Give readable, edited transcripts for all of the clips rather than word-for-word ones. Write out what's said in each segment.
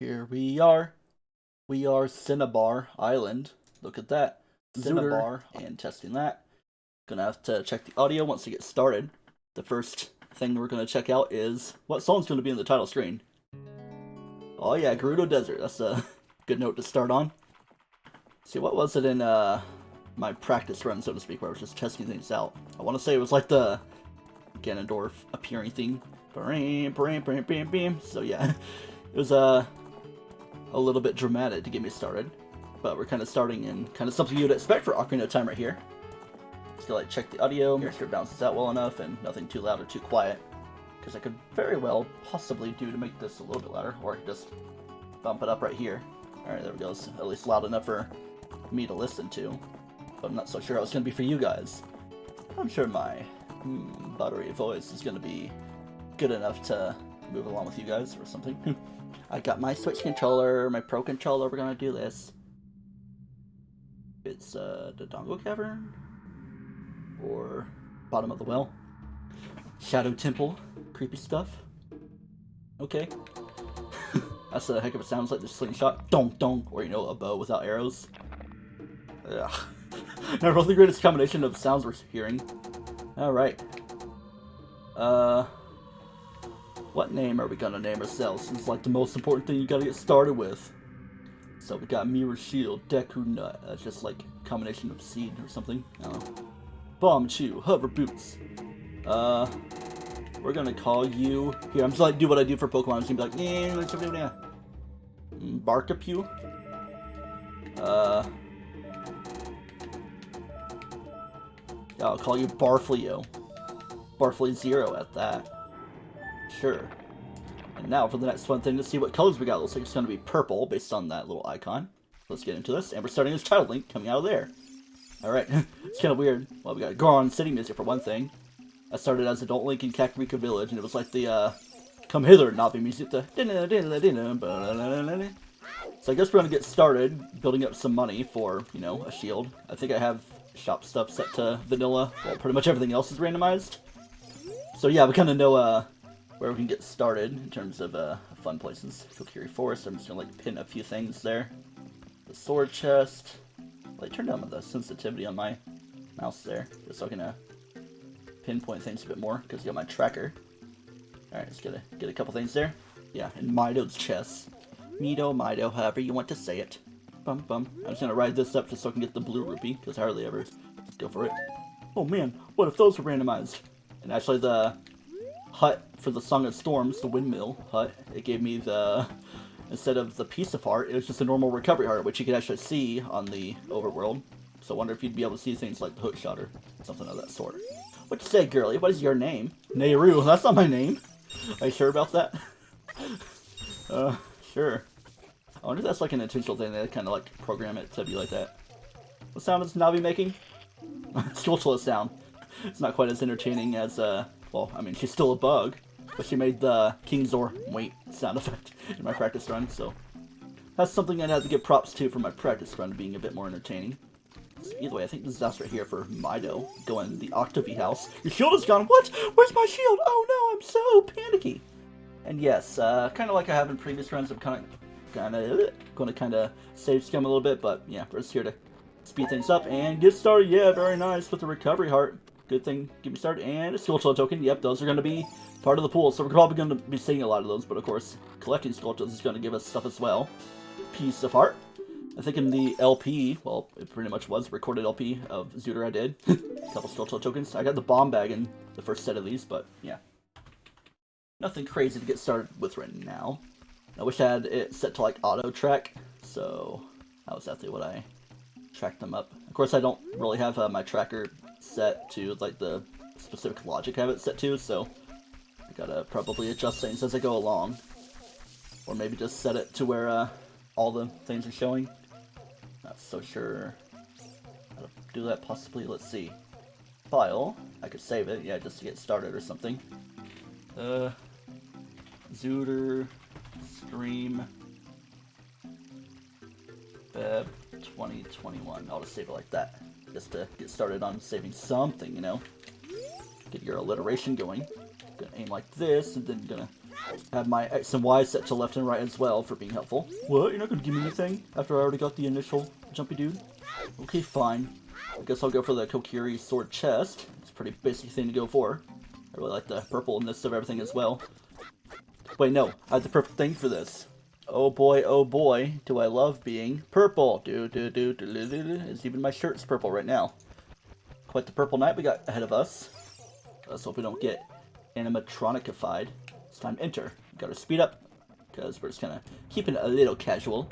Here we are. We are Cinnabar Island. Look at that. Cinnabar and testing that. Gonna have to check the audio once we get started. The first thing we're gonna check out is what song's gonna be in the title screen. Oh yeah, Gerudo Desert. That's a good note to start on. See, what was it in my practice run, so to speak, where I was just testing things out? I want to say it was like the Ganondorf appearing theme. So yeah, it was a little bit dramatic to get me started, but we're kind of starting in kind of something you'd expect for Ocarina of Time right here. Just to like check the audio, make sure it bounces out well enough and nothing too loud or too quiet, because I could very well possibly do to make this a little bit louder, or I could just bump it up right here. Alright, there we go. It's at least loud enough for me to listen to, but I'm not so sure how it's going to be for you guys. I'm sure my buttery voice is going to be good enough to move along with you guys or something. I got my Switch controller, my Pro controller, we're gonna do this. It's the Dongo Cavern? Or bottom of the well? Shadow Temple? Creepy stuff? Okay. That's a heck of a sound, it's like the slingshot. Dong dong, or you know, a bow without arrows. Ugh. Never the greatest combination of sounds we're hearing. Alright. What name are we gonna name ourselves? It's like the most important thing you gotta get started with. So we got Mirror Shield, Deku Nut. That's just like a combination of seed or something. I don't know. Bomb Chew, Hover Boots. We're gonna call you. Here, I'm just like do what I do for Pokemon. I'm just gonna be like, yeah. Barkapew. I'll call you Barfleo. Barfley Zero at that. Sure. And now for the next fun thing, to see what colors we got. Looks like it's going to be purple based on that little icon. Let's get into this. And we're starting as Child Link coming out of there. Alright. It's kind of weird. Well, we got Goron City music for one thing. I started as Adult Link in Kakariko Village, and it was like the Come Hither Navi music. So I guess we're going to get started building up some money for, you know, a shield. I think I have shop stuff set to vanilla. Well, pretty much everything else is randomized. So yeah, we kind of know where we can get started in terms of fun places. Kokiri Forest, I'm just gonna like pin a few things there. The sword chest. Like turn down the sensitivity on my mouse there, just so I can pinpoint things a bit more, because I got my tracker. Alright, let's get a couple things there. Yeah, and Mido's chest. Mido, however you want to say it. Bum bum. I'm just gonna ride this up just so I can get the blue rupee, because I hardly ever go for it. Oh man, what if those were randomized? And actually the hut for the Song of Storms, the windmill hut, it gave me the, instead of the piece of heart, it was just a normal recovery heart, which you could actually see on the overworld. So I wonder if you'd be able to see things like the hook shot or something of that sort. What you say, girlie? What is your name? Nehru. That's not my name. Are you sure about that? Sure. I wonder if that's like an intentional thing. They kind of like program it to be like that. What sound is Navi making? Skulltula sound. It's not quite as entertaining as, well, I mean, she's still a bug, but she made the King Zor wait sound effect in my practice run, so that's something I'd have to give props to for my practice run being a bit more entertaining. So either way, I think this is us right here for Mido, going the Octavie house. Your shield is gone! What? Where's my shield? Oh no, I'm so panicky! And yes, kind of like I have in previous runs, I'm going to kind of save scum a little bit, but yeah, we're just here to speed things up and get started. Yeah, very nice with the recovery heart. Good thing, get me started. And a Skulltula token. Yep, those are going to be part of the pool. So we're probably going to be seeing a lot of those. But of course, collecting Skulltulas is going to give us stuff as well. Piece of heart. I think in the LP, well, it pretty much was recorded LP of Zooter I did. A couple Skulltula tokens. I got the bomb bag in the first set of these, but yeah. Nothing crazy to get started with right now. I wish I had it set to like auto track. So that was exactly what I tracked them up. Of course, I don't really have my tracker set to like the specific logic I have it set to, so I gotta probably adjust things as I go along, or maybe just set it to where all the things are showing. Not so sure how to do that. Possibly. Let's see. File. I could save it, yeah, just to get started or something. Zooter stream Feb 2021. I'll just save it like that, just to get started on saving something, you know? Get your alliteration going. Gonna aim like this, and then gonna Have my X and Y set to left and right as well for being helpful. What? You're not gonna give me anything after I already got the initial jumpy dude? Okay, fine. I guess I'll go for the Kokiri sword chest. It's a pretty basic thing to go for. I really like the purpleness of everything as well. Wait, no. I have the perfect thing for this. Oh boy, do I love being purple. It's even my shirt's purple right now. Quite the purple night we got ahead of us. Let's hope we don't get animatronikified. It's time to enter. Gotta speed up, because we're just kind of keeping it a little casual.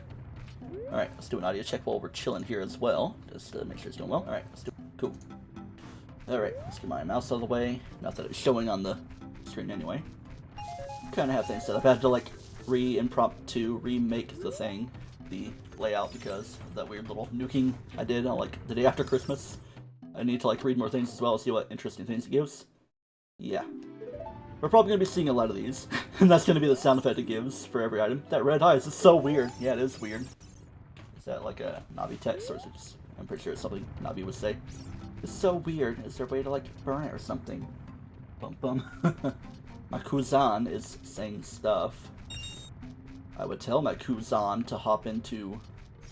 Alright, let's do an audio check while we're chilling here as well, just to make sure it's doing well. Alright, let's do it. Cool. Alright, let's get my mouse out of the way. Not that it's showing on the screen anyway. Kind of have things set up. I had to, like, impromptu remake the thing, the layout, because of that weird little nuking I did on, like, the day after Christmas. I need to, like, read more things as well, see what interesting things it gives. Yeah. We're probably going to be seeing a lot of these, and that's going to be the sound effect it gives for every item. That red eyes is so weird. Yeah, it is weird. Is that like a Navi text, or is it just... I'm pretty sure it's something Navi would say. It's so weird. Is there a way to, like, burn it or something? Bum bum. My Kuzan is saying stuff. I would tell my Kuzan to hop into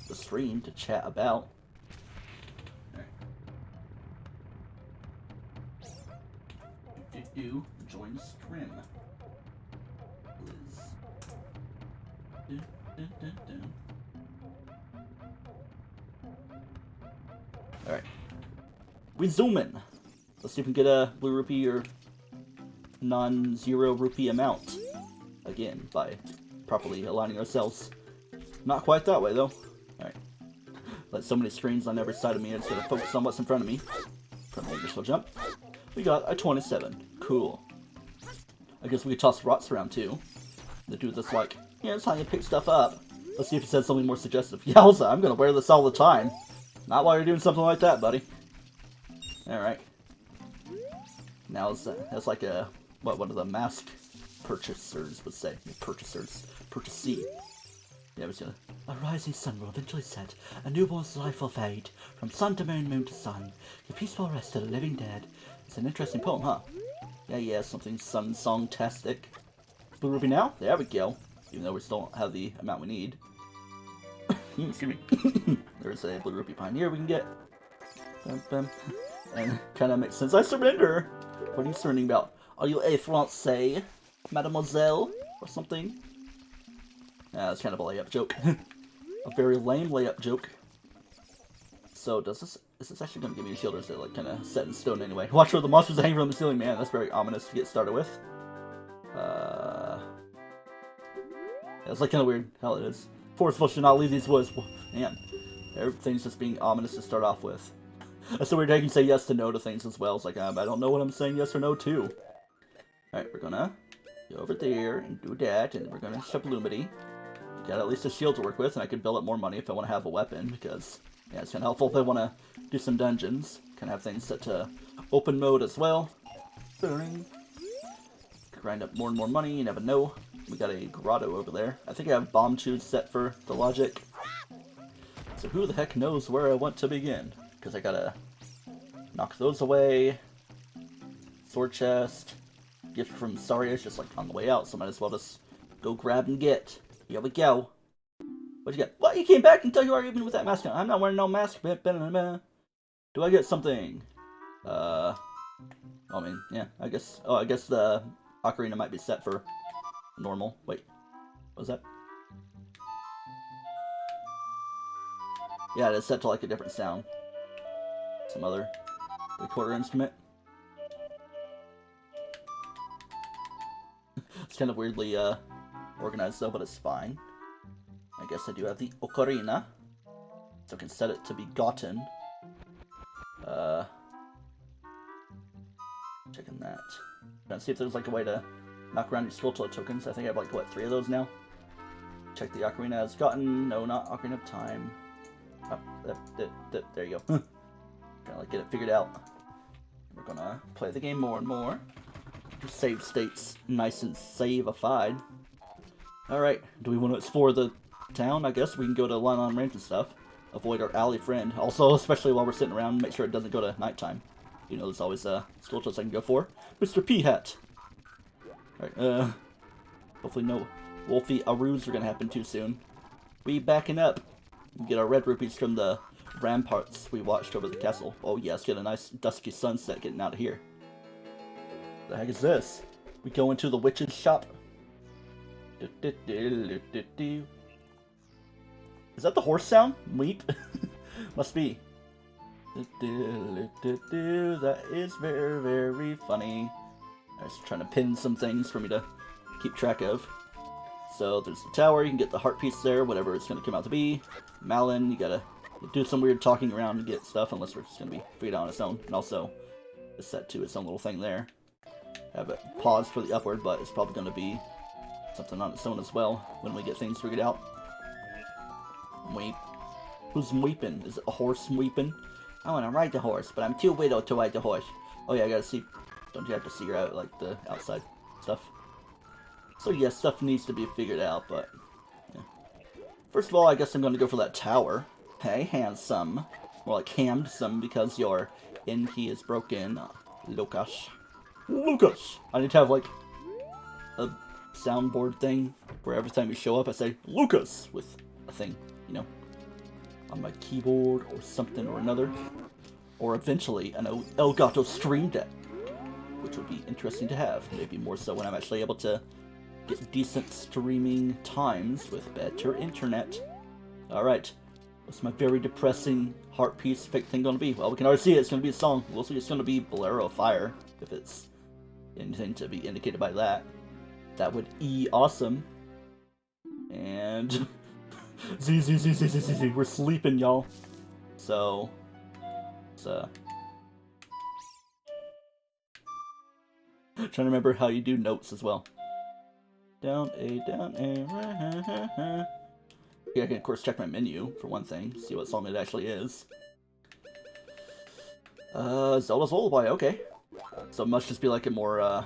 the stream to chat about. Join stream. Liz. Alright. We zoom in. Let's see if we can get a blue rupee or non-zero rupee amount. Again, by properly aligning ourselves. Not quite that way, though. Alright. Let so many screens on every side of me, I'm just gonna focus on what's in front of me. From the initial jump. We got a 27. Cool. I guess we could toss rocks around, too. The dude that's like, yeah, that's how you pick stuff up. Let's see if he says something more suggestive. Yowza, I'm gonna wear this all the time. Not while you're doing something like that, buddy. Alright. Now that's like a, what one of the mask purchasers would say. Purchasers. Purchasee. Yeah, it's gonna... A rising sun will eventually set. A newborn's life will fade. From sun to moon, moon to sun. Give peaceful rest to the living dead. It's an interesting poem, huh? Yeah, something sun-song-tastic. Blue ruby now? There we go. Even though we still don't have the amount we need. Excuse me. There's a blue rupee behind here we can get. And kind of makes sense. I surrender! What are you surrendering about? Are you a Francais, mademoiselle? Or something? That's kind of a layup joke. A very lame layup joke. So, is this actually going to give me a shield, or is it like kind of set in stone anyway? Watch where the monsters hang from the ceiling, man. That's very ominous to get started with. Yeah, it's like kind of weird how it is. Forceful should not leave these woods. Man, everything's just being ominous to start off with. That's so weird how you can say yes to no to things as well. It's like, I don't know what I'm saying yes or no to. Alright, we're gonna go over there and do that, and we're gonna Shablumity. Got at least a shield to work with, and I could build up more money if I want to have a weapon, because, yeah, it's kind of helpful if I want to do some dungeons. Kind of have things set to open mode as well. Grind up more and more money, you never know. We got a grotto over there. I think I have bomb chews set for the logic. So who the heck knows where I want to begin? Because I gotta knock those away. Sword chest. Gift from Saria is just like on the way out, so might as well just go grab and get. Here we go. What'd you get? What? You came back until you are even with that mask on. I'm not wearing no mask. Do I get something? I mean, yeah, I guess. Oh, I guess the ocarina might be set for normal. Wait, what was that? Yeah, it is set to like a different sound. Some other recorder instrument. It's kind of weirdly organized though, but it's fine. I guess I do have the ocarina, so I can set it to be gotten. Checking that. Trying to see if there's like a way to knock around your Skulltula tokens. I think I have like, what, 3 of those now? Check the ocarina as gotten. No, not Ocarina of Time. Oh, there you go. Trying to like get it figured out. We're gonna play the game more and more. Save states nice and save-ified. Alright, do we want to explore the town? I guess we can go to Lon Ranch and stuff. Avoid our alley friend. Also, especially while we're sitting around, make sure it doesn't go to nighttime. You know, there's always Skulltulas I can go for. Mr. P-Hat! Alright, Hopefully no wolfy aroos are gonna happen too soon. We backing up. We get our red rupees from the ramparts we watched over the castle. Oh yes, get a nice dusky sunset getting out of here. The heck is this? We go into the witch's shop. Is that the horse sound? Weep? Must be. That is very, very funny. I was trying to pin some things for me to keep track of. So there's the tower, you can get the heart piece there, whatever it's going to come out to be. Malin, you gotta do some weird talking around to get stuff, unless it's going to be figured out on its own. And also, it's set to its own little thing there. Have it paused for the upward, but it's probably going to be something on its own as well when we get things figured out. Weep. Who's weeping? Is it a horse weeping? I want to ride the horse, but I'm too widowed to ride the horse. Oh yeah, I gotta see. Don't you have to figure out like the outside stuff? So yeah, stuff needs to be figured out, but yeah. First of all, I guess I'm gonna go for that tower. Hey, handsome. More like hamsome because your in key is broken. Lucas. Lucas! I need to have like a soundboard thing where every time you show up I say Lucas with a thing, you know, on my keyboard or something or another. Or eventually an Elgato Stream Deck, which would be interesting to have. Maybe more so when I'm actually able to get decent streaming times with better internet. Alright, what's my very depressing heart piece fake thing going to be? Well, we can already see it. It's going to be a song. We'll see it's going to be Bolero of Fire, if it's anything to be indicated by that. That would awesome. And Z, we're sleeping, y'all. So, trying to remember how you do notes as well. Down A, right. Yeah, I can of course check my menu for one thing, see what song it actually is. Zelda's Lullaby, okay. So it must just be like a more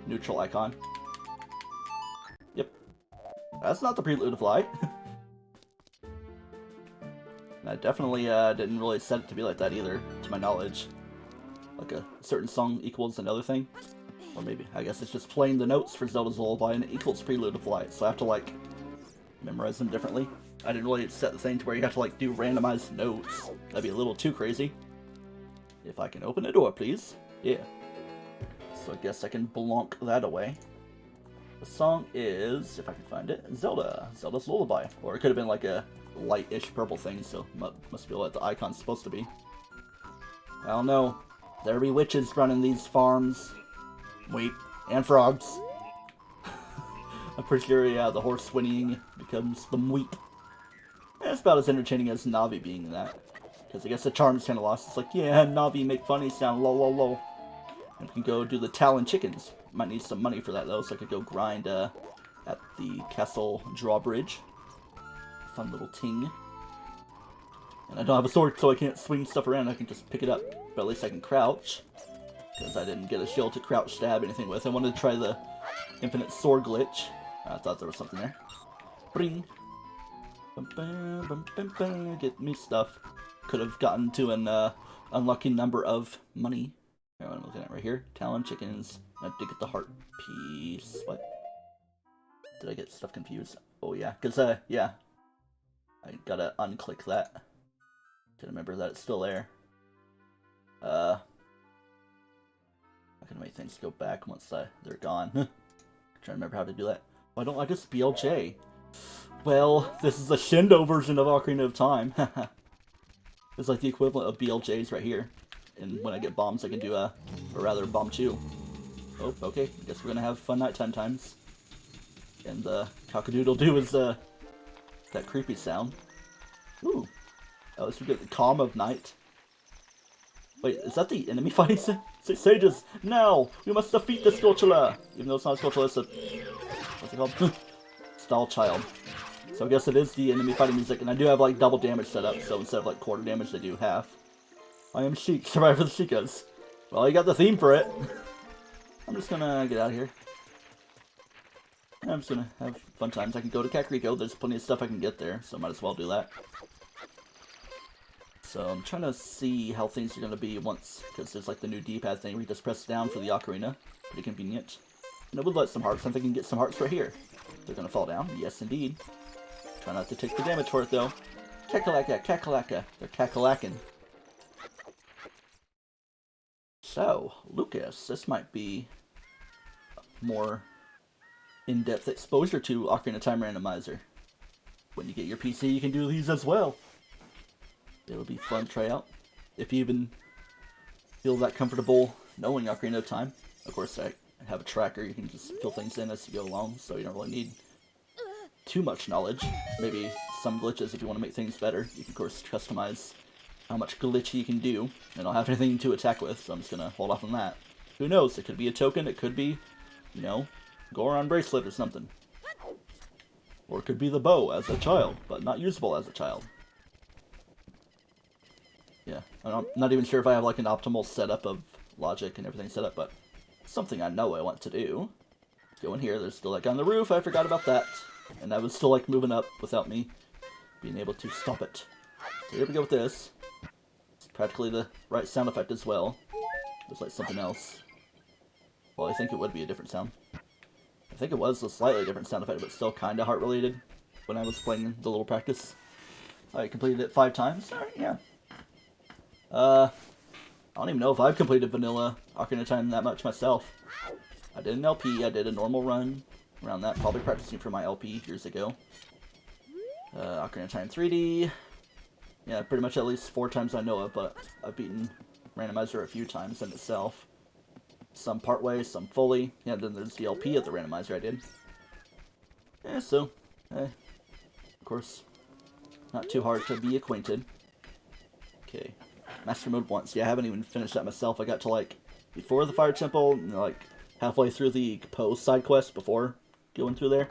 neutral icon. Yep. That's not the Prelude of Light. I definitely didn't really set it to be like that either, to my knowledge. Like a certain song equals another thing. Or maybe, I guess it's just playing the notes for Zelda's Lullaby and it equals Prelude of Light, so I have to like memorize them differently. I didn't really set the thing to where you have to like do randomized notes. That'd be a little too crazy. If I can open a door, please. Yeah. So I guess I can blonk that away. The song is, if I can find it, Zelda's Lullaby. Or it could have been like a light-ish purple thing, so must be what the icon's supposed to be. I don't know. There be witches running these farms. Wait, and frogs. I'm pretty sure, yeah, the horse whinnying becomes the mweep. It's about as entertaining as Navi being that. Because I guess the charm's kind of lost. It's like, yeah, Navi, make funny sound, lol. And we can go do the Talon chickens. Might need some money for that, though, so I could go grind at the castle drawbridge. Fun little ting. And I don't have a sword, so I can't swing stuff around. I can just pick it up. But at least I can crouch. Because I didn't get a shield to crouch stab anything with. I wanted to try the infinite sword glitch. I thought there was something there. Bring. Get me stuff. Could have gotten to an unlucky number of money. What I'm looking at right here. Talon chickens. I did get the heart piece. What? Did I get stuff confused? Oh yeah, because yeah. I gotta unclick that. To remember that it's still there. I can make things go back once they're gone. Trying to remember how to do that. Why don't I just BLJ? Well, this is the Shindo version of Ocarina of Time. It's like the equivalent of BLJs right here. And when I get bombs, I can do or rather, bomb chew. Oh, okay. I guess we're gonna have fun nighttime times. And cock-a-doodle-doo is that creepy sound. Ooh. Oh, this would get the calm of night. Wait, is that the enemy fighting sages? Now! We must defeat the Skulltula! Even though it's not a Skulltula, it's a... what's it called? Stall Child. So I guess it is the enemy fighting music, and I do have like double damage set up, so instead of like quarter damage, they do half. I am Sheik, survivor of the Sheikahs. Well, you got the theme for it. I'm just gonna get out of here. I'm just gonna have fun times. I can go to Kakariko, there's plenty of stuff I can get there, so might as well do that. So I'm trying to see how things are going to be once, because there's like the new D-pad thing where you just press down for the ocarina. Pretty convenient. And I would let some hearts. I'm thinking get some hearts right here. They're gonna fall down. Yes, indeed. Try not to take the damage for it, though. Kakalaka, kakalaka. They're kakalacking. So, Lucas, this might be more in-depth exposure to Ocarina of Time Randomizer. When you get your PC, you can do these as well. It'll be fun to try out. If you even feel that comfortable knowing Ocarina of Time. Of course, I have a tracker. You can just fill things in as you go along, so you don't really need too much knowledge. Maybe some glitches if you want to make things better. You can, of course, customize how much glitch you can do. I don't have anything to attack with, so I'm just going to hold off on that. Who knows? It could be a token. It could be, you know, Goron bracelet or something. Or it could be the bow as a child, but not usable as a child. Yeah, I'm not even sure if I have like an optimal setup of logic and everything set up, but something I know I want to do. Let's go in here. There's still that guy on the roof. I forgot about that. And I was still like moving up without me being able to stop it. So here we go with this. It's practically the right sound effect as well. There's like something else. Well, I think it would be a different sound. I think it was a slightly different sound effect, but still kind of heart-related when I was playing the little practice. I completed it 5 times. Alright, yeah. I don't even know if I've completed vanilla Ocarina of Time that much myself. I did an LP, I did a normal run around that, probably practicing for my LP years ago. Ocarina of Time 3D. Yeah, pretty much at least 4 times I know of, but I've beaten Randomizer a few times in itself. Some partway, some fully. Yeah, then there's the LP of the Randomizer I did. Yeah, so, of course, not too hard to be acquainted. Okay, Master Mode once. Yeah, I haven't even finished that myself. I got to, like, before the Fire Temple, and, like, halfway through the Poe side quest before going through there.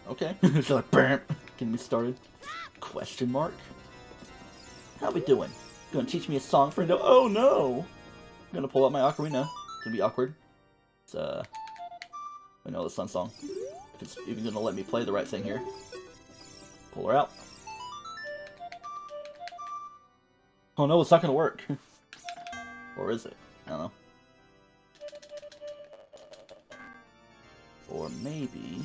Okay, so like, bam, getting me started. Question mark? How we doing? Gonna teach me a song for no? Oh no! I'm gonna pull out my ocarina. It's gonna be awkward. It's I know the Sun Song. If it's even gonna let me play the right thing here. Pull her out. Oh no, it's not gonna work. Or is it? I don't know. Or maybe...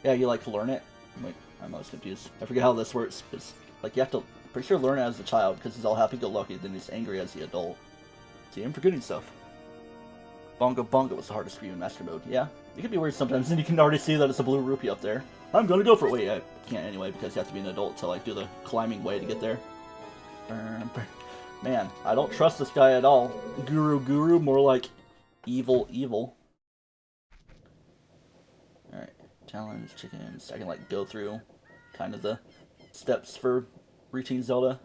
Yeah, you like learn it? Wait, I'm always confused. I forget how this works, because like you have to pretty sure learn it as a child, because he's all happy-go-lucky, then he's angry as the adult. See, I'm forgetting stuff. Bongo Bongo was the hardest for you in Master Mode. Yeah, it can be weird sometimes, and you can already see that it's a blue rupee up there. I'm gonna go for it. Wait, I can't anyway, because you have to be an adult to like do the climbing way to get there. Man, I don't trust this guy at all. Guru, more like evil. Alright, challenge chickens. I can like go through kind of the steps for reaching Zelda.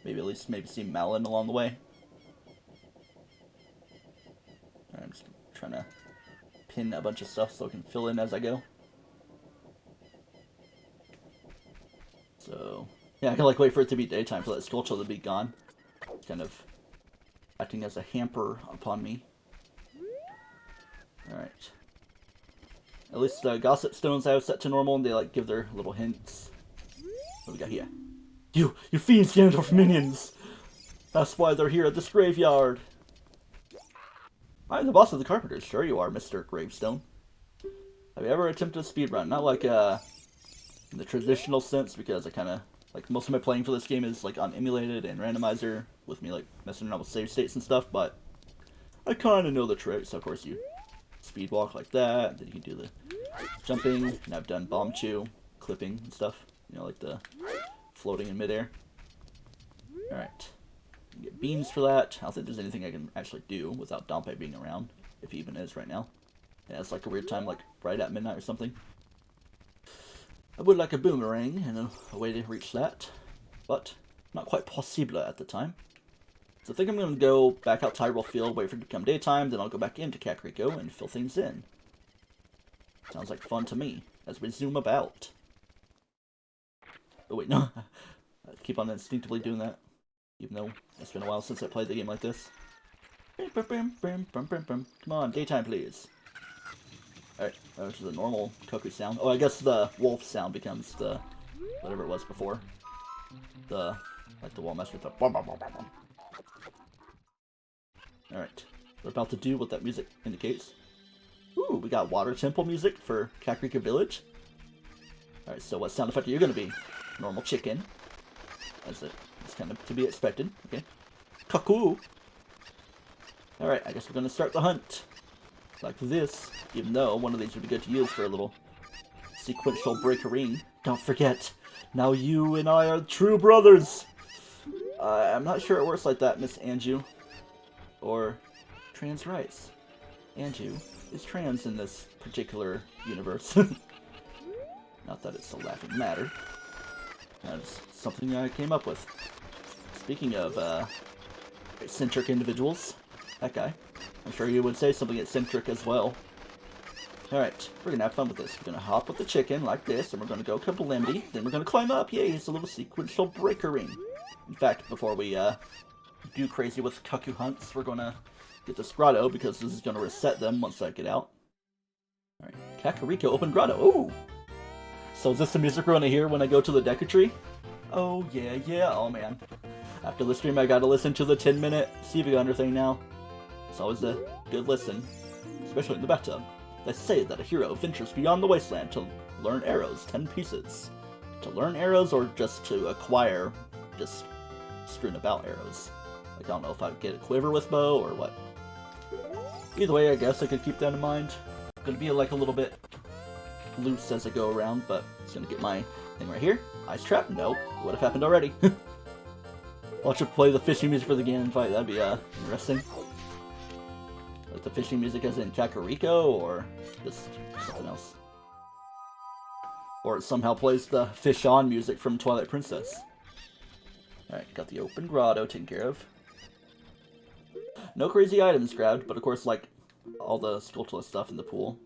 Maybe at least see Malin along the way. I'm just trying to pin a bunch of stuff so I can fill in as I go. So, yeah, I can like wait for it to be daytime for that Skulltula to be gone. It's kind of acting as a hamper upon me. Alright. At least the Gossip Stones I have set to normal, and they like give their little hints. What do we got here? You fiends, Ganondorf minions! That's why they're here at this graveyard! I'm the boss of the Carpenters. Sure you are, Mr. Gravestone. Have you ever attempted a speedrun? Not like, in the traditional sense, because I kinda, like, most of my playing for this game is, like, on emulated and randomizer, with me, like, messing around with save states and stuff, but I kinda know the tricks. So, of course, you speed walk like that, then you can do the jumping, and I've done bomb chew, clipping and stuff, you know, like the floating in midair. Alright. Get beams for that. I don't think there's anything I can actually do without Dompe being around, if he even is right now. Yeah, it's like a weird time, like right at midnight or something. I would like a boomerang and a way to reach that, but not quite possible at the time. So I think I'm going to go back out Tyrell Field, wait for it to become daytime, then I'll go back into Kakariko and fill things in. Sounds like fun to me, as we zoom about. Oh wait, no. I keep on instinctively doing that, even though it's been a while since I played the game like this. Come on, daytime please. Alright, which is a normal Koku sound. Oh, I guess the wolf sound becomes the whatever it was before. Like the wall mess with the Alright. We're about to do what that music indicates. Ooh, we got water temple music for Kakariko Village. Alright, so what sound effect are you going to be? Normal chicken. That's it. It's kind of to be expected. Okay. Cuckoo! Alright, I guess we're going to start the hunt. Like this. Even though one of these would be good to use for a little sequential breakering. Don't forget, now you and I are true brothers! I'm not sure it works like that, Miss Anju. Or trans rice. Anju is trans in this particular universe. Not that it's a laughing matter. That's something I came up with. Speaking of eccentric individuals, that guy. I'm sure you would say something eccentric as well. Alright, we're gonna have fun with this. We're gonna hop with the chicken like this, and we're gonna go kablimity, then we're gonna climb up. Yay, it's a little sequential breakering. In fact, before we do crazy with cuckoo hunts, we're gonna get this grotto, because this is gonna reset them once I get out. Alright, Kakariko Open Grotto. Ooh! So is this the music we're gonna hear when I go to the Deku Tree? Oh yeah, yeah, oh man. After the stream I gotta listen to the 10-minute CV Under thing now. It's always a good listen, especially in the bathtub. They say that a hero ventures beyond the wasteland to learn arrows, 10 pieces. To learn arrows or just to acquire just strewn about arrows. Like, I don't know if I'd get a quiver with bow or what. Either way, I guess I could keep that in mind. Gonna be like a little bit loose as I go around, but it's gonna get my thing right here. Ice trap? Nope. Would have happened already. Watch it play the fishing music for the Ganon fight. That'd be interesting. Like the fishing music as in Kakariko, or just something else. Or it somehow plays the Fish On music from Twilight Princess. Alright, got the open grotto taken care of. No crazy items grabbed, but of course, like, all the Skulltula stuff in the pool.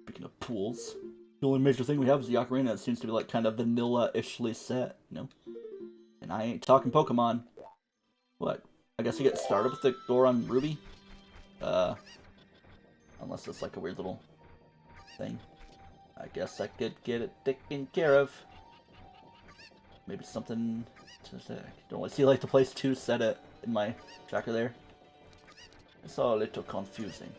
Speaking of pools, the only major thing we have is the Ocarina. It seems to be like kind of vanilla-ishly set, you know? And I ain't talking Pokemon. What? I guess you get started with the door on Ruby? Unless it's like a weird little thing. I guess I could get it taken care of. Maybe something to say. Don't really see like the place to set it in my tracker there. It's all a little confusing.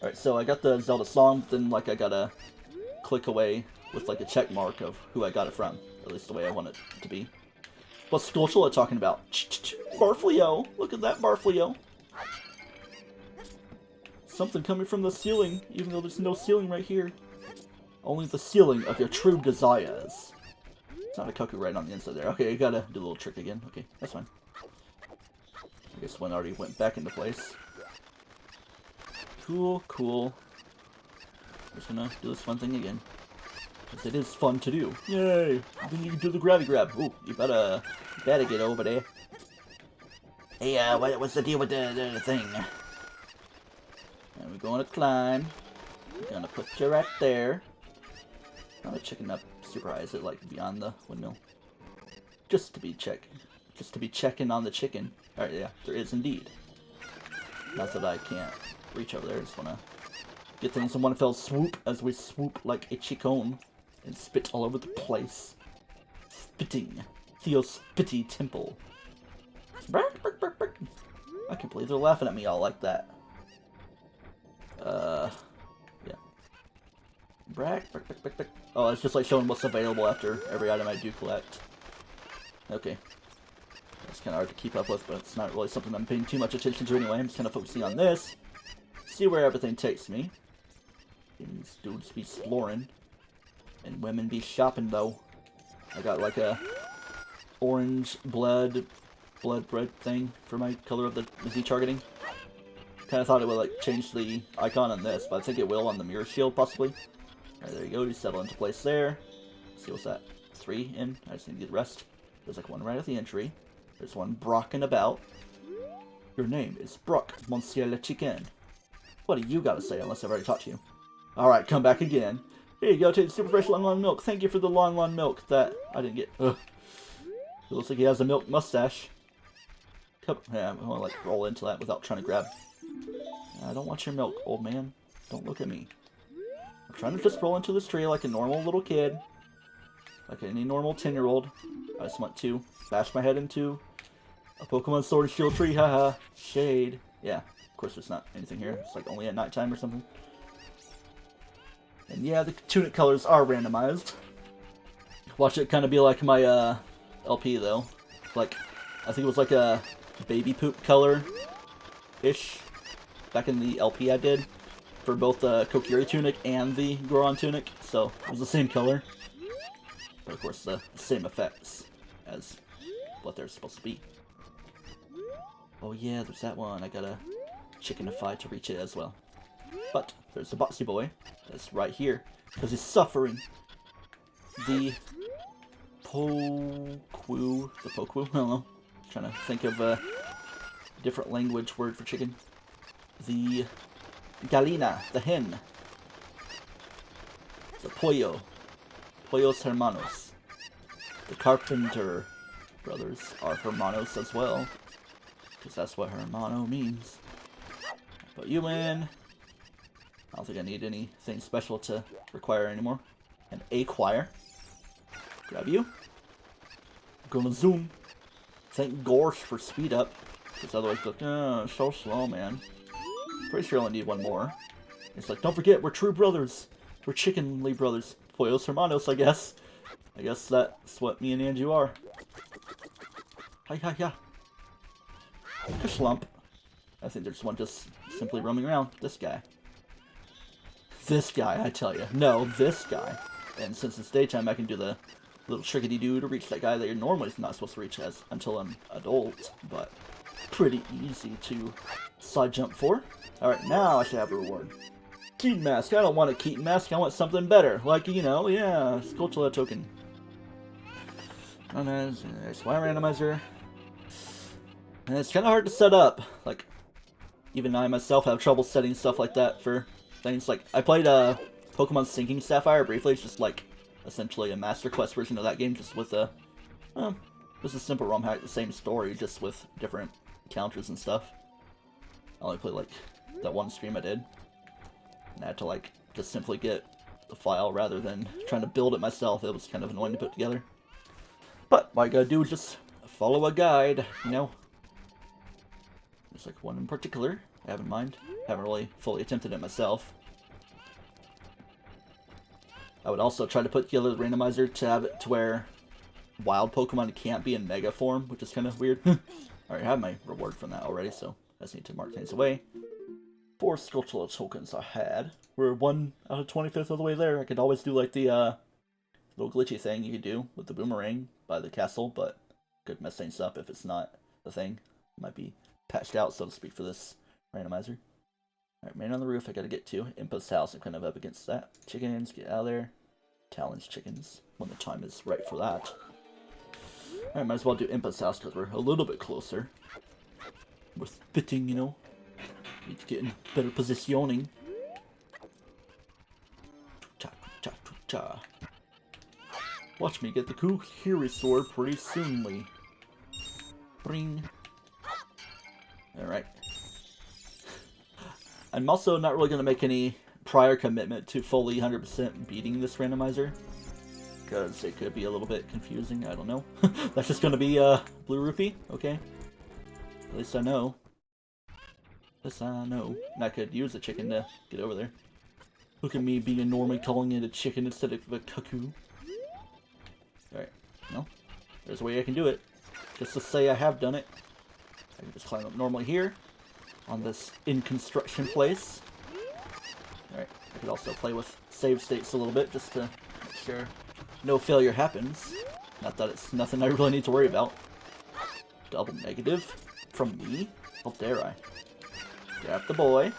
Alright, so I got the Zelda song, but then like I gotta click away with like a check mark of who I got it from. At least the way I want it to be. What's Skulltula talking about? Barflio! Look at that Barflio! Something coming from the ceiling, even though there's no ceiling right here. Only the ceiling of your true desires. It's not a cuckoo right on the inside there. Okay, I gotta do a little trick again. Okay, that's fine. I guess one already went back into place. Cool, cool. Just gonna do this fun thing again. Because it is fun to do. Yay! Then you can do the grabby grab. Ooh, you better get over there. Hey, what's the deal with the thing? And we're going to climb. We're gonna put you right there. I'm gonna chicken up super high. Is it like beyond the windmill? Just to be checking on the chicken. Alright, yeah, there is indeed. Not that I can't reach over there. I just wanna get things in one fell swoop as we swoop like a chicone and spit all over the place. Spitting. Theo Spitty Temple. I can't believe they're laughing at me all like that. Yeah. Oh, it's just like showing what's available after every item I do collect. Okay. It's kind of hard to keep up with, but it's not really something I'm paying too much attention to anyway. I'm just kind of focusing on this. See where everything takes me. These dudes be exploring. And women be shopping, though. I got like a orange blood bread thing for my color of the Z targeting. Kind of thought it would like change the icon on this, but I think it will on the mirror shield possibly. Alright, there you go. You settle into place there. Let's see what's that? 3 in. I just need to get rest. There's like one right at the entry. There's one brocking about. Your name is Brock, Monsieur Le Chicken. What do you gotta say unless I've already talked to you? Alright, come back again. Here you go, take the super fresh long milk. Thank you for the long milk that I didn't get. Ugh. It looks like he has a milk mustache. Yeah, I'm gonna like roll into that without trying to grab. I don't want your milk, old man. Don't look at me. I'm trying to just roll into this tree like a normal little kid. Like any normal 10-year-old. I just want to bash my head into A Pokemon Sword and Shield tree, haha. Shade. Yeah, of course there's not anything here. It's like only at nighttime or something. And yeah, the tunic colors are randomized. Watch it kind of be like my LP though. Like, I think it was like a baby poop color-ish back in the LP I did for both the Kokiri tunic and the Goron tunic. So it was the same color, but of course the same effects as what they're supposed to be. Oh yeah, there's that one. I gotta chickenify to reach it as well. But there's the Boxy Boy that's right here because he's suffering. The Pokwu, I don't know. Trying to think of a different language word for chicken. The Gallina, the hen. The Pollo, Pollos Hermanos. The Carpenter brothers are hermanos as well, because that's what hermano means. Put you in. I don't think I need anything special to require anymore. An acquire. Grab you. Gonna zoom. Thank Gorsh for speed up, because otherwise it's like, oh, so slow, man. Pretty sure I only need one more. It's like, don't forget, we're true brothers. We're chickenly brothers. Pollos hermanos, I guess. I guess that's what me and Angie are. Hi, hi, hi. Kashlump. I think there's one just simply roaming around. This guy. This guy, I tell you. No, this guy. And since it's daytime, I can do the little trickety-doo to reach that guy that you're normally not supposed to reach as until I'm adult, but pretty easy to side jump for. Alright, now I should have a reward. Keaton Mask. I don't want a Keaton Mask, I want something better. Like, you know, yeah, Skulltula token. And there's Wire Randomizer. And it's kind of hard to set up. Like, even I myself have trouble setting stuff like that for things. Like, I played Pokemon Sinking Sapphire briefly. It's just like essentially a Master Quest version of that game, just with a just a simple ROM hack, the same story, just with different encounters and stuff. I only played like that one stream I did, and I had to like just simply get the file rather than trying to build it myself. It was kind of annoying to put together. But what I gotta do is just follow a guide, you know. There's like one in particular I have in mind. Haven't really fully attempted it myself. I would also try to put together the randomizer to have it to where wild Pokemon can't be in Mega form, which is kind of weird. Alright, I have my reward from that already, so I just need to mark things away. 4 Skulltula tokens I had. We're 1 out of 25th of the way there. I could always do like the little glitchy thing you could do with the boomerang by the castle, but could mess things up if it's not the thing. It might be patched out, so to speak, for this randomizer. Alright, man on the roof I gotta get to. Impo's house, I'm kind of up against that. Chickens, get out of there. Challenge chickens, when the time is right for that. Alright, might as well do Impo's house because we're a little bit closer. We're spitting, you know. Need to get in better positioning. Cha. Watch me get the Kokiri sword pretty soonly. Bring. Alright. I'm also not really going to make any prior commitment to fully 100% beating this randomizer, because it could be a little bit confusing. I don't know. That's just going to be Blue Rupee, okay? At least I know. Yes, I know. And I could use a chicken to get over there. Look at me being normally calling it a chicken instead of a cuckoo. Alright, no. There's a way I can do it. Just to say I have done it. I can just climb up normally here, on this in-construction place. Alright, I could also play with save states a little bit, just to make sure no failure happens. Not that it's nothing I really need to worry about. Double negative from me? How dare I? Grab the boy.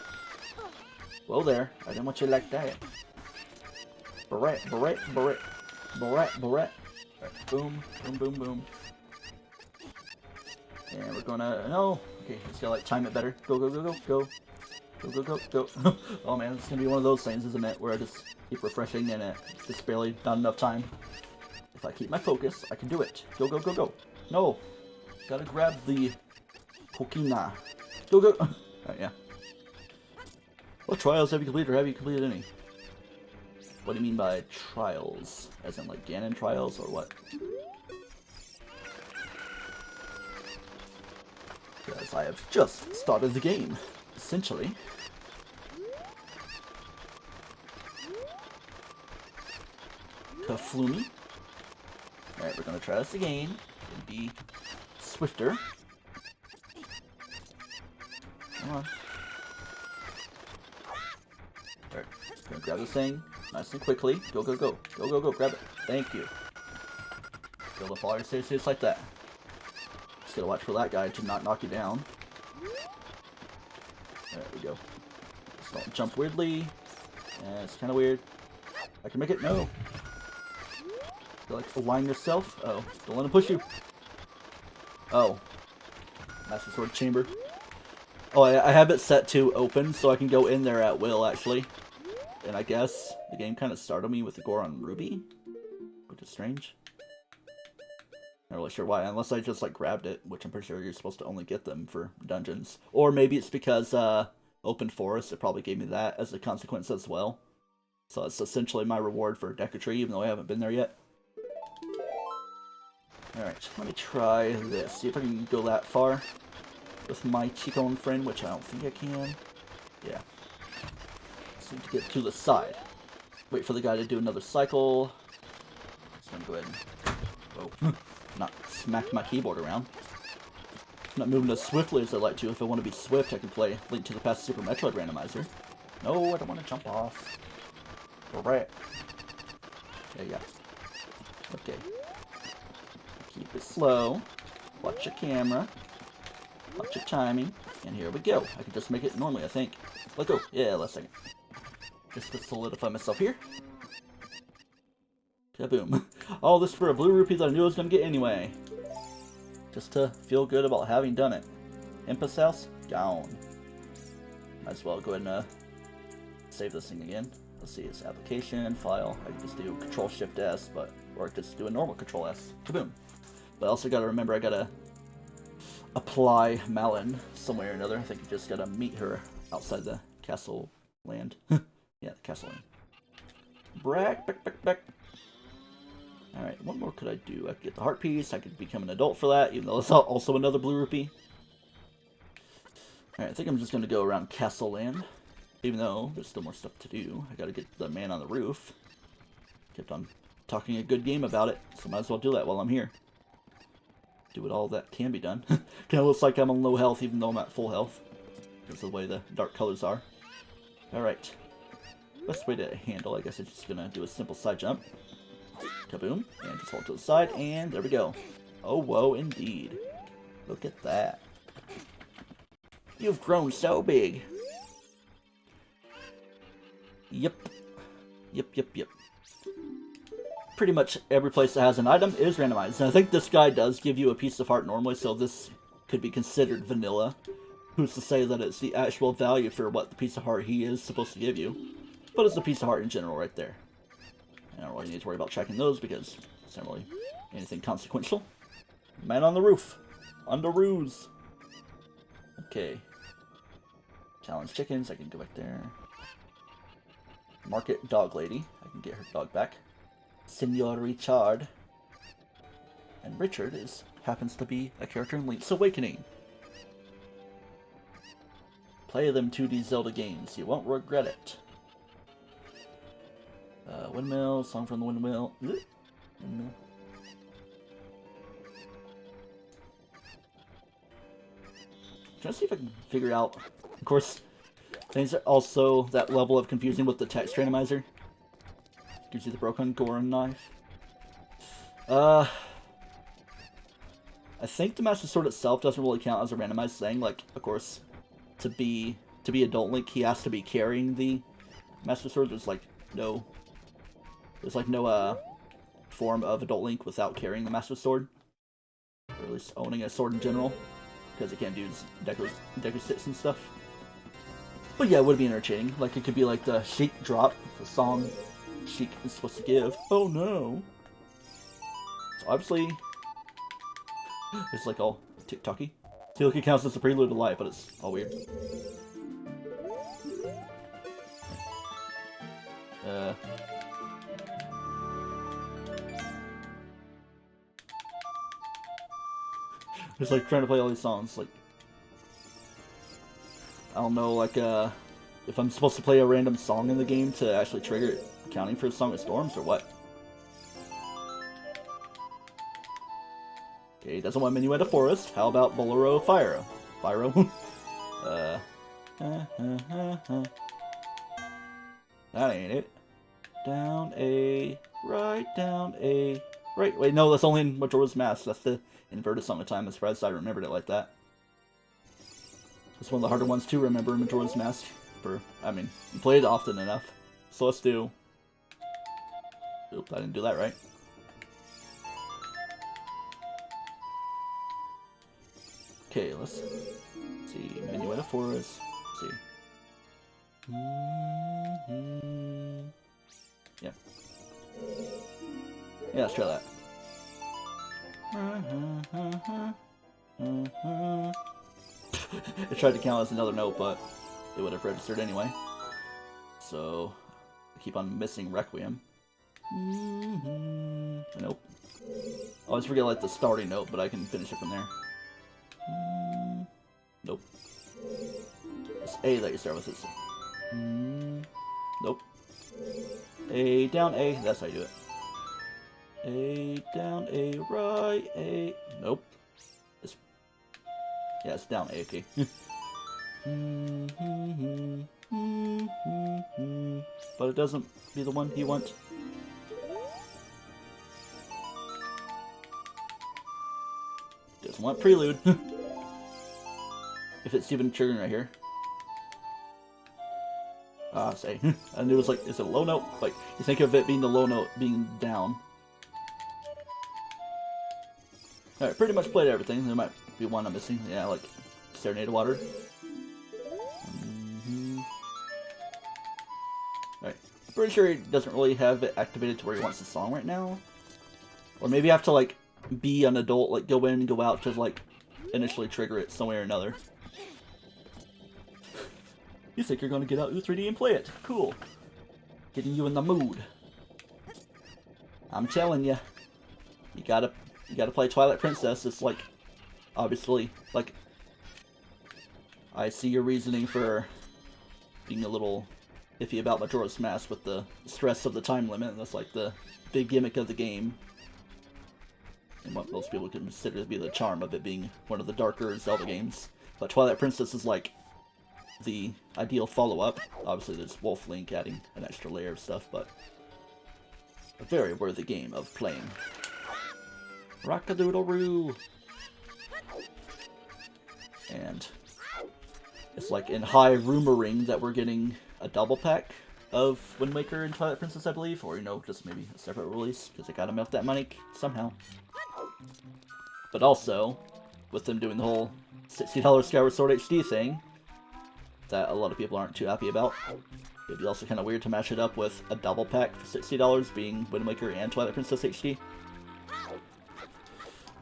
Whoa there, I didn't want you like that. Barret. Alright, boom. And we're gonna, no, okay, just gotta like time it better. Go. Oh man, it's gonna be one of those things, isn't it? Where I just keep refreshing and it's just barely not enough time. If I keep my focus, I can do it. Go. No, gotta grab the Kokina. Go. Alright, yeah. What trials have you completed, or have you completed any? What do you mean by trials? As in like Ganon trials, or what? Because I have just started the game, essentially. Kafloomy. Alright, we're gonna try this again. And be swifter. Come on. Alright, gonna grab this thing nice and quickly. Go, go, go. Go, go, go. Grab it. Thank you. Build up all your saves just like that. Just gotta watch for that guy to not knock you down. There we go. Just don't jump weirdly. Yeah, it's kind of weird. I can make it. No. You like align yourself. Oh, don't let him push you. Oh, Master Sword Chamber. Oh, I have it set to open, so I can go in there at will, actually. And I guess the game kind of started me with the Goron Ruby, which is strange. Not really sure why, unless I just like grabbed it, which I'm pretty sure you're supposed to only get them for dungeons. Or maybe it's because Open Forest, it probably gave me that as a consequence as well. So it's essentially my reward for Deku Tree, even though I haven't been there yet. Alright, let me try this. See if I can go that far with my Chico friend, which I don't think I can. Yeah. Just need to get to the side. Wait for the guy to do another cycle. Just gonna go ahead and... Whoa. Not smack my keyboard around. Not moving as swiftly as I'd like to. If I want to be swift, I can play Link to the Past Super Metroid Randomizer. No, I don't want to jump off. Alright. Yeah. Okay. Keep it slow. Watch your camera. Watch your timing. And here we go. I can just make it normally, I think. Let go. Yeah, last second. Just to solidify myself here. Kaboom. All this for a blue rupee that I knew I was going to get anyway. Just to feel good about having done it. Impus House? Gone. Might as well go ahead and save this thing again. Let's see, it's application, file. I can just do Control-Shift-S, but or just do a normal Control-S. Kaboom. But I also gotta remember I gotta apply Malin somewhere or another. I think you just gotta meet her outside the castle land. Yeah, the castle land. Back. Alright, what more could I do? I could get the heart piece, I could become an adult for that, even though it's also another blue rupee. Alright, I think I'm just gonna go around Castle Land. Even though there's still more stuff to do. I gotta get the man on the roof. Kept on talking a good game about it, so might as well do that while I'm here. Do it all that can be done. Kinda looks like I'm on low health even though I'm at full health. Because of the way the dark colors are. Alright. Best way to handle, I guess I'm just gonna do a simple side jump. Kaboom. And just hold to the side, and there we go. Oh, whoa, indeed. Look at that. You've grown so big. Yep. Pretty much every place that has an item is randomized. And I think this guy does give you a piece of heart normally, so this could be considered vanilla. Who's to say that it's the actual value for what the piece of heart he is supposed to give you. But it's a piece of heart in general right there. I don't really need to worry about checking those because it's not really anything consequential. Man on the roof. Under ruse. Okay. Challenge chickens. I can go back there. Market dog lady. I can get her dog back. Senor Richard. And Richard happens to be a character in Link's Awakening. Play them 2D Zelda games. You won't regret it. Windmill. Song from the Windmill. Windmill. Trying to see if I can figure out. Of course, things are also that level of confusing with the text randomizer. Gives you the broken Goron knife. I think the Master Sword itself doesn't really count as a randomized thing. Like, of course, to be Adult Link, he has to be carrying the Master Sword. There's no form of Adult Link without carrying the Master Sword, or at least owning a sword in general, because it can't do Deku Sticks and stuff. But yeah, it would be entertaining. Like, it could be like the Sheik drop, the song Sheik is supposed to give. Oh no! So obviously, it's like all TikTok-y. I feel like it counts as a prelude to life, but it's all weird. Just like trying to play all these songs, like I don't know, like, if I'm supposed to play a random song in the game to actually trigger it, counting for Song of Storms, or what? Okay, doesn't want Minuet of Forest. How about Bolero Fire? Fyro? That ain't it. Down A, right, down A, right. Wait, no, that's only in Majora's Mask. That's the inverted Song of Time. I'm surprised I remembered it like that. It's one of the harder ones to remember in Majora's Mask. I mean, you played it often enough. So let's do... Oop, I didn't do that right. Okay, let's see. Minuet of Forest. Let's see. Yeah. Yeah, let's try that. I tried to count as another note, but it would have registered anyway. So, I keep on missing Requiem. Nope. I always forget like the starting note, but I can finish it from there. Nope. It's A that you start with. It's nope. A, down A, that's how you do it. A, down A, right A. Nope. Yeah, it's down A, okay. But it doesn't be the one he wants. Doesn't want Prelude. If it's even triggering right here. Say. I knew it was like, is it a low note? Like, you think of it being the low note being down. Alright, pretty much played everything. There might be one I'm missing. Yeah, like Serenade of Water. Alright. I'm pretty sure he doesn't really have it activated to where he wants the song right now. Or maybe I have to, like, be an adult, like, go in and go out to, like, initially trigger it some way or another. You think you're gonna get out U3D and play it. Cool. Getting you in the mood. I'm telling you. You gotta play Twilight Princess. It's like, obviously, like, I see your reasoning for being a little iffy about Majora's Mask with the stress of the time limit. That's like the big gimmick of the game. And what most people consider to be the charm of it being one of the darker Zelda games. But Twilight Princess is like the ideal follow-up. Obviously there's Wolf Link adding an extra layer of stuff, but a very worthy game of playing. Rock-a-doodle-roo! And it's like in high rumoring that we're getting a double pack of Wind Waker and Twilight Princess, I believe, or, you know, just maybe a separate release, because they gotta milk that money somehow. But also, with them doing the whole $60 Skyward Sword HD thing, that a lot of people aren't too happy about. It'd be also kind of weird to match it up with a double pack for $60 being Wind Waker and Twilight Princess HD.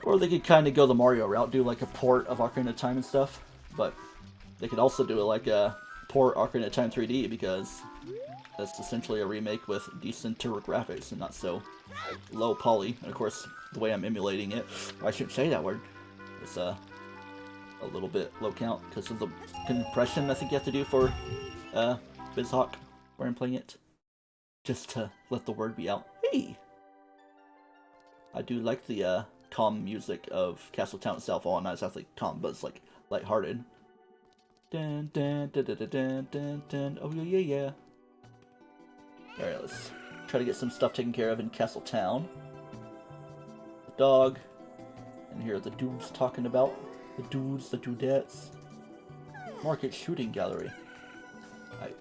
Or they could kind of go the Mario route, do like a port of Ocarina of Time and stuff. But they could also do it like a port Ocarina of Time 3D, because that's essentially a remake with decenter graphics and not so low poly. And of course, the way I'm emulating it, I shouldn't say that word, it's a little bit low count because of the compression I think you have to do for BizHawk where I'm playing it. Just to let the word be out. Hey! I do like the calm music of Castletown itself. Oh, not exactly calm, but it's like lighthearted. Dun dun dun dun dun dun dun. Oh yeah, yeah. Alright, let's try to get some stuff taken care of in Castletown. The dog. And here are the dudes talking about. The dudes, the dudettes. Market shooting gallery.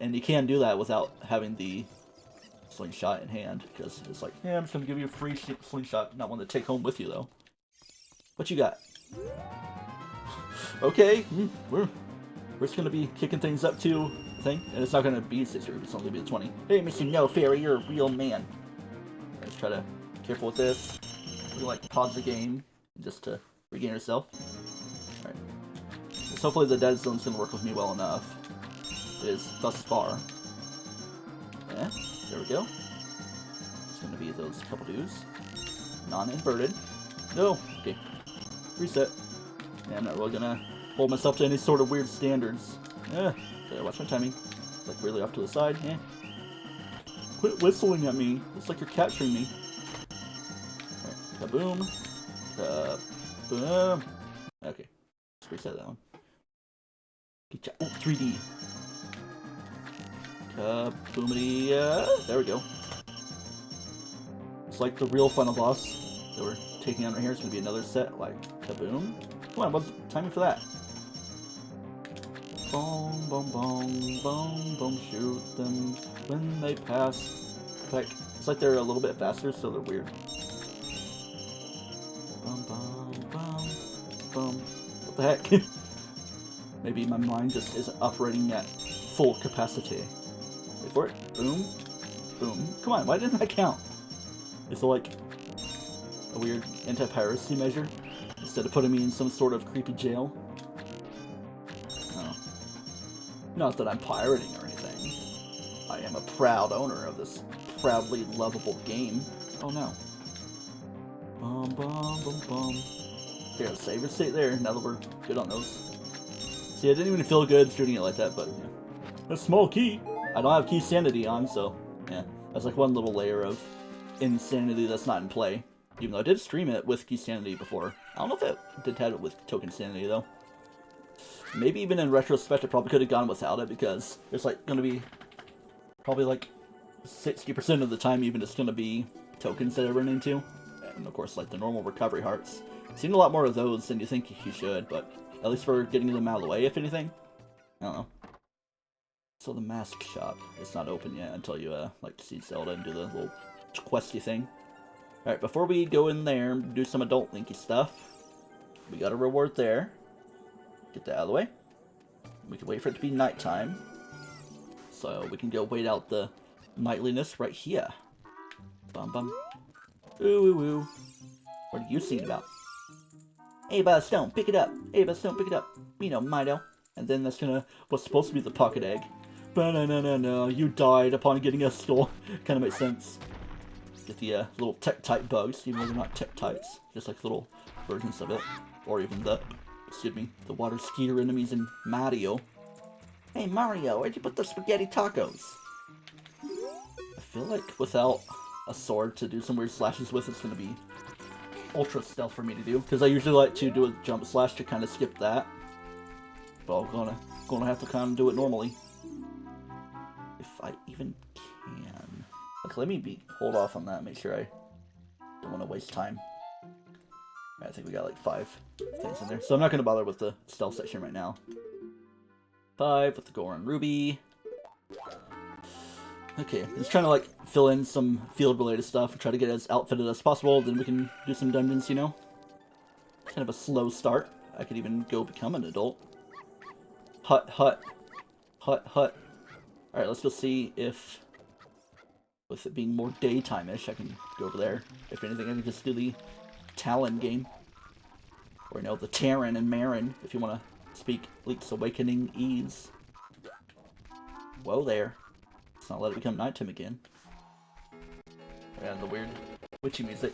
And you can do that without having the slingshot in hand, because it's like, yeah, I'm just gonna give you a free slingshot, not one to take home with you though. What you got? Okay, we're just gonna be kicking things up to thing, and it's not gonna be 60, it's only gonna be the 20. Hey, Mr. No Fairy, you're a real man. Let's try to be careful with this. We like pause the game just to regain yourself. Alright. So hopefully the dead zone's gonna work with me well enough. It is thus far. Yeah, there we go. It's gonna be those couple dudes. Non-inverted. No! Okay. Reset. Yeah, I'm not really gonna hold myself to any sort of weird standards. Watch my timing. Like really off to the side. Quit whistling at me. It's like you're capturing me. Right. Kaboom. Kaboom. Okay. Let's reset that one. Get ya. Oh, 3D. Kaboomity. There we go. It's like the real final boss that we're taking on right here. It's gonna be another set. Like kaboom. Come on, what's the timing for that? Boom, boom, boom, boom, boom, shoot them when they pass. It's like they're a little bit faster, so they're weird. Boom, boom, boom, boom. What the heck? Maybe my mind just isn't operating at full capacity. Wait for it. Boom, boom. Come on, why didn't that count? Is it like a weird anti-piracy measure? Instead of putting me in some sort of creepy jail? Not that I'm pirating or anything. I am a proud owner of this proudly lovable game. Oh no. Bum bum bum bum. Okay, I'll save your state there now that we're good on those. See, I didn't even feel good shooting it like that, but yeah. A small key. I don't have key sanity on, so yeah. That's like one little layer of insanity that's not in play. Even though I did stream it with key sanity before. I don't know if it did have it with token sanity though. Maybe even in retrospect, I probably could have gone without it because there's like going to be probably like 60% of the time even it's going to be tokens that I run into. And of course, like the normal recovery hearts. I've seen a lot more of those than you think you should, but at least for getting them out of the way, if anything. I don't know. So the mask shop is not open yet until you like see Zelda and do the little questy thing. Alright, before we go in there and do some adult linky stuff, we got a reward there. Get that out of the way. We can wait for it to be nighttime. So we can go wait out the nightliness right here. Bum bum. Ooh ooh ooh. What are you singing about? Hey, by the stone, pick it up. Hey, by the stone, pick it up. You know, Mido. And then that's what's supposed to be the pocket egg. But no, you died upon getting a skull. Kind of makes sense. Get the little tech-type bugs, even though they're not tech-types. Just like little versions of it. Or even the the water skier enemies in Mario. Hey Mario, where'd you put the spaghetti tacos? I feel like without a sword to do some weird slashes with, it's gonna be ultra stealth for me to do. Because I usually like to do a jump slash to kind of skip that. But I'm gonna have to kind of do it normally. If I even can. Like, let me hold off on that, make sure I don't want to waste time. I think we got like 5 things in there. So I'm not going to bother with the stealth section right now. 5 with the Goron Ruby. Okay, just trying to like fill in some field-related stuff and try to get as outfitted as possible. Then we can do some dungeons, you know? Kind of a slow start. I could even go become an adult. Hut, hut. Hut, hut. Alright, let's go see if, with it being more daytime-ish, I can go over there. If anything, I can just do the Talon game. Or, you know, the Terran and Marin, if you want to speak Link's Awakening-ese. Whoa there. Let's not let it become nighttime again. Yeah, the weird witchy music.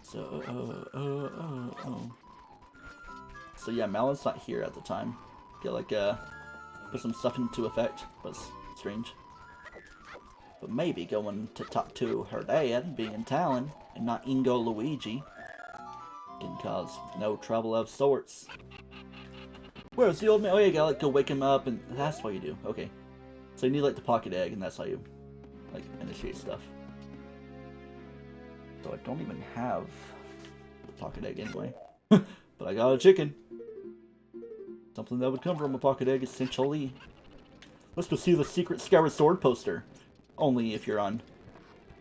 So, So yeah, Malon's not here at the time. Get like, put some stuff into effect, but it's strange. But maybe going to talk to her dad, being in Talon, and not Ingo Luigi, can cause no trouble of sorts. Where's the old man? Oh yeah, you gotta like go wake him up, and that's what you do. Okay. So you need like the pocket egg, and that's how you like initiate stuff. So I don't even have the pocket egg anyway. But I got a chicken. Something that would come from a pocket egg, essentially. Let's go see the secret Skyward Sword poster. Only if you're on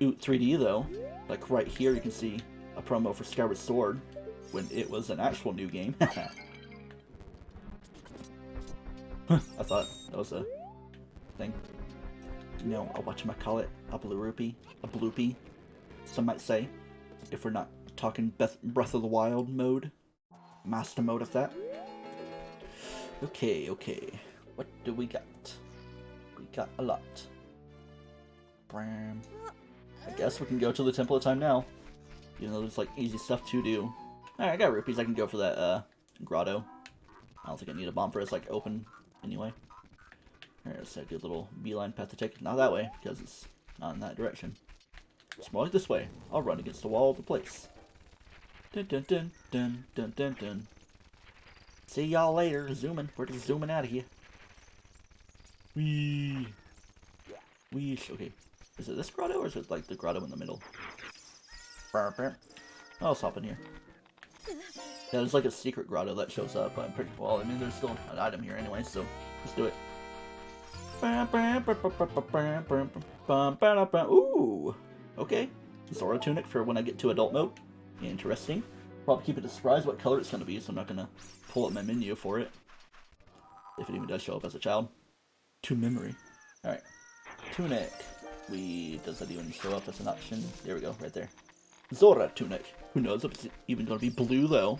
Oot 3D, though. Like right here, you can see a promo for Skyward Sword when it was an actual new game. I thought that was a thing. You know, whatchamacallit, a bloopy, some might say, if we're not talking Breath of the Wild mode. Master mode of that. Okay. What do we got? We got a lot. I guess we can go to the Temple of Time now. You know, there's like easy stuff to do. Alright, I got rupees. I can go for that grotto. I don't think I need a bomb for it. It's like open anyway. Alright, that's a good little beeline path to take. Not that way, because it's not in that direction. It's more like this way. I'll run against the wall of the place. Dun dun dun dun dun dun dun. See y'all later. Zooming. We're just zooming out of here. Wee. Weesh. Okay. Is it this grotto or is it like the grotto in the middle? I'll hop in here. Yeah, there's like a secret grotto that shows up. I'm pretty well. I mean, there's still an item here anyway, so let's do it. Ooh. Okay. Zora tunic for when I get to adult mode. Interesting. Probably keep it a surprise what color it's going to be, so I'm not going to pull up my menu for it. If it even does show up as a child. To memory. Alright. Tunic. Does that even show up as an option? There we go, right there. Zora tunic. Who knows if it's even going to be blue, though.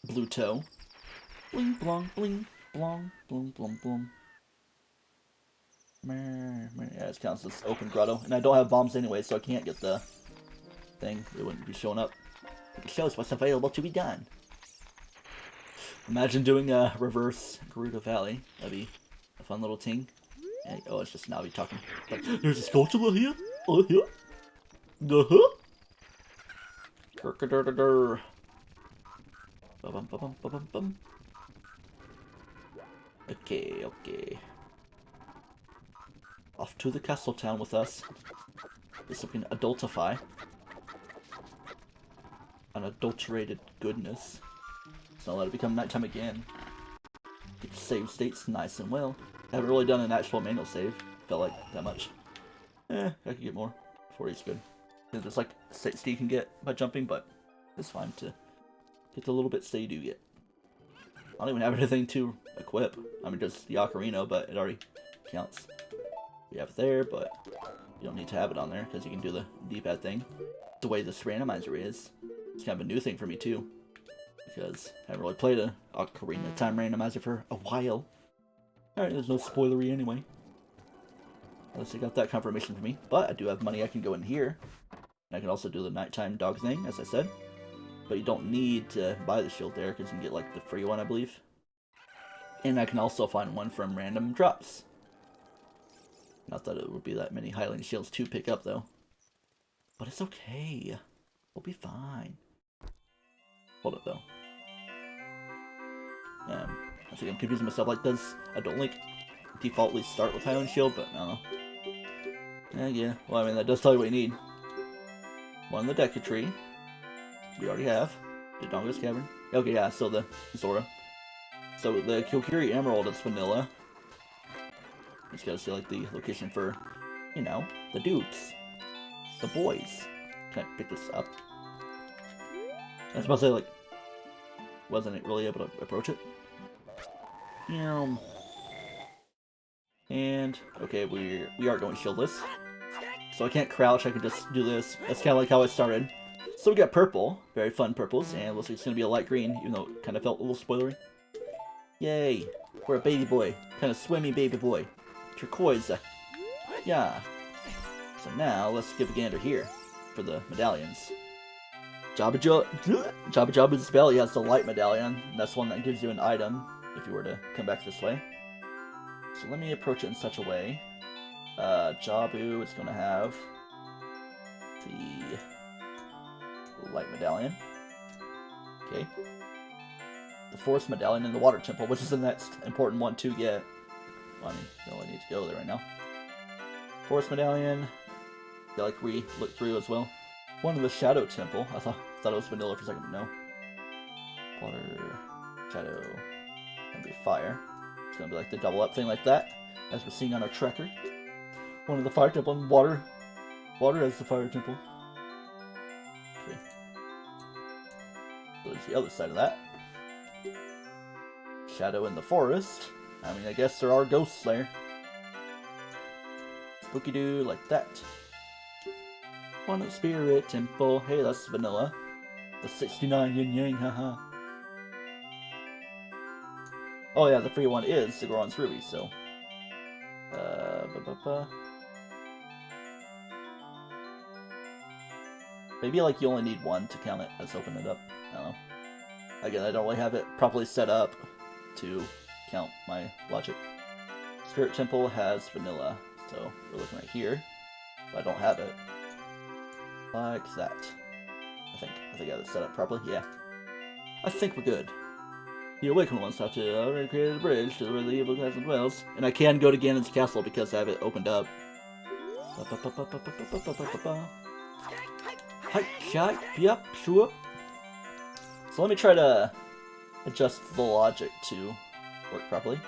Blue toe. Bling, blong, bling, blong, blong, blong, blong. Yeah, it counts as open grotto. And I don't have bombs anyway, so I can't get the thing. It wouldn't be showing up. It shows what's available to be done. Imagine doing a reverse Gerudo Valley. That'd be a fun little ting. Yeah, oh, it's just Navi talking. Like, there's a sculpture here? Oh, here? Uh-huh. Okay, okay. Off to the castle town with us. This we can adultify. Unadulterated goodness. So let it become nighttime again. Get the save states nice and well. I haven't really done an actual manual save. Felt like that much. I could get more. 40 is good. There's like state you can get by jumping, but it's fine to get the little bits that you do get. I don't even have anything to equip. I mean, just the Ocarina, but it already counts. We have it there, but you don't need to have it on there because you can do the D-pad thing. The way this randomizer is. It's kind of a new thing for me too. Because I haven't really played a Ocarina of Time Randomizer for a while. Alright, there's no spoilery anyway. Unless they got that confirmation for me. But I do have money I can go in here. And I can also do the nighttime dog thing, as I said. But you don't need to buy the shield there, because you can get like the free one, I believe. And I can also find one from random drops. Not that it would be that many Highland shields to pick up, though. But it's okay. We'll be fine. Hold up, though. I think I'm confusing myself. Like, does Adult Link defaultly start with Highland Shield? But I don't know. Yeah. Well, I mean, that does tell you what you need. One in the Deku Tree. We already have. The Donga's Cavern. Okay, yeah, so the Zora. So the Kokiri Emerald is vanilla. Just gotta see, like, the location for, you know, the dudes. The boys. Can I pick this up? I was about to say, like, wasn't really able to approach it. And, okay, we are going shieldless. So I can't crouch, I can just do this. That's kind of like how I started. So we got purple, very fun purples, and it looks like it's going to be a light green, even though it kind of felt a little spoilery. Yay! We're a baby boy. Kind of swimmy baby boy. Turquoise. Yeah. So now, let's give a gander here for the medallions. Jabba Jabba's belly has the light medallion, and that's one that gives you an item if you were to come back this way. So let me approach it in such a way. Jabu is going to have the light medallion. Okay. The forest medallion in the water temple, which is the next important one to get. Well, I mean, you only need to go there right now. Forest medallion. Got like re-look through as well. One in the shadow temple. I thought it was vanilla for a second, but no. Water, shadow, gonna be fire. It's gonna be like the double up thing like that, as we're seeing on our tracker. One in the fire temple and water as the fire temple. Okay. So there's the other side of that. Shadow in the forest. I mean, I guess there are ghosts there. Spooky doo like that. One at Spirit Temple. Hey, that's vanilla. The 69 yin yang, haha. Oh yeah, the free one is the Goron's Ruby, so. Maybe like you only need one to count it. Let's open it up. I don't know. Again, I don't really have it properly set up to count my logic. Spirit Temple has vanilla, so we're looking right here. But I don't have it. Like that. I think I got it set up properly. Yeah. I think we're good. The awakened ones have to already create a bridge to where the evil castle dwells. And I can go to Ganon's castle because I have it opened up. Yep, sure. So let me try to adjust the logic to work properly.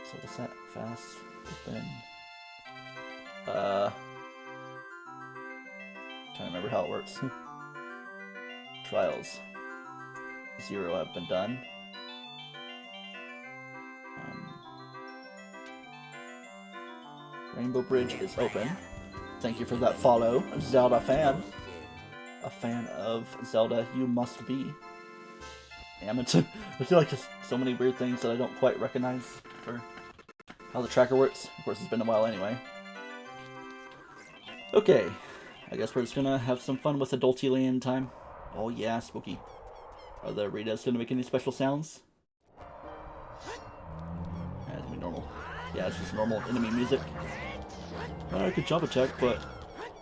So what's that? Fast, open. Trying to remember how it works. Trials. 0 have been done. Rainbow Bridge is open. Thank you for that follow, Zelda fan. A fan of Zelda, you must be. Damn it. I feel like there's so many weird things that I don't quite recognize for how the tracker works. Of course, it's been a while anyway. Okay. I guess we're just gonna have some fun with Adulty Land time. Oh yeah, spooky. Are the Ritas gonna make any special sounds? Yeah, it's gonna be normal. Yeah, it's just normal enemy music. I could jump attack, but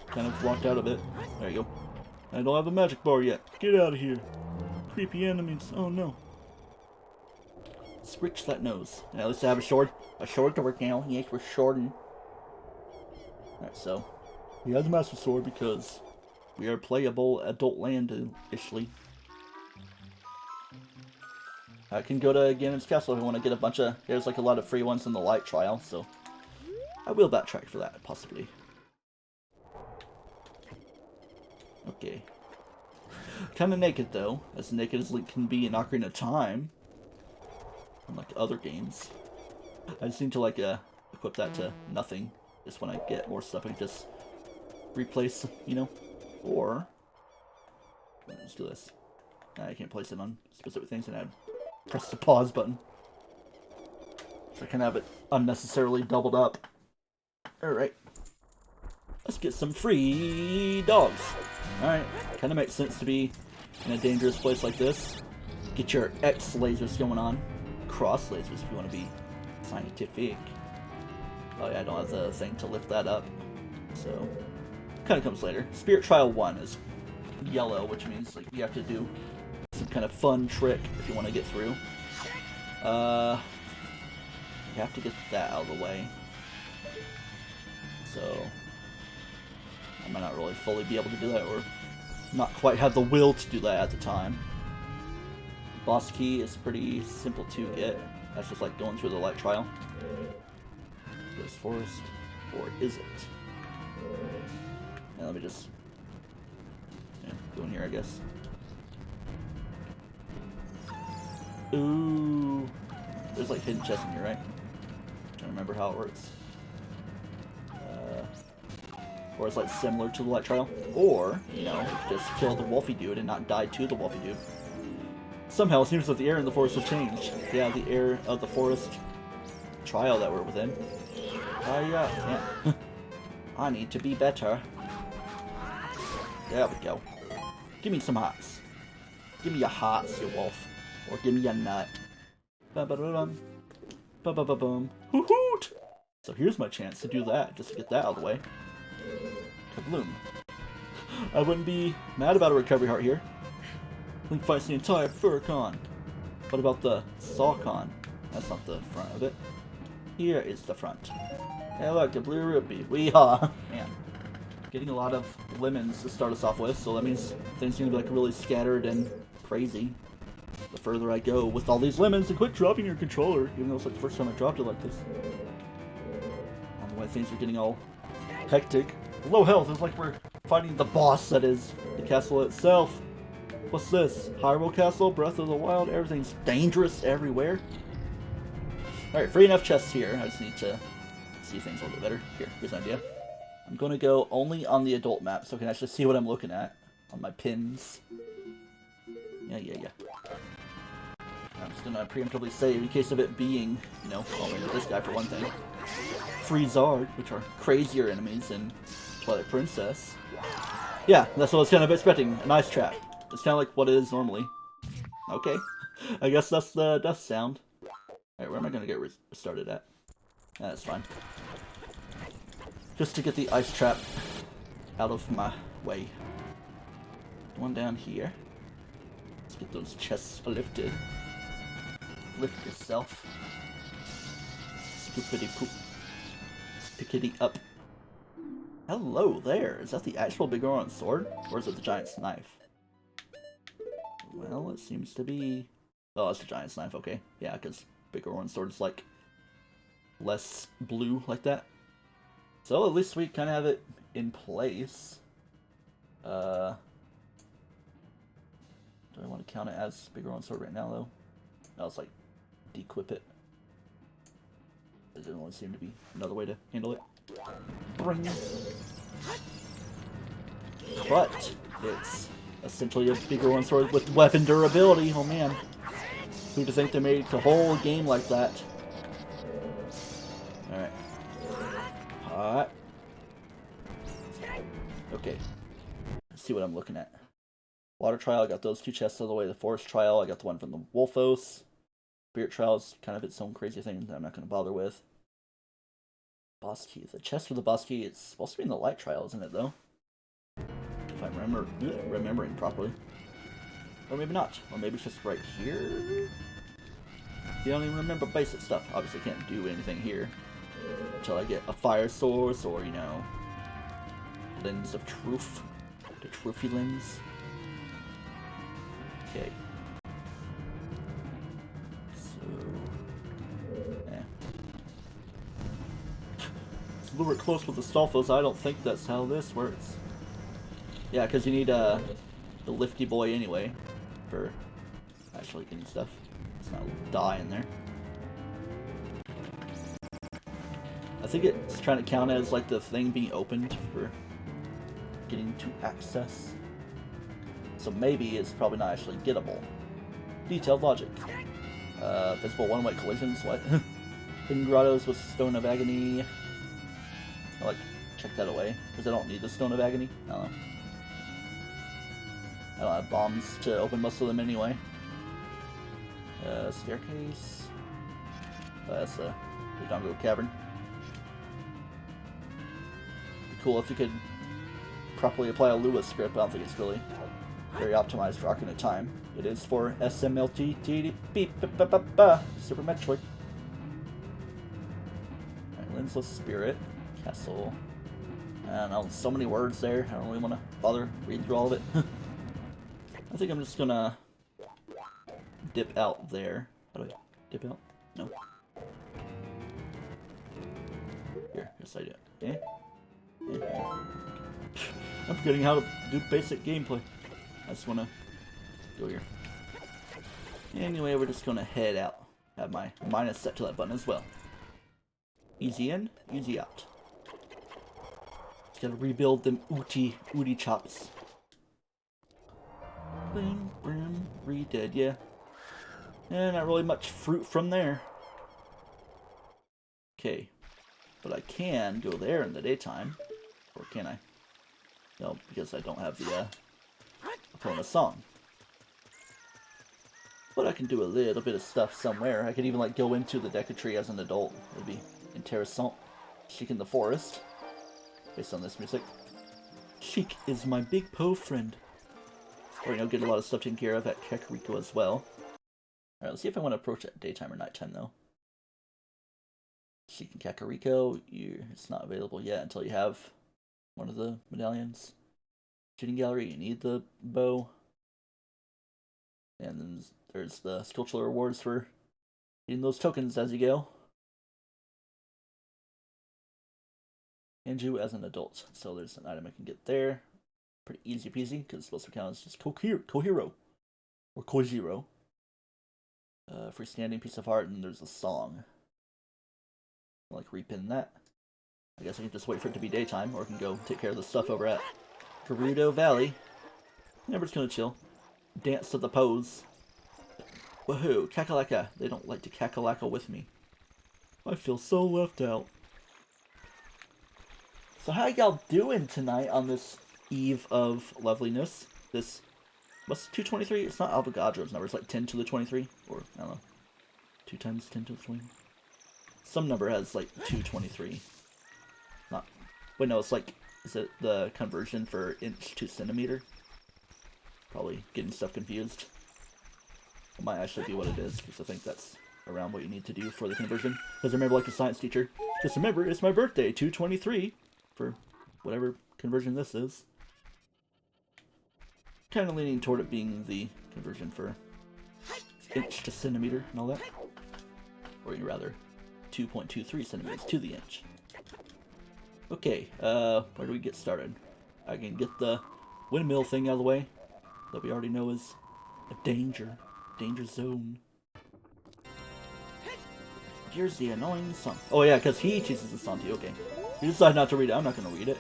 kind of walked out of it. There you go. I don't have a magic bar yet. Get out of here. Creepy enemies. Oh no. Switch that nose. Yeah, at least I have a sword. A sword to work now. Yes, we're shorting. Alright, so we have the Master Sword because we are playable adult land-ishly. I can go to Ganon's castle if I want to get a bunch of... There's like a lot of free ones in the light trial, so I will backtrack for that, possibly. Okay. Kinda naked, though. As naked as Link can be in Ocarina of Time. Unlike other games. I just need to, like, equip that to nothing. Just when I get more stuff, I can just replace, you know? Or... let's do this. I can't place it on specific things, and I'd press the pause button. So I can have it unnecessarily doubled up. Alright. Let's get some free dogs. Alright. Kinda makes sense to be in a dangerous place like this. Get your X lasers going on. Cross lasers if you want to be scientific. Oh yeah, I don't have the thing to lift that up. So, kinda comes later. Spirit Trial 1 is yellow, which means like you have to do some kind of fun trick if you want to get through. You have to get that out of the way. So I might not really fully be able to do that, or not quite have the will to do that at the time. Boss key is pretty simple to get. That's just like going through the light trial. This forest, or is it? Yeah, let me just go in here, I guess. Ooh, there's like hidden chests in here, right? I'm trying to remember how it works. Or it's like similar to the light trial, or you know, just kill the Wolfie dude and not die to the Wolfie dude. Somehow it seems that the air in the forest has changed. Yeah, the air of the forest trial that we're within. Yeah. I need to be better. There we go. Give me some hearts. Give me your hearts, you wolf. Or give me a nut. Ba-ba-da-dum. Ba-ba-ba-bum. Hoo-hoot! So here's my chance to do that, just to get that out of the way. Kabloom. I wouldn't be mad about a recovery heart here. Link fights the entire Furcon. What about the Sawcon? That's not the front of it. Here is the front. Hey look, a blue rupee. Weehaw! Man. Getting a lot of lemons to start us off with, so that means things are gonna be like really scattered and crazy. The further I go with all these lemons, and quit dropping your controller, even though it's like the first time I dropped it like this. I don't know why things are getting all hectic. Low health is like we're fighting the boss that is the castle itself. What's this? Hyrule Castle, Breath of the Wild, everything's dangerous everywhere. Alright, free enough chests here. I just need to see things a little bit better. Here's an idea. I'm going to go only on the adult map so I can actually see what I'm looking at on my pins. Yeah. I'm just going to preemptively save in case of it being, you know, well, maybe this guy for one thing. Freezard, which are crazier enemies in Twilight Princess. Yeah, that's what I was kind of expecting. An ice trap. It's kind of like what it is normally. Okay. I guess that's the death sound. Alright, where am I gonna get restarted at? That's fine. Just to get the ice trap out of my way. One down here. Let's get those chests lifted. Lift yourself. Scoopity poop. Pickety up. Hello there. Is that the actual Biggoron sword? Or is it the giant's knife? Well, it seems to be... Oh, it's the giant's knife, okay. Yeah, because Biggoron sword is like less blue like that. So at least we kind of have it in place. Do I want to count it as Biggoron sword right now, though? No, it's like dequip it. There doesn't really seem to be another way to handle it. Bring. But it's essentially a Biggoron sword with weapon durability. Oh man, who'd think they made the whole game like that? All right. Hot. Okay. Let's see what I'm looking at. Water trial, I got those 2 chests out of the way. The forest trial, I got the one from the Wolfos. Spirit trial is kind of its own crazy thing that I'm not going to bother with. Boss key. The chest for the boss key, it's supposed to be in the light trial, isn't it, though? If I'm remembering properly. Or maybe not. Or maybe it's just right here? You don't even remember basic stuff. Obviously can't do anything here. Until I get a fire source or, you know... Lens of truth. The truthy lens. Okay. It's a little bit close with the Stolfos. I don't think that's how this works. Yeah, because you need the lifty boy anyway for actually getting stuff. It's not die in there. I think it's trying to count as like the thing being opened for getting to access. So maybe it's probably not actually gettable. Detailed logic. Visible one-way collisions, what? Hidden grottos with Stone of Agony. I like check that away, because I don't need the Stone of Agony. I don't know. I don't have bombs to open most of them anyway. Staircase. That's the Dongo Cavern. Be cool if you could properly apply a Lua script. I don't think it's really very optimized for Ocarina of Time. It is for SMLT Super Metroid. Alright, Lensless Spirit. Castle. I don't know, so many words there. I don't really want to bother reading through all of it. I think I'm just gonna dip out there. How do I dip out? No. Here, yes I do. Okay. Yeah. I'm forgetting how to do basic gameplay. I just wanna go here. Anyway, we're just gonna head out. Have my minus set to that button as well. Easy in, easy out. Just gotta rebuild them ooty chops. Bing, brim, re-dead, yeah. And not really much fruit from there. Okay. But I can go there in the daytime. Or can I? No, because I don't have the Epona song. But I can do a little bit of stuff somewhere. I could even like go into the Deku Tree as an adult. It would be interessant. Sheik in the forest. Based on this music. Sheik is my big Poe friend. Or, you know, get a lot of stuff taken care of at Kakariko as well. Alright, let's see if I want to approach at daytime or nighttime, though. Sheik and Kakariko, it's not available yet until you have one of the medallions. Shooting gallery, you need the bow. And then there's the sculptural rewards for getting those tokens as you go. Anju as an adult. So there's an item I can get there. Pretty easy peasy, because it's supposed to count as just Kohiro. Or Kojiro. Freestanding piece of art, and there's a song. I'll, like, repin that. I guess I can just wait for it to be daytime, or I can go take care of the stuff over at Gerudo Valley. Yeah, we're just gonna chill. Dance to the pose. Woohoo, Kakalaka. They don't like to Kakalaka with me. I feel so left out. So how y'all doing tonight on this eve of loveliness? This What's 223? It's not Avogadro's number. It's like 10 to the 23, or I don't know, 2 times 10 to the 20. Some number has like 223. Not. Wait, no. It's like, is it the conversion for inch to centimeter? Probably getting stuff confused. It might actually be what it is, because I think that's around what you need to do for the conversion. Because remember, like a science teacher, just remember, it's my birthday, 223, for whatever conversion this is. Kind of leaning toward it being the conversion for inch to centimeter and all that. Or rather, 2.23 centimeters to the inch. Okay, where do we get started? I can get the windmill thing out of the way that we already know is a danger zone. Here's the annoying song. Oh yeah, because he chooses the song too. Okay, you decide not to read it. I'm not gonna read it.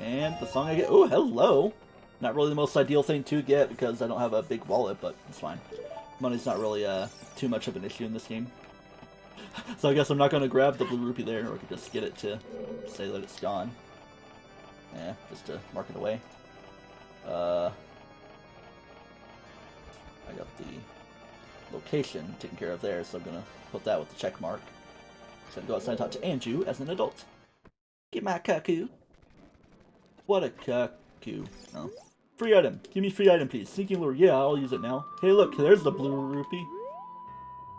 And the song I get. Oh, hello. Not really the most ideal thing to get because I don't have a big wallet, but it's fine. Money's not really too much of an issue in this game. So I guess I'm not gonna grab the blue rupee there, or I could just get it to say that it's gone. Yeah, just to mark it away. I got the location taken care of there, so I'm gonna put that with the check mark. So I'm gonna go outside and talk to Anju as an adult. Get my cuckoo. What a cuckoo. Oh. Free item. Give me free item, please. Sneaking lure. Yeah, I'll use it now. Hey, look, there's the blue rupee.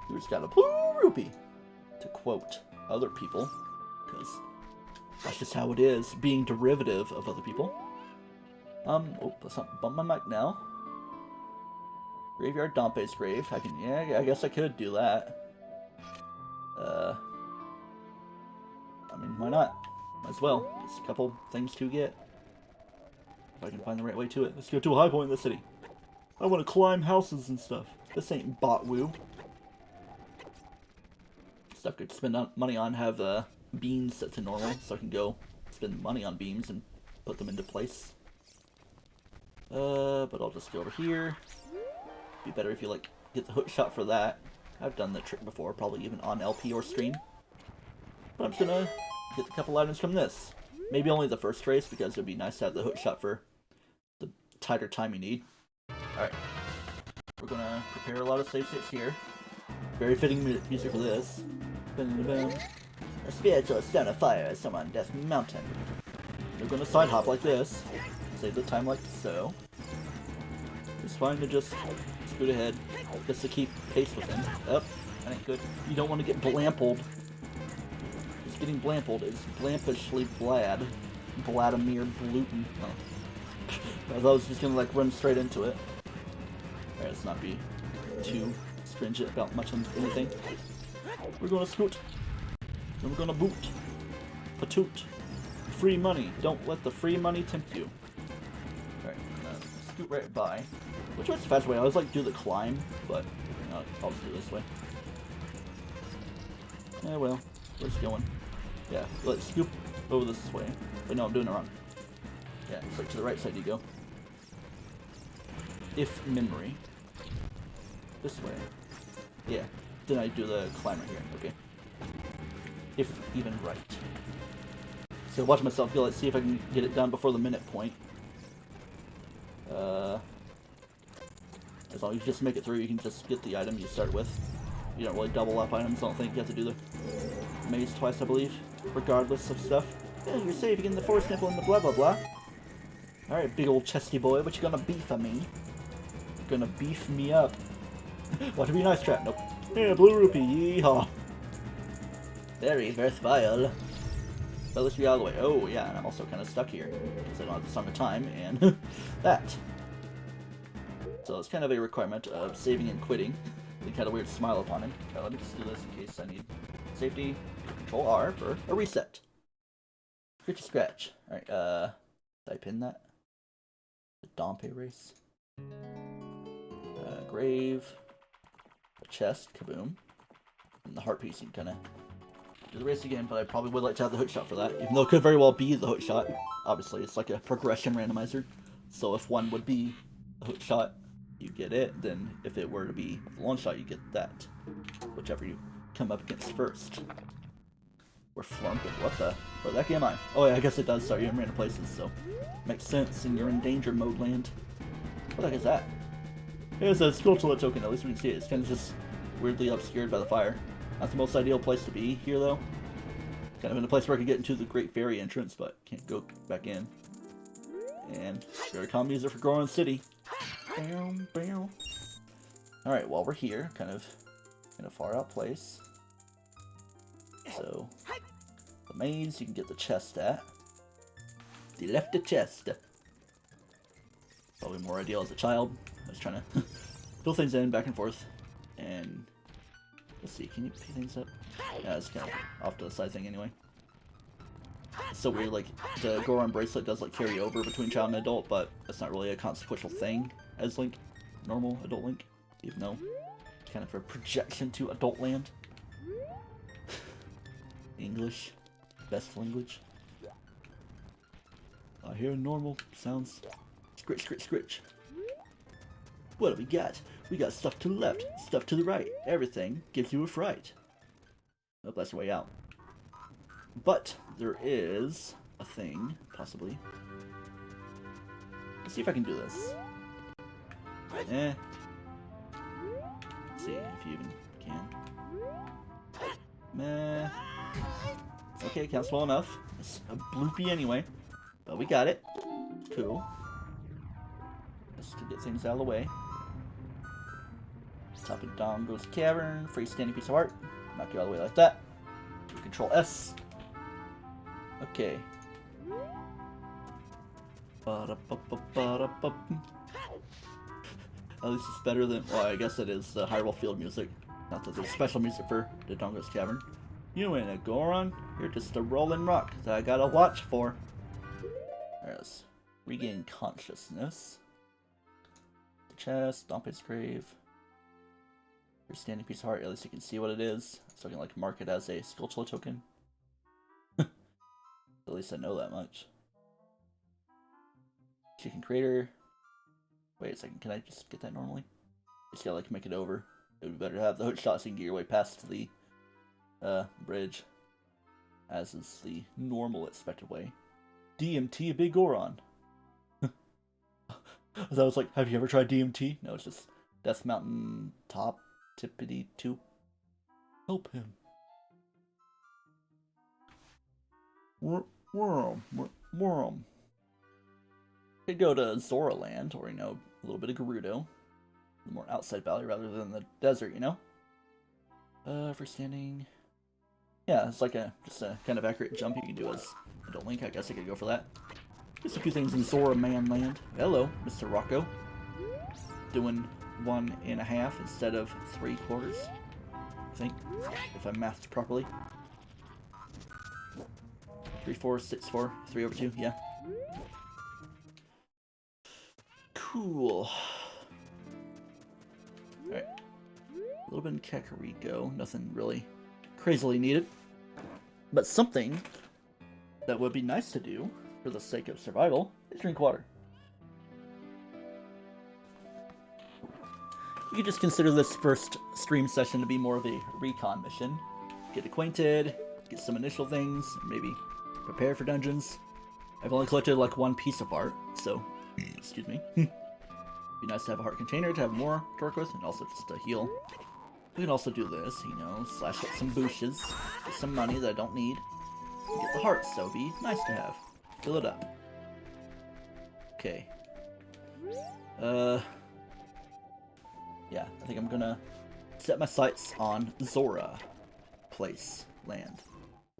Who's got a blue rupee? To quote other people, because that's just how it is, being derivative of other people. Oh, let's not bump my mic now. Graveyard Dompe's grave. Yeah, I guess I could do that. I mean, why not? Might as well. There's a couple things to get. If I can find the right way to it. Let's go to a high point in the city. I want to climb houses and stuff. This ain't bot-woo. Stuff I could spend money on, have beams set to normal, so I can go spend money on beams and put them into place. But I'll just go over here. Be better if you, like, get the hook shot for that. I've done that trick before, probably even on LP or stream. But I'm just gonna get a couple items from this. Maybe only the first race, because it would be nice to have the hook shot for the tighter time you need. Alright. We're gonna prepare a lot of save states here. Very fitting music for this. A spiritual stone of fire somewhere on Death Mountain. We're gonna side hop like this. Save the time like so. It's fine to just scoot ahead, just to keep pace with him. Up, that ain't good. You don't want to get blampled. Just getting blampled is blampishly Vlad. Vladimir Blutin. Oh. I was just gonna like run straight into it. Alright, let's not be too stringent about much of anything. We're gonna scoot. Then we're gonna boot. Patoot. Free money. Don't let the free money tempt you. Alright, I'm gonna scoot right by. Which one's the fast way? I always like do the climb, but I'll just do it this way. Yeah, well, where's it going? Yeah, let's scoop over this way. Wait, no, I'm doing it wrong. Yeah, it's like to the right side you go. If memory. This way. Yeah, then I do the climb right here. Okay. If even right. So watch myself go. Let's see if I can get it done before the minute point. As long as you just make it through, you can just get the item you start with. You don't really double up items. I don't think you have to do the maze twice, I believe. Regardless of stuff. Yeah, you're saving in the forest nipple and the blah blah blah. Alright, big old chesty boy, what you gonna beef on me? You're gonna beef me up. Want to be a nice trap? Nope. Yeah, blue rupee, yeehaw. Very worthwhile. But let's be out of the way. Oh, yeah, and I'm also kind of stuck here. Because I don't have the Song of Time, and that. So it's kind of a requirement of saving and quitting. They kind of weird smile upon him. Let me just do this in case I need safety. Control R for a reset. Scratchy scratch. Alright, did I pin that? The Dompe race. Grave. A chest, kaboom. And the heart piece, you can kind of do the race again, but I probably would like to have the hook shot for that. Even though it could very well be the hook shot. Obviously, it's like a progression randomizer. So if one would be a hook shot, you get it. Then if it were to be a long shot, you get that. Whichever you come up against first. We're flumping. What the? Where the heck am I? Oh yeah, I guess it does start you in random places, so makes sense. And you're in danger mode land. What the heck is that? It's a Skulltula token. At least we can see it. It's kind of just weirdly obscured by the fire. Not the most ideal place to be here, though. Kind of in a place where I could get into the Great Fairy entrance, but can't go back in. And very calm music for Goron City. Bam, bam. All right, while we're here, kind of in a far out place. So the maze you can get the chest at. They left the chest. Probably more ideal as a child. I was trying to fill things in back and forth. And let's see, can you pick things up? Yeah, it's kind of off to the side thing anyway. It's so weird, like the Goron bracelet does like carry over between child and adult, but that's not really a consequential thing as Link, normal adult Link, even though it's kind of a projection to adult land. English, best language. I hear normal sounds. Scritch, scritch, scritch. What do we got? We got stuff to the left, stuff to the right. Everything gives you a fright. Oh, that's the way out. But there is a thing, possibly. Let's see if I can do this. Let's see if you even can. Meh. Okay, can't slow enough. It's a bloopy anyway. But we got it. Cool. Just to get things out of the way. Top of Dongo's Cavern. Freestanding piece of art. Knock you all the way like that. Control S. Okay. At least it's better than, well, I guess it is the Hyrule Field music. Not that there's special music for the Dongo's Cavern. You ain't a Goron. You're just a rolling rock that I gotta watch for. Alright, let's regain consciousness. The chest, Dompe's grave. Your standing piece of heart, at least you can see what it is. So I can like mark it as a Skulltula token. At least I know that much. Chicken Crater. Wait a second, can I just get that normally? Just gotta like make it over. It would be better to have the hook shot so you can get your way past the bridge. As is the normal expected way. DMT a big Goron. I was like, have you ever tried DMT? No, it's just Death Mountain Top Tippity 2. Help him. Worm. Could go to Zora Land, or, you know, a little bit of Gerudo. The more outside valley rather than the desert, you know? Freestanding. Yeah, it's like just a kind of accurate jump you can do as Adult Link. I guess I could go for that. Just a few things in Zora Man Land. Hello, Mr. Rocco. Doing 1.5 instead of 3/4. I think, if I mathed properly. 3/4, 6/4, 3/2, yeah. Cool. Alright. A little bit in Kakariko. Nothing really crazily needed. But something that would be nice to do, for the sake of survival, is drink water. You could just consider this first stream session to be more of a recon mission. Get acquainted, get some initial things, maybe prepare for dungeons. I've only collected like one piece of art, so, excuse me. Be nice to have a heart container to have more to work with, and also just to heal. We can also do this, you know, slash up some bushes, get some money that I don't need, and get the hearts, so it'd be nice to have. Fill it up. Okay. Yeah, I think I'm gonna set my sights on Zora Place Land.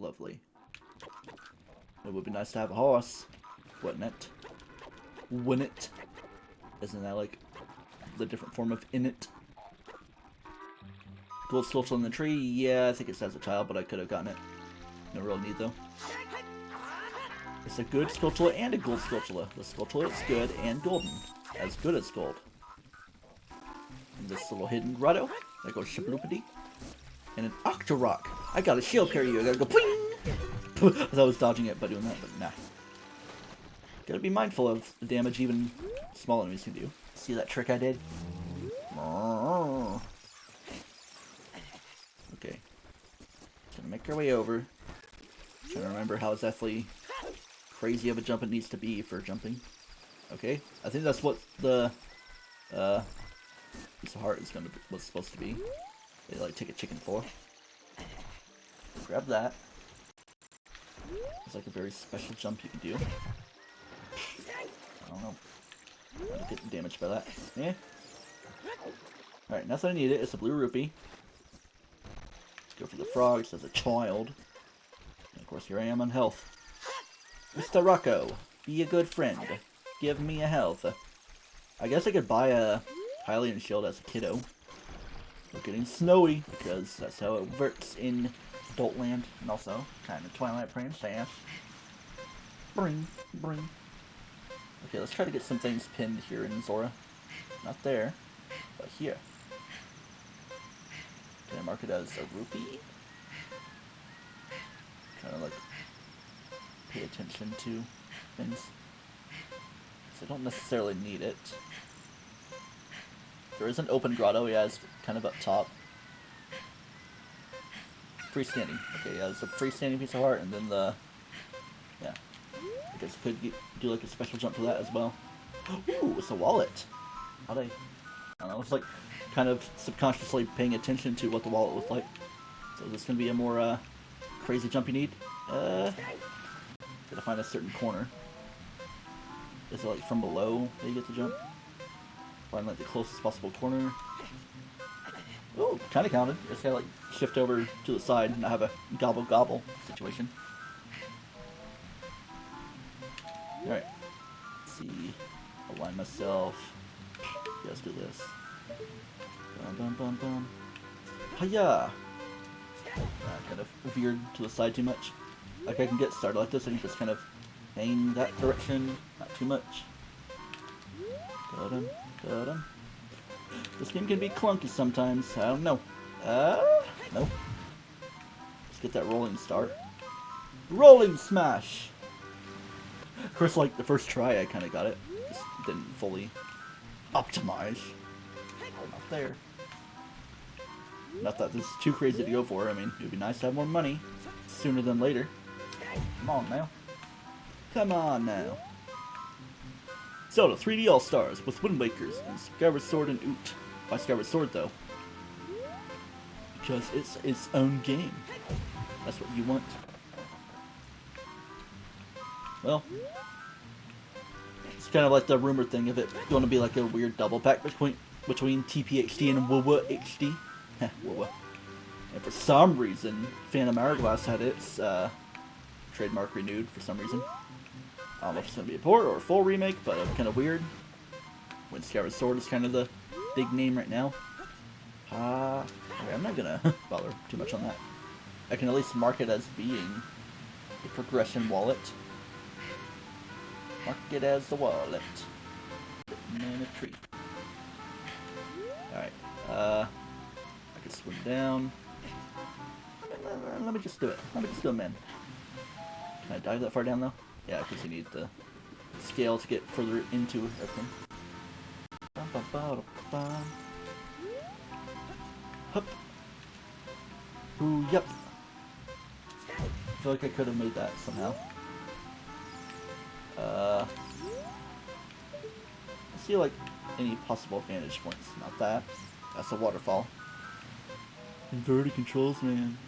Lovely. It would be nice to have a horse, wouldn't it? Wouldn't it? Isn't that like the different form of in it? Gold Skulltula in the tree? Yeah, I think it says a child, but I could have gotten it. No real need though. It's a good Skulltula and a gold Skulltula. The Skulltula is good and golden. As good as gold. And this little hidden grotto. There goes Shabloopity. And an Octorok. I got a shield parry you. I gotta go pling! I thought I was dodging it by doing that, but nah. Gotta be mindful of the damage even small enemies can do. See that trick I did? Okay. Gonna make our way over. Trying to remember how exactly crazy of a jump it needs to be for jumping. Okay, I think that's what the piece of heart is was supposed to be. They like take a chicken for. Grab that. It's like a very special jump you can do. I don't know. I'm getting damaged by that. Yeah. Alright, that's what I needed. It's a blue rupee. Let's go for the frogs as a child. And of course, here I am on health. Mr. Rocco, be a good friend. Give me a health. I guess I could buy a Hylian shield as a kiddo. We're getting snowy, because that's how it works in Adult Land, and also kind of Twilight Princess. Bring, bring. Okay, let's try to get some things pinned here in Zora. Not there, but here. Can I mark it as a rupee? Kind of like pay attention to things. So I don't necessarily need it. There is an open grotto, yeah, it's kind of up top. Freestanding. Okay, yeah, it's a freestanding piece of heart, and then the... Yeah. I guess I could do like a special jump for that as well. Ooh, it's a wallet! How'd I don't know, it's like kind of subconsciously paying attention to what the wallet looks like. So is this going to be a more crazy jump you need? Gotta find a certain corner. Is it like from below that you get to jump? Find like the closest possible corner. Oh, kind of counted. Just gotta like shift over to the side and not have a gobble gobble situation. Alright. Let's see. Align myself. Yeah, let's do this. Bum bum bum bum. Hiya! Kind of veered to the side too much. Like I can get started like this, I can just kind of aim that direction, not too much. Got him, got him. This game can be clunky sometimes, I don't know. No. Let's get that rolling start. Rolling smash! Of course, like, the first try I kinda got it. Just didn't fully optimize. Not there. Not that this is too crazy to go for, I mean, it would be nice to have more money sooner than later. Come on now. Come on now. Zelda 3D All-Stars with Wind Wakers and Skyward Sword and Oot. Why Skyward Sword though? Because it's its own game. That's what you want. Well, it's kind of like the rumor thing of it going to be like a weird double pack between TPHD and WWA HD. WWA. And for some reason, Phantom Hourglass had its trademark renewed for some reason. I don't know if it's going to be a port or a full remake, but it's kind of weird. When Skyward Sword is kind of the big name right now. Okay, I'm not going to bother too much on that. I can at least mark it as being a progression wallet. Mark it as the wallet. Sitting in a tree. Alright, I can swim down. Let me just do it. Let me just do it, man. Can I dive that far down, though? Yeah, because you need the scale to get further into everything. Hup. Ooh, yep. I feel like I could have made that somehow. Let's see, like, any possible vantage points. Not that. That's a waterfall. Inverted controls, man.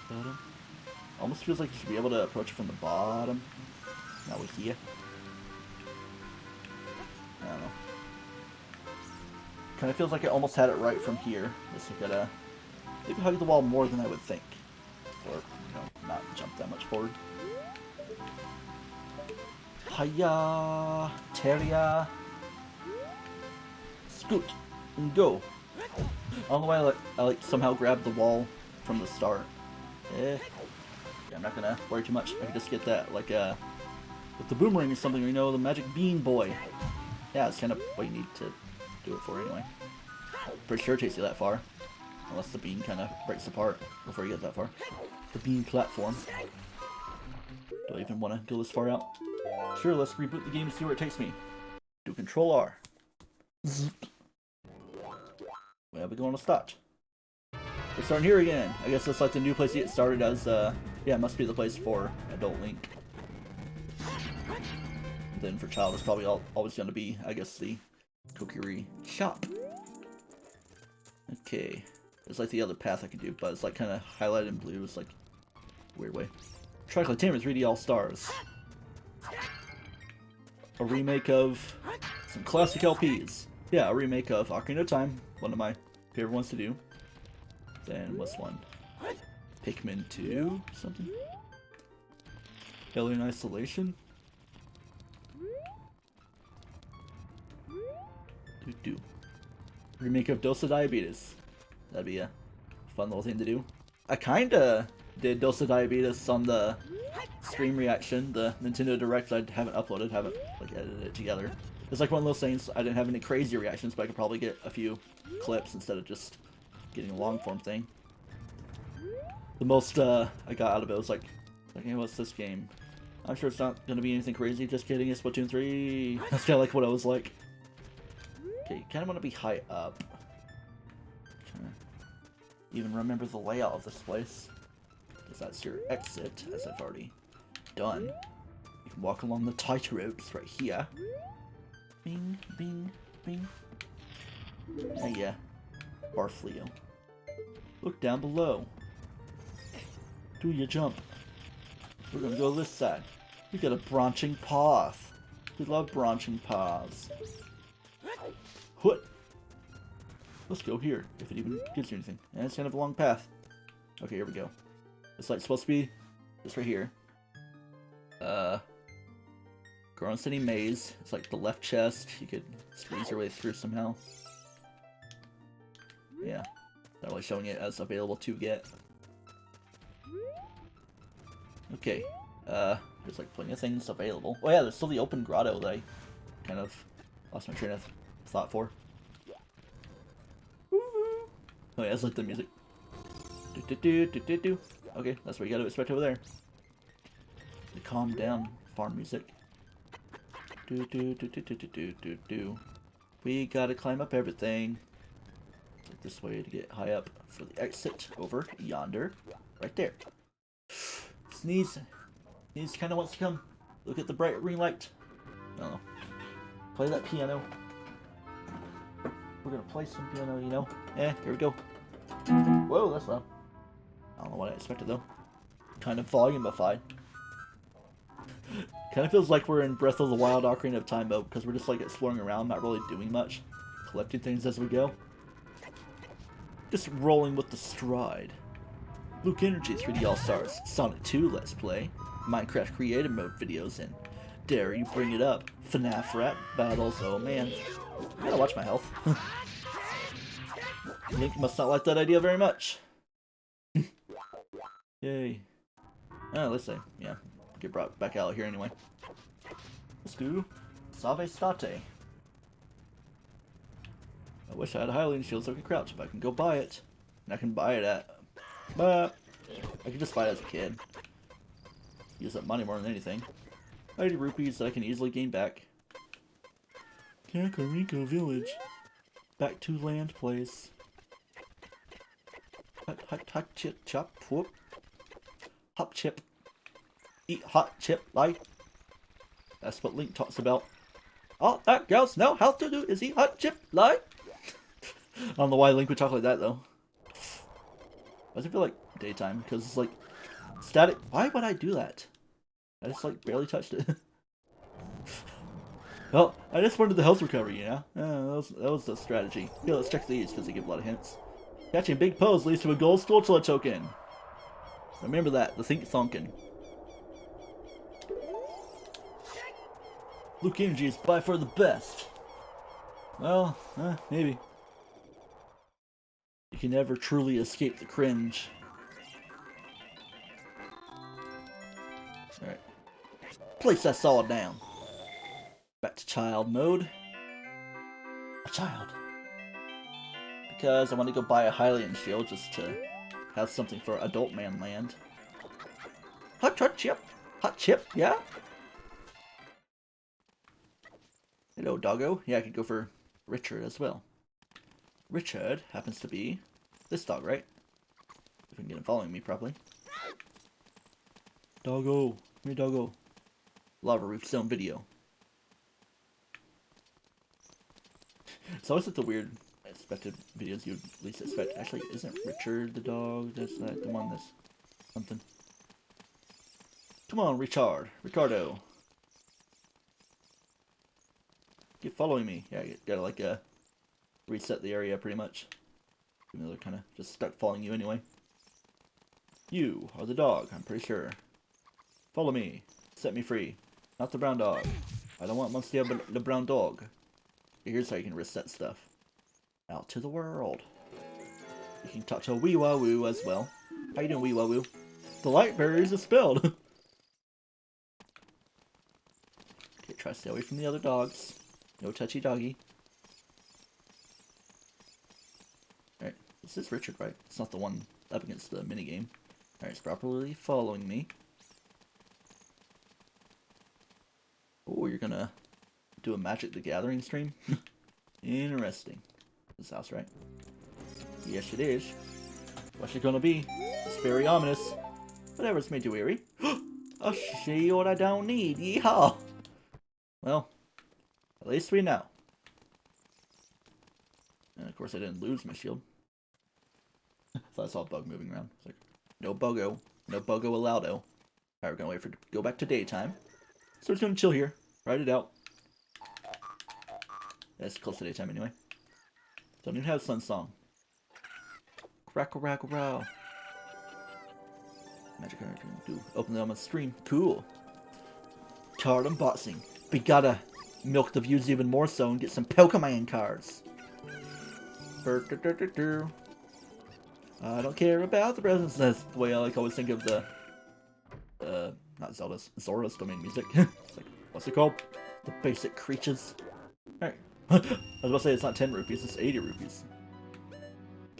Bottom. Almost feels like you should be able to approach it from the bottom. Now we're here. I don't know. Kind of feels like I almost had it right from here. Just you gotta maybe hug the wall more than I would think. Or, you know, not jump that much forward. Hiya! Teria! Scoot! And go! I don't know why I like somehow grabbed the wall from the start. Yeah, I'm not gonna worry too much. I can just get that, like, with the boomerang or something, you know, the magic bean boy. Yeah, it's kind of what you need to do it for anyway. Pretty sure it takes you that far. Unless the bean kind of breaks apart before you get that far. The bean platform. Do I even want to go this far out? Sure, let's reboot the game and see where it takes me. Do Control R. Zip. Where are we going to start? We're starting here again. I guess that's like the new place to get started as Yeah, it must be the place for adult Link. Then for child, it's probably always going to be, I guess, the Kokiri shop. Okay. It's like the other path I can do, but it's like kind of highlighted in blue. It's like a weird way. TryclydeTamer 3D All-Stars. A remake of some classic LPs. Yeah, a remake of Ocarina of Time, one of my favorite ones to do. Then what's one? Pikmin 2? Something? Alien Isolation? Do. Remake of Dose of Diabetes. That'd be a fun little thing to do. I kinda did Dose of Diabetes on the stream reaction, the Nintendo Direct. I haven't uploaded, haven't like edited it together. It's like one of those things. I didn't have any crazy reactions, but I could probably get a few clips instead of just getting a long form thing. The most I got out of it was like, hey, what's this game? I'm sure it's not gonna be anything crazy. Just kidding. It's Splatoon 3. That's kind of like what I was like. Okay, you kind of want to be high up. Trying to even remember the layout of this place, because that's your exit, as I've already done. You can walk along the tight ropes right here. Bing, bing, bing. Hey, yeah. Barfleo. Look down below. Do your jump. We're gonna go this side. We got a branching path. We love branching paths. What? Let's go here, if it even gives you anything. And it's kind of a long path. Okay, here we go. It's like supposed to be this right here. Garden City Maze. It's like the left chest. You could squeeze your way through somehow. Yeah. Not really showing it as available to get. Okay. There's like plenty of things available. Oh yeah, there's still the open grotto that I kind of lost my train of thought for. Oh yeah, it's like the music. Okay, that's what you gotta expect over there. The calm down farm music. We gotta climb up everything. Take this way to get high up for the exit over yonder. Right there. Sneeze. Sneeze kinda wants to come. Look at the bright green light. I don't know. Play that piano. We're gonna play some piano, you know? Here we go. Whoa, that's loud. I don't know what I expected though. Kind of volumified. Kind of feels like we're in Breath of the Wild Ocarina of Time mode, because we're just like exploring around, not really doing much. Collecting things as we go. Just rolling with the stride. Luke Energy 3D All-Stars, Sonic 2 Let's Play, Minecraft Creative Mode videos, and Dare You Bring It Up, FNAF rap battles. Oh man, I gotta watch my health. Link must not like that idea very much. Yay. Oh, let's say, yeah, get brought back out here anyway. Let's do Save State. I wish I had a Hylian shield so I could crouch, but I can go buy it. And I can buy it at... But I could just buy it as a kid. Use up money more than anything. 80 rupees that I can easily gain back. Kakariko Village. Back to land place. Hot chip chop whoop. Hop chip. Eat hot chip like. That's what Link talks about. All that girls know how to do is eat hot chip like. I don't know why Link would talk like that though. Why does it feel like daytime? Because it's like static. Why would I do that? I just like barely touched it. Well, I just wanted the health recovery, you know? That was the strategy. Here, let's check these because they give a lot of hints. Catching big pose leads to a gold Skulltula token. Remember that, the Think Thonkin. Luke Energy is by far the best. Well, maybe. You can never truly escape the cringe. Alright. Place that saw down. Back to child mode. A child. Because I want to go buy a Hylian shield just to have something for adult man land. Hot chip. Hot chip, yeah? Hello, doggo. Yeah, I could go for Richard as well. Richard happens to be this dog, right? If I can get him following me properly. Doggo. Come here, doggo. Lava Roof Zone video. It's always like the weird expected videos you'd least expect. Actually, isn't Richard the dog? That's the one that's something. Come on, Ricardo. Keep following me. Yeah, you gotta like reset the area pretty much. Even though they're kind of just stuck following you anyway. You are the dog, I'm pretty sure. Follow me. Set me free. Not the brown dog. I don't want Monsieur the brown dog. Here's how you can reset stuff. Out to the world. You can talk to a Wee-Wah-Woo as well. How you doing, Wee-Wah-Woo? The light barriers are spilled. Okay, try to stay away from the other dogs. No touchy doggy. Alright, this is Richard, right? It's not the one up against the minigame. Alright, it's properly following me. Oh, you're gonna do a Magic the Gathering stream? Interesting. This house, right? Yes, it is. What's it gonna be? It's very ominous. Whatever's made you weary. A shield I don't need. Yeehaw! Well, at least we know. And of course I didn't lose my shield. So I saw a bug moving around. It's like, no buggo. No buggo allowed. Alright, we're gonna wait for it to go back to daytime. So we're just gonna chill here. Ride it out. It's close to daytime anyway. Don't even have Sun Song. Crackle, rackle, row. Magic card can do. Open them on the stream. Cool. Card unboxing. We gotta milk the views even more so and get some Pokemon cards. I don't care about the presents. That's the way I like always think of the not Zelda's, Zora's domain music. It's like, what's it called? The basic creatures. Alright. I was about to say it's not 10 rupees, it's 80 rupees.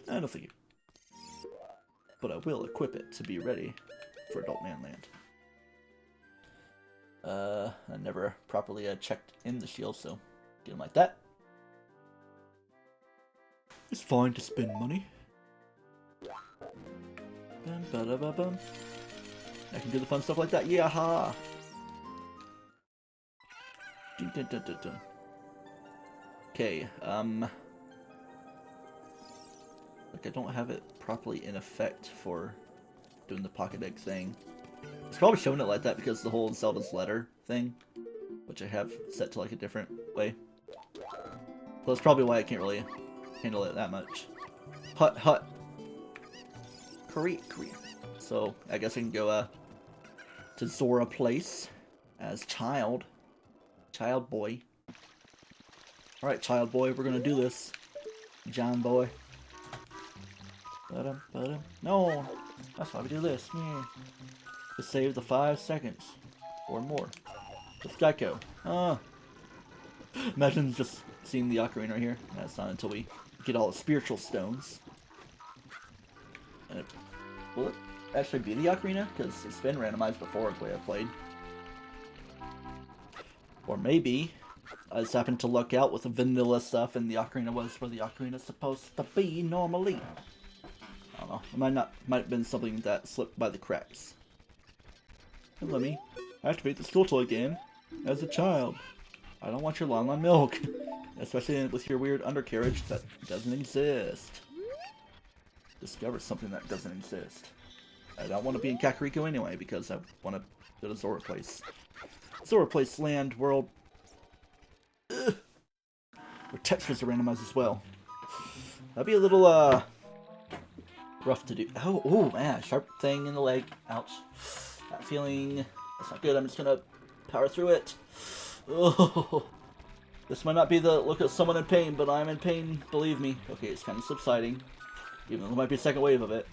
I don't think it. But I will equip it to be ready for Adult Man Land. I never properly checked in the shield, so get him like that. It's fine to spend money. Bum, ba-da-ba-bum. I can do the fun stuff like that. Yeah-ha! Okay, like I don't have it properly in effect for doing the pocket egg thing. It's probably showing it like that because the whole Zelda's letter thing, which I have set to like a different way. So that's probably why I can't really handle it that much. Hut, hut. Korea. So I guess I can go to Zora Place as child boy. Alright, child boy, we're gonna do this. John boy. No! That's why we do this. Yeah. To save the 5 seconds. Or more. Just Geico. Imagine just seeing the ocarina right here. That's not until we get all the spiritual stones. Will it actually be the ocarina? Because it's been randomized before the way I played. Or maybe I just happened to luck out with the vanilla stuff and the ocarina was where the ocarina's supposed to be normally. I don't know. It might have been something that slipped by the cracks. And let me activate the school toy game as a child. I don't want your long on milk. Especially with your weird undercarriage that doesn't exist. Discover something that doesn't exist. I don't want to be in Kakariko anyway because I want to go to Zora Place. Zora Place Land World. Ugh. Where textures are randomized as well. That'd be a little rough to do. Oh man, sharp thing in the leg. Ouch. That feeling. That's not good. I'm just gonna power through it. Oh. This might not be the look of someone in pain, but I'm in pain, believe me. Okay, it's kind of subsiding. Even though there might be a second wave of it.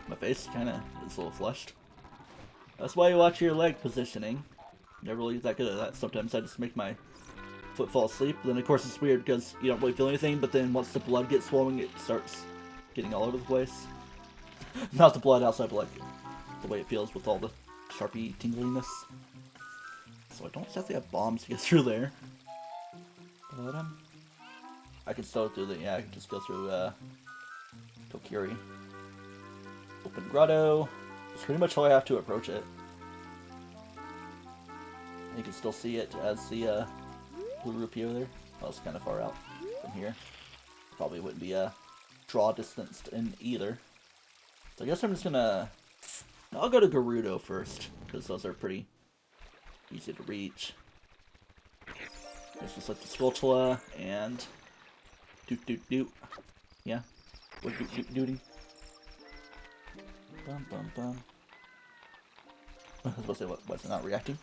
My face kind of is a little flushed. That's why you watch your leg positioning. Never really that good at that. Sometimes I just make my foot fall asleep. Then of course it's weird because you don't really feel anything, but then once the blood gets flowing, it starts getting all over the place. Not the blood outside, but like the way it feels with all the sharpie tingliness. So I don't exactly have bombs to get through there. But I can still do the, yeah, I can just go through Kokiri. Open grotto. That's pretty much how I have to approach it. You can still see it as the blue rupee over there. Well, it's kind of far out from here. Probably wouldn't be draw distanced in either. So I guess I'm just gonna... I'll go to Gerudo first, because those are pretty easy to reach. There's just like the Skulltula and... Doot doot doot. Yeah. What doot doot dooting? Bum bum bum. I was about to say, what's it not reacting?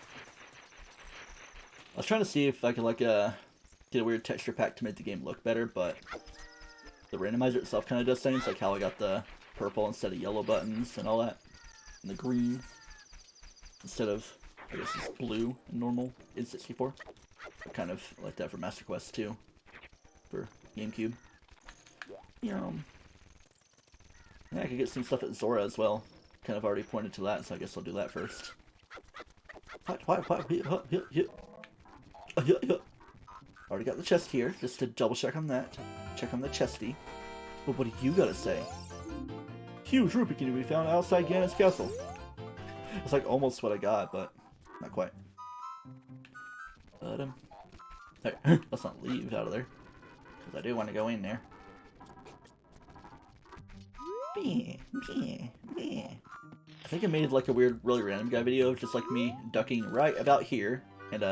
I was trying to see if I could like get a weird texture pack to make the game look better, but the randomizer itself kind of does things, like how I got the purple instead of yellow buttons and all that, and the green instead of, I guess it's blue and normal in 64. I kind of like that for Master Quest too, for GameCube. Yeah, I could get some stuff at Zora as well. Kind of already pointed to that, so I guess I'll do that first. Already got the chest here, just to double check on that. Check on the chesty. But what do you gotta say? Huge rupee can be found outside Ganon's castle. It's like almost what I got, but not quite. But hey, let's not leave out of there, because I do want to go in there. I think I made like a weird, really random guy video of just like me ducking right about here, and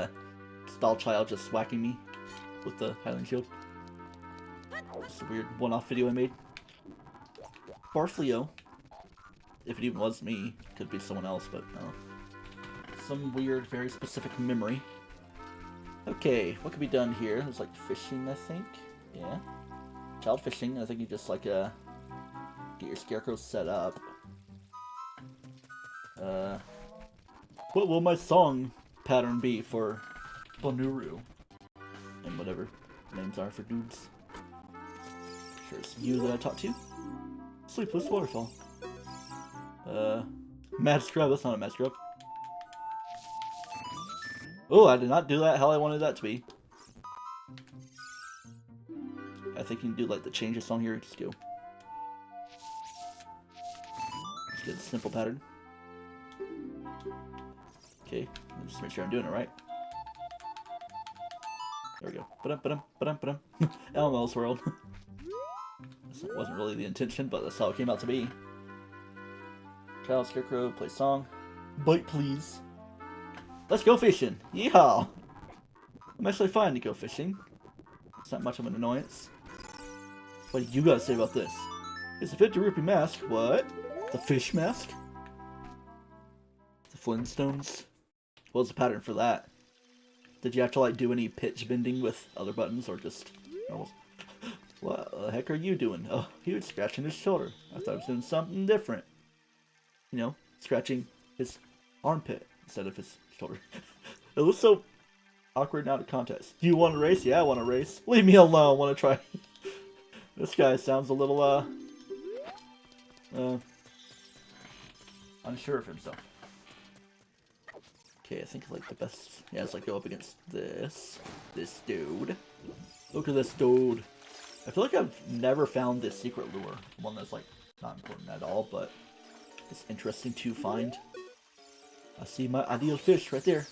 Stall Child just whacking me with the Highland Shield. It's a weird one-off video I made. Barfleo. If it even was me, could be someone else, but no. Some weird, very specific memory. Okay, what could be done here? There's like fishing, I think. Yeah. Child fishing. I think you just like get your scarecrow set up. What will my song pattern be for Bonuru? And whatever names are for dudes. Sure it's you that I talked to. Sleepless Waterfall. Mad Scrub, that's not a Mad Scrub. Oh, I did not do that how I wanted that to be. I think you can do like the change of song here, just go. Just get a simple pattern. Okay, just make sure I'm doing it right. There we go. Ba-dum. Elmo's World. That wasn't really the intention, but that's how it came out to be. Child Scarecrow, play song. Bite please. Let's go fishing! Yeehaw! I'm actually fine to go fishing. It's not much of an annoyance. What do you gotta say about this? It's a 50 rupee mask. What? The fish mask? The Flintstones? What was the pattern for that? Did you have to like do any pitch bending with other buttons or just normal? What the heck are you doing? Oh, he was scratching his shoulder. I thought he was doing something different. You know, scratching his armpit instead of his shoulder. It was so awkward and out of context. Do you want to race? Yeah, I want to race. Leave me alone. I want to try. This guy sounds a little, unsure of himself. Okay, I think like the best, yeah, it's like go up against this dude. Look at this dude. I feel like I've never found this secret lure. One that's like not important at all, but it's interesting to find. I see my ideal fish right there.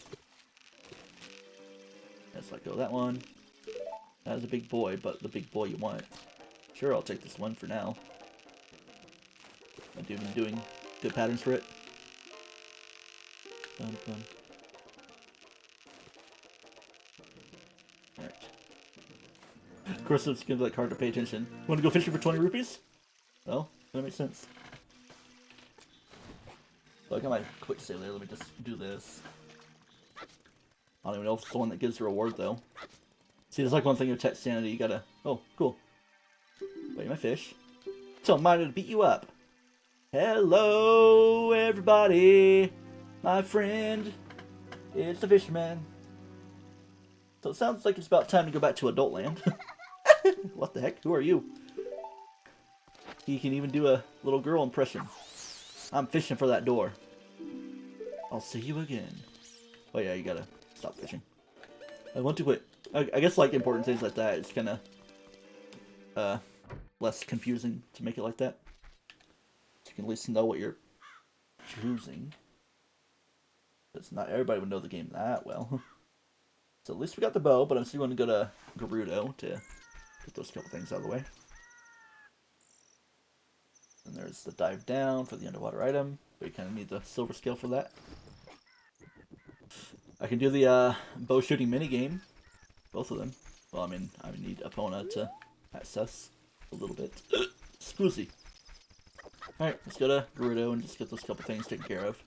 Let's let go of that one. That is a big boy, but the big boy you want. Sure, I'll take this one for now. I'm doing good patterns for it. Alright. Of course, it's gonna be like hard to pay attention. Want to go fishing for 20 rupees? Well, that makes sense. Look at my quick save there. Let me just do this. I don't even know if it's the one that gives the reward though. See, there's like one thing with text sanity. You gotta. Oh, cool. Wait, my fish. Tell Miner to beat you up. Hello, everybody. My friend. It's the fisherman. So it sounds like it's about time to go back to adult land. What the heck? Who are you? He can even do a little girl impression. I'm fishing for that door. I'll see you again. Oh yeah, you gotta stop fishing. I want to quit. I guess like important things like that, it's kinda less confusing to make it like that. So you can at least know what you're choosing. Because not everybody would know the game that well. So at least we got the bow, but I'm still going to go to Gerudo to get those couple things out of the way. And there's the dive down for the underwater item, but you kind of need the silver scale for that. I can do the bow shooting minigame, both of them. Well, I mean, I need Epona to access a little bit. Spoozy. Alright, let's go to Gerudo and just get those couple things taken care of.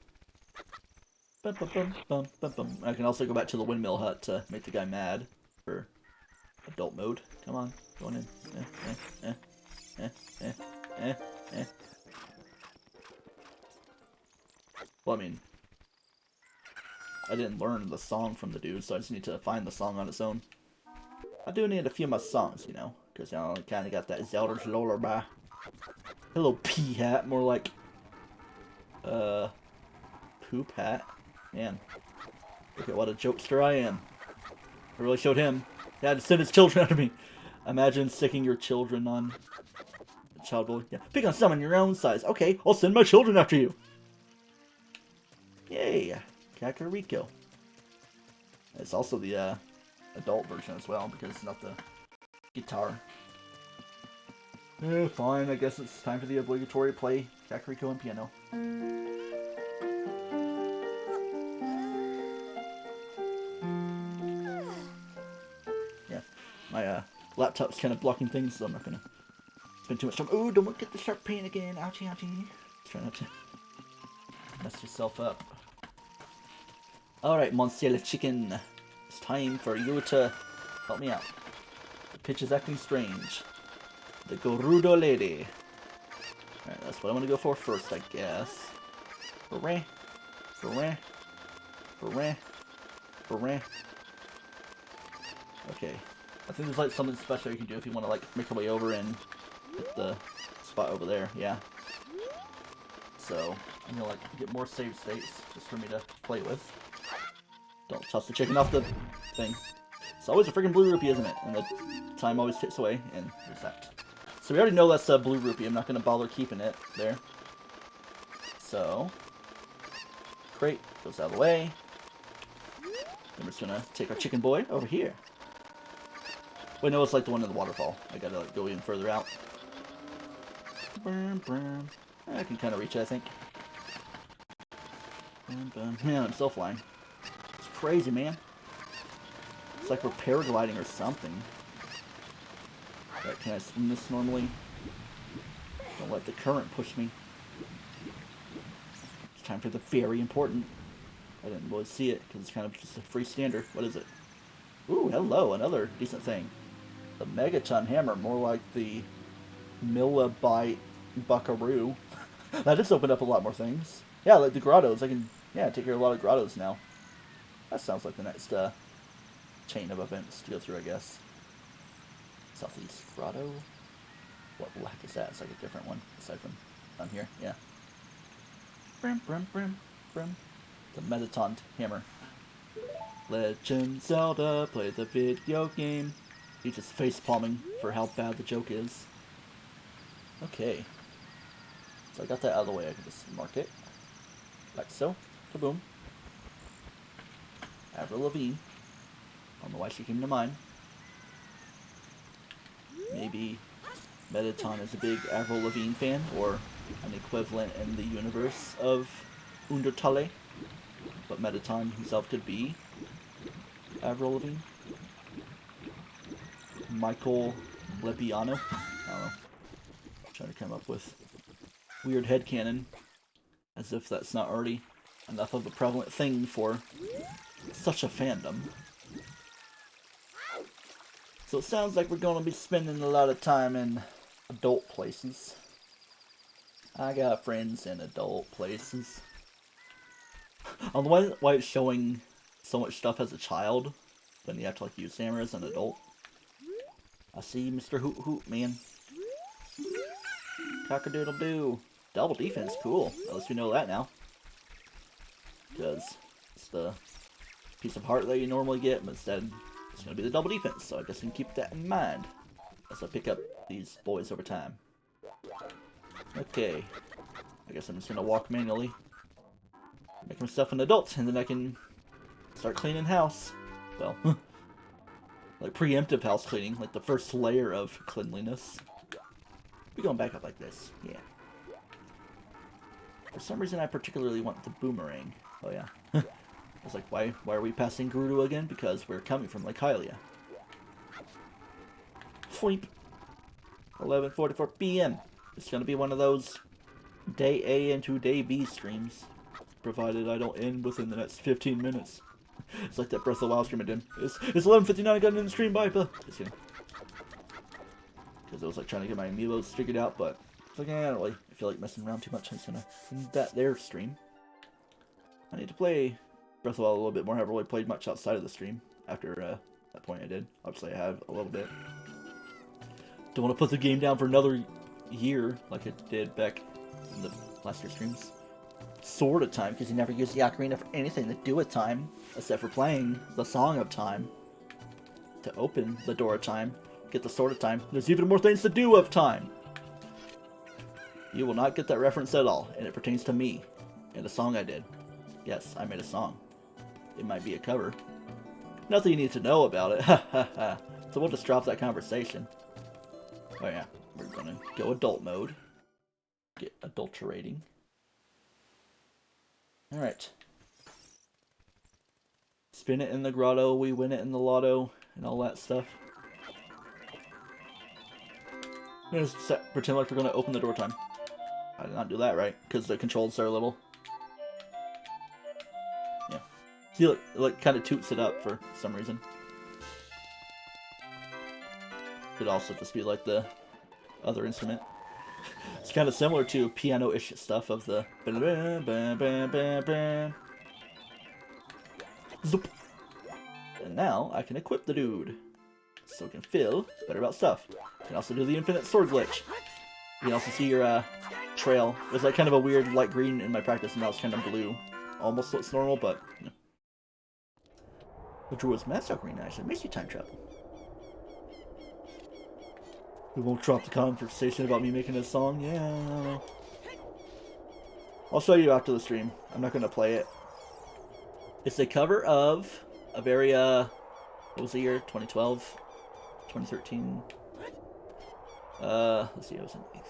Bum, bum, bum, bum, bum, bum. I can also go back to the windmill hut to make the guy mad for adult mode. Come on, going in. Well, I mean, I didn't learn the song from the dude, so I just need to find the song on its own. I do need a few of my songs, you know, because I kind of got that Zelda's lullaby. Hello, pea hat, more like, poop hat. Man, look at what a jokester I am. I really showed him. He had to send his children after me. Imagine sticking your children on a child bully. Yeah, pick on someone your own size. Okay, I'll send my children after you. Yay, Kakariko. It's also the adult version as well because it's not the guitar. Fine, I guess it's time for the obligatory play Kakariko and piano. My laptop's kind of blocking things, so I'm not gonna spend too much time. Oh, don't get the sharp pain again. Ouchie, ouchie. Try not to mess yourself up. Alright, Monsieur le Chicken. It's time for you to help me out. The pitch is acting strange. The Gerudo lady. Alright, that's what I'm gonna go for first, I guess. Hooray. Hooray. Hooray. Hooray. Okay. I think there's like something special you can do if you want to like make your way over and hit the spot over there, yeah. So, I'm gonna like get more save states just for me to play with. Don't toss the chicken off the thing. It's always a freaking blue rupee, isn't it? And the time always ticks away, and there's that. So we already know that's a blue rupee. I'm not gonna bother keeping it there. So, crate goes out of the way. Then we're just gonna take our chicken boy over here. Wait, no, it's like the one in the waterfall. I gotta like, go even further out. I can kind of reach it, I think. Man, I'm still flying. It's crazy, man. It's like we're paragliding or something. Right, can I swim this normally? Don't let the current push me. It's time for the very important. I didn't really see it because it's kind of just a freestander. What is it? Ooh, hello, another decent thing. The Megaton Hammer, more like the Millibyte Buckaroo. That just opened up a lot more things. Yeah, like the grottos. I can, yeah, take care of a lot of grottos now. That sounds like the next chain of events to go through, I guess. Southeast Grotto. What the heck is that? It's like a different one, aside from down here. Yeah. Brim, brim, brim, brim. The Megaton Hammer. Legend Zelda, play the video game. He's just face-palming for how bad the joke is. Okay. So I got that out of the way. I can just mark it. Like so. Kaboom. Avril Lavigne. I don't know why she came to mind. Maybe Megaton is a big Avril Lavigne fan, or an equivalent in the universe of Undertale. But Megaton himself could be Avril Lavigne. Michael Lepiano. I don't know. I'm trying to come up with weird headcanon. As if that's not already enough of a prevalent thing for such a fandom. So it sounds like we're going to be spending a lot of time in adult places. I got friends in adult places. On the way, why it's showing so much stuff as a child, then you have to like use hammer as an adult. I see Mr. Hoot Hoot, man. Cock-a-doodle-doo. Double defense, cool. At least we know that now. Because it's the piece of heart that you normally get, but instead it's going to be the double defense, so I guess we can keep that in mind. as I pick up these boys over time. Okay. I guess I'm just gonna walk manually. Make myself an adult, and then I can start cleaning house. Well, like preemptive house cleaning, like the first layer of cleanliness. We're going back up like this, yeah. For some reason I particularly want the boomerang. Oh yeah. I was like, why are we passing Gerudo again? Because we're coming from Lake Hylia. Fleep. 11:44 p.m. It's gonna be one of those day A into day B streams. Provided I don't end within the next 15 minutes. It's like that Breath of the Wild stream I did. It's 11:59, I got in the stream, bye. Just kidding. Because I was like trying to get my amiibos figured out, but it's like, I don't really feel like messing around too much. I'm just gonna end that there stream. I need to play Breath of the Wild a little bit more. I haven't really played much outside of the stream after that point I did. Obviously I have a little bit. Don't want to put the game down for another year like it did back in the last year's streams. Sword of Time, because you never use the Ocarina for anything to do with time, except for playing the Song of Time to open the door of time, get the Sword of Time. There's even more things to do of time. You will not get that reference at all, and it pertains to me and a song I did. Yes, I made a song. It might be a cover. Nothing you need to know about it. Ha ha ha. So we'll just drop that conversation. Oh yeah, we're gonna go adult mode. Get adulterating. Alright. Spin it in the grotto, we win it in the lotto, and all that stuff. I'm gonna pretend like we're gonna open the door time. I did not do that right, because the controls are a little... Yeah. See, look, it like, kind of toots it up for some reason. Could also just be like the other instrument. It's kind of similar to piano-ish stuff of the... Zoop. And now I can equip the dude. So we can feel better about stuff. You can also do the infinite sword glitch. You can also see your trail. It was like kind of a weird light green in my practice, and now it's kind of blue. Almost looks normal, but... You know. The Druid's Master Ocarina actually makes you time travel. We won't drop the conversation about me making a song. Yeah, I don't know. I'll show you after the stream. I'm not going to play it. It's a cover of a very, what was the year? 2012? 2013? Let's see, I was in 8th.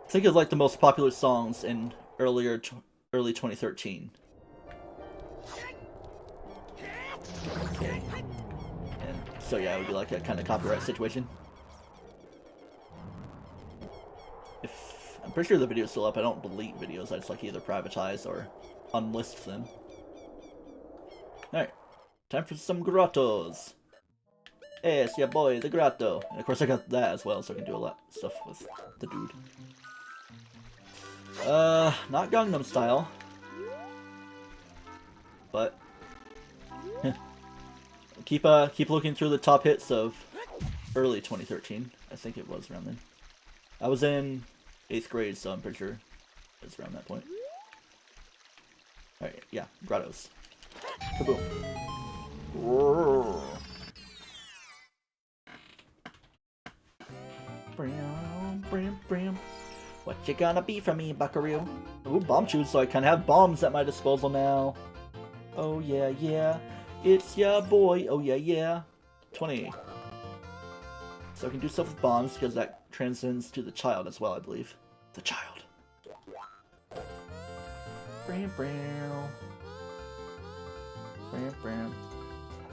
I think it's like the most popular songs in early 2013. Okay. So yeah, it would be like a kind of copyright situation. I'm pretty sure the video's still up. I don't delete videos. I just like either privatize or unlist them. Alright. Time for some grottos. Hey, it's your boy, the grotto. And of course I got that as well, so I can do a lot of stuff with the dude. Not Gangnam Style. But... Keep looking through the top hits of early 2013. I think it was around then. I was in 8th grade, so I'm pretty sure it's around that point. Alright, yeah, grottos. Kaboom. What you gonna be from me, buckaroo? Ooh, bomb shoes, so I kinda have bombs at my disposal now. Oh yeah, yeah. It's ya boy, oh yeah, yeah. 20. So I can do stuff with bombs, because that transcends to the child as well, I believe. The child. I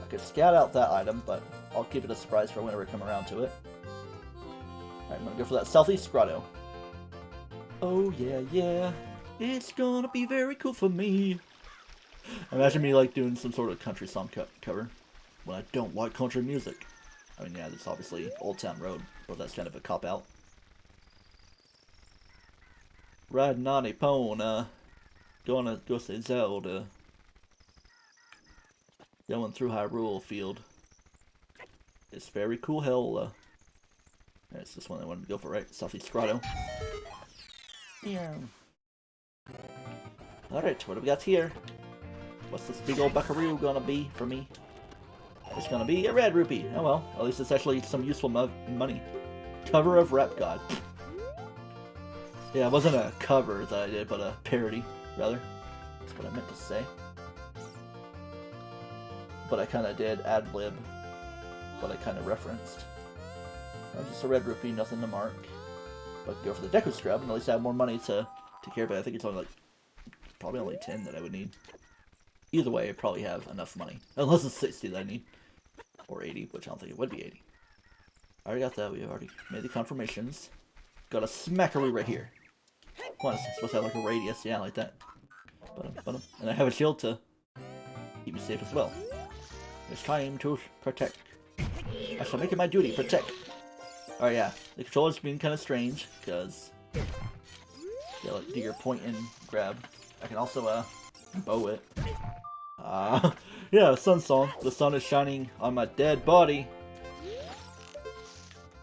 could scout out that item, but I'll keep it a surprise for whenever we come around to it. Alright, I'm gonna go for that southeast grotto. Oh yeah, yeah. It's gonna be very cool for me. Imagine me like doing some sort of country song cover when I don't like country music. I mean, yeah, there's obviously Old Town Road, but that's kind of a cop-out. Riding on a pony, gonna go see Zelda. Going through Hyrule Field. It's very cool, hell. It's this one I wanted to go for, right? Southeast Grotto. Yeah. Alright, what do we got here? What's this big old buckaroo gonna be for me? It's gonna be a red rupee. Oh well, at least it's actually some useful money. Cover of Rep God. Yeah, it wasn't a cover that I did, but a parody, rather. That's what I meant to say. But I kind of did ad-lib what I kind of referenced. Just a red rupee, nothing to mark. But go for the Deku Scrub, and at least I have more money to take care of it. I think it's only like, probably only 10 that I would need. Either way, I probably have enough money. Unless it's 60 that I need. Or 80, which I don't think it would be 80. I already got that, we have already made the confirmations. Got a smackaroo right here. Come on, it's supposed to have like a radius, yeah, like that. And I have a shield to keep me safe as well. It's time to protect. I shall make it my duty, protect. Oh yeah, the controller's been kind of strange, because you like, do your point and grab. I can also bow it. Yeah, sun song. The sun is shining on my dead body.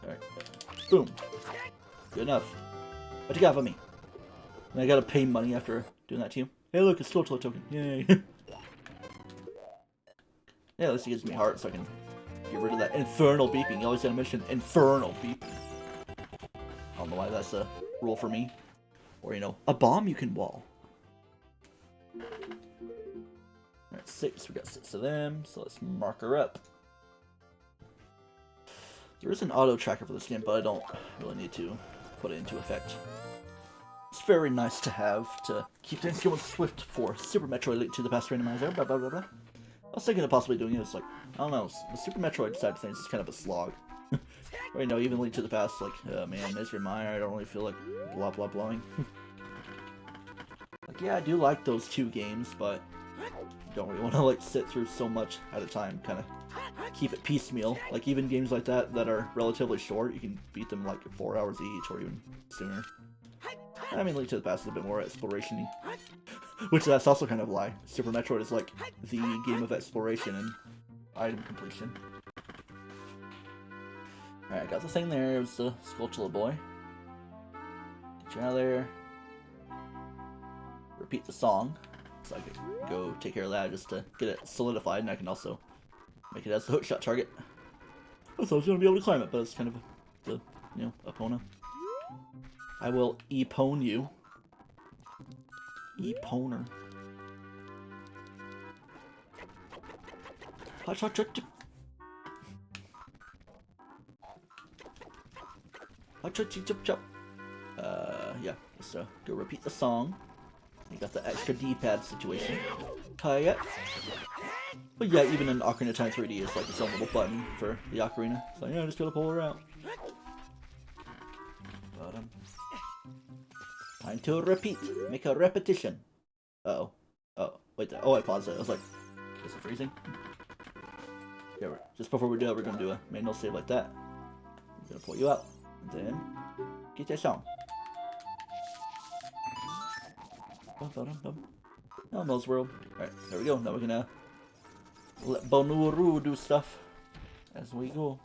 Alright. Boom. Good enough. What you got for me? And I gotta pay money after doing that to you. Hey look, a Skulltula token. Yay. Yeah, at least it gives me heart so I can get rid of that infernal beeping. You always gotta mention infernal beeping. I don't know why that's a rule for me. Or, you know, a bomb you can wall. Alright, 6. We got 6 of them, so let's mark her up. There is an auto tracker for this game, but I don't really need to put it into effect. It's very nice to have to keep things going swift for Super Metroid Link to the Past Randomizer, blah blah blah blah. I was thinking of possibly doing it, it's like, I don't know, the Super Metroid side of things is kind of a slog. Or, you know, even Link to the Past, like, oh man, Misery Mire, I don't really feel like blah blah blahing. Like, yeah, I do like those 2 games, but don't really want to, like, sit through so much at a time, kind of keep it piecemeal. Like, even games like that are relatively short, you can beat them, like, 4 hours each, or even sooner. I mean, Link to the Past is a bit more exploration-y. Which, that's also kind of a lie. Super Metroid is, like, the game of exploration and item completion. Alright, I got the thing there. It was the Skulltula boy. Get you out of there. Repeat the song. So I could go take care of that just to get it solidified, and I can also make it as the hookshot target. I thought I was going to be able to climb it, but it's kind of the, you know, Epona. I will E-pone you. E-poner. Yeah, let's go repeat the song. You got the extra D-pad situation. Hiya. But yeah, even in Ocarina of Time 3D, it's like its own little button for the Ocarina. So yeah, just gotta pull her out. Time to repeat. Make a repetition. Uh-oh. Oh, wait. Oh, I paused it. I was like, is it freezing? Yeah, just before we do it, we're gonna do a manual save like that. I'm gonna pull you out. And then, get that song. Elmo's World. Alright, there we go. Now we're gonna let Bonuru do stuff as we go.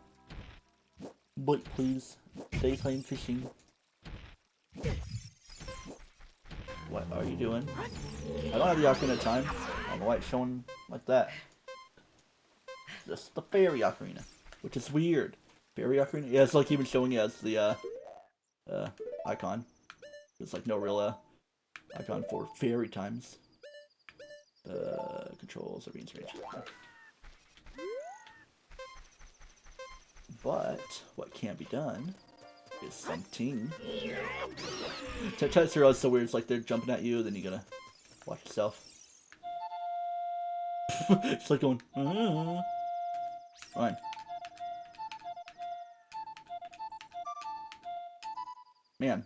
But please, daytime fishing. What are you doing? I don't have the Ocarina of Time. I don't know why it's showing like that. Just the fairy Ocarina, which is weird. Fairy Ocarina? Yeah, it's like even showing you as the icon. There's like no real icon for fairy times. Controls are being strange. But what can be done is something. Tetris is so weird. It's like they're jumping at you, then you gotta watch yourself. It's like going. Fine. Man,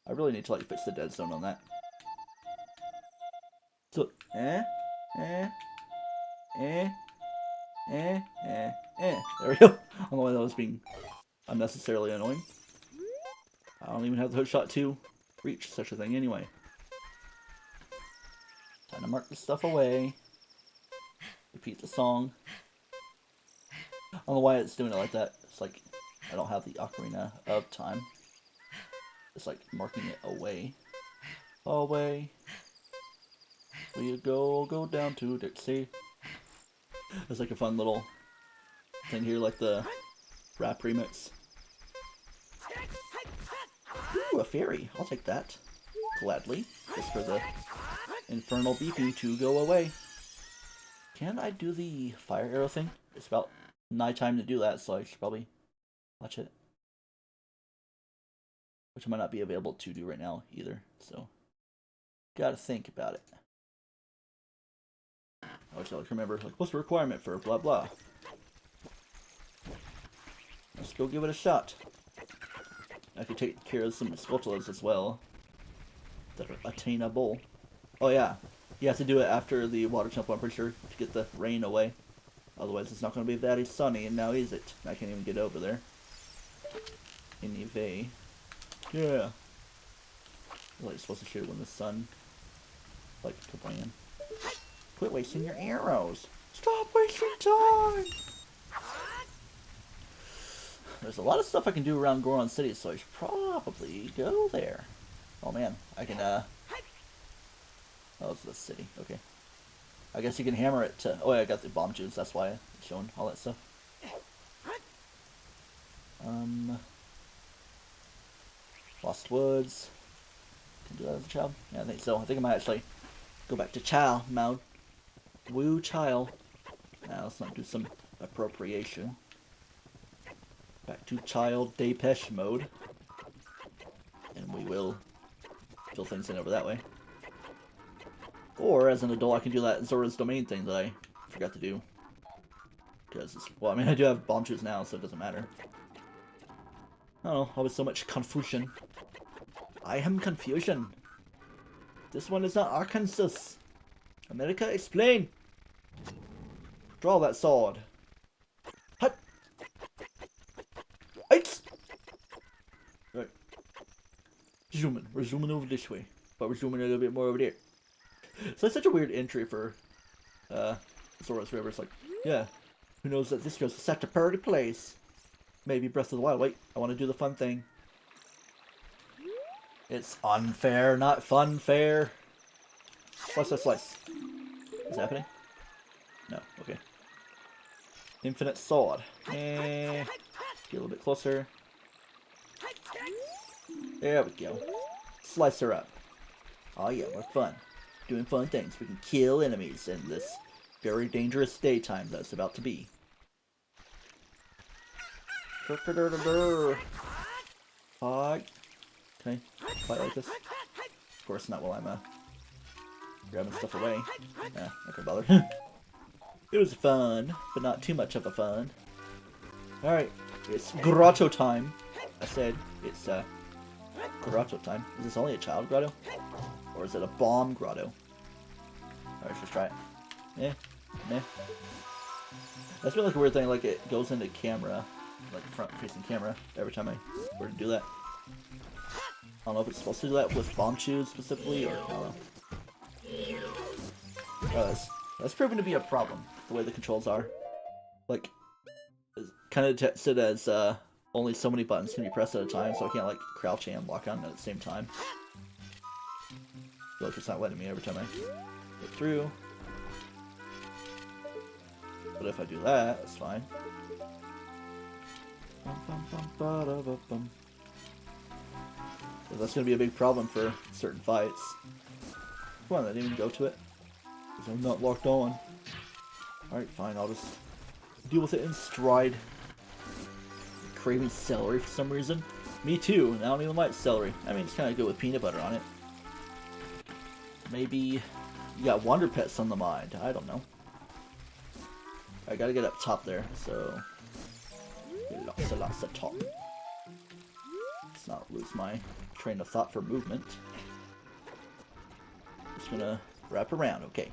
I really need to like fix the dead zone on that. So, there we go. I don't know why that was being unnecessarily annoying. I don't even have the hookshot to reach such a thing anyway. Time to mark this stuff away. Repeat the song. I don't know why it's doing it like that. It's like I don't have the Ocarina of Time. It's like marking it away. Away. Will you go down to Dixie? It's like a fun little thing here, like the rap remix. Ooh, a fairy. I'll take that. Gladly. Just for the infernal beeping to go away. Can I do the fire arrow thing? It's about nighttime to do that, so I should probably watch it. Which might not be available to do right now either, so gotta think about it. I always like remember, like, what's the requirement for blah blah? Let's go give it a shot. I could take care of some Skulltulas as well that are attainable. Oh yeah, you have to do it after the water temple, I'm pretty sure, to get the rain away. Otherwise it's not going to be very sunny, and now is it? I can't even get over there. Anyway. Yeah. I'm like supposed to shoot when the sun, like, kablam. Quit wasting your arrows. Stop wasting time! There's a lot of stuff I can do around Goron City, so I should probably go there. Oh man, I can, oh, it's the city, okay. I guess you can hammer it to, oh yeah, I got the bomb juice, that's why it's showing all that stuff. Lost Woods. Can do that as a child? Yeah, I think so. I think I might actually go back to child mode. Woo child. Now let's not do some appropriation. Back to child Depeche mode. And we will fill things in over that way. Or as an adult I can do that Zora's Domain thing that I forgot to do. Because, well, I mean I do have bomb shoes now, so it doesn't matter. I don't know, always so much confusion. I am confusion. This one is not Arkansas. America, explain. Draw that sword. Hut. Eight. Right. Zooming. We're zooming over this way, but we're zooming a little bit more over there. So it's such a weird entry for Zora's River. It's like, yeah, who knows that this goes to such a pretty place. Maybe Breath of the Wild. Wait, I want to do the fun thing. It's unfair, not fun fair. Slice, slice, slice. Is it happening? No, okay. Infinite sword. Get a little bit closer. There we go. Slice her up. Oh yeah, we're fun. Doing fun things. We can kill enemies in this very dangerous daytime that's about to be. Hi. Can I fight like this? Of course not while I'm grabbing stuff away. Yeah, not gonna bother. It was fun, but not too much of a fun. Alright, it's grotto time. I said it's grotto time. Is this only a child grotto? Or is it a bomb grotto? Alright, let's just try it. Meh. That's been like a weird thing, like it goes into camera, like front facing camera, every time I were to do that. I don't know if it's supposed to do that with bomb shoes specifically, or I don't know. That's proven to be a problem, the way the controls are. Like, kind of tested as only so many buttons can be pressed at a time, so I can't like crouch and lock on at the same time. So it's just not letting me every time I get through. But if I do that, that's fine. So that's going to be a big problem for certain fights. Come on, I didn't even go to it. Because I'm not locked on. Alright, fine, I'll just deal with it in stride. I'm craving celery for some reason. Me too, and I don't even like celery. I mean, it's kind of good with peanut butter on it. Maybe you got Wonder Pets on the mind. I don't know. I gotta get up top there, so lots of top. Let's not lose my train of thought for movement. Just gonna wrap around. Okay.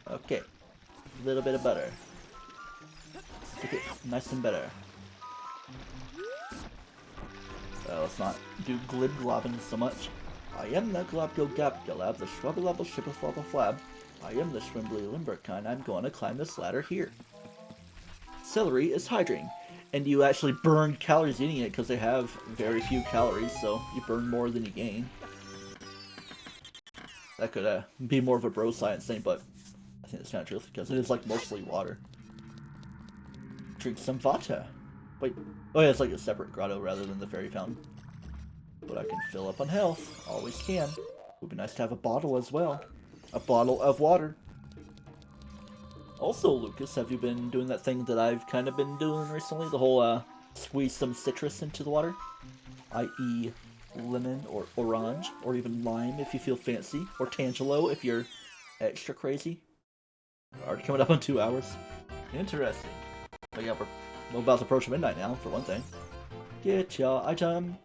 Okay. A little bit of butter. Stick it nice and better. Let's not do glib globbing so much. I am the glob go gab galab, the shrubble lubble shipper flubble flab. I am the shrimbly limber kind. I'm going to climb this ladder here. Celery is hydrating, and you actually burn calories eating it because they have very few calories, so you burn more than you gain. That could be more of a bro science thing, but I think that's kind of true because it is like mostly water. Drink some water. Wait. Oh yeah, it's like a separate grotto rather than the fairy fountain. But I can fill up on health. Always can. Would be nice to have a bottle as well. A bottle of water. Also, Lucas, have you been doing that thing that I've kind of been doing recently? The whole, squeeze some citrus into the water? I.e. lemon, or orange, or even lime if you feel fancy, or tangelo if you're extra crazy. Already coming up on 2 hours. Interesting. But yeah, we're about to approach midnight now, for one thing. Get your item.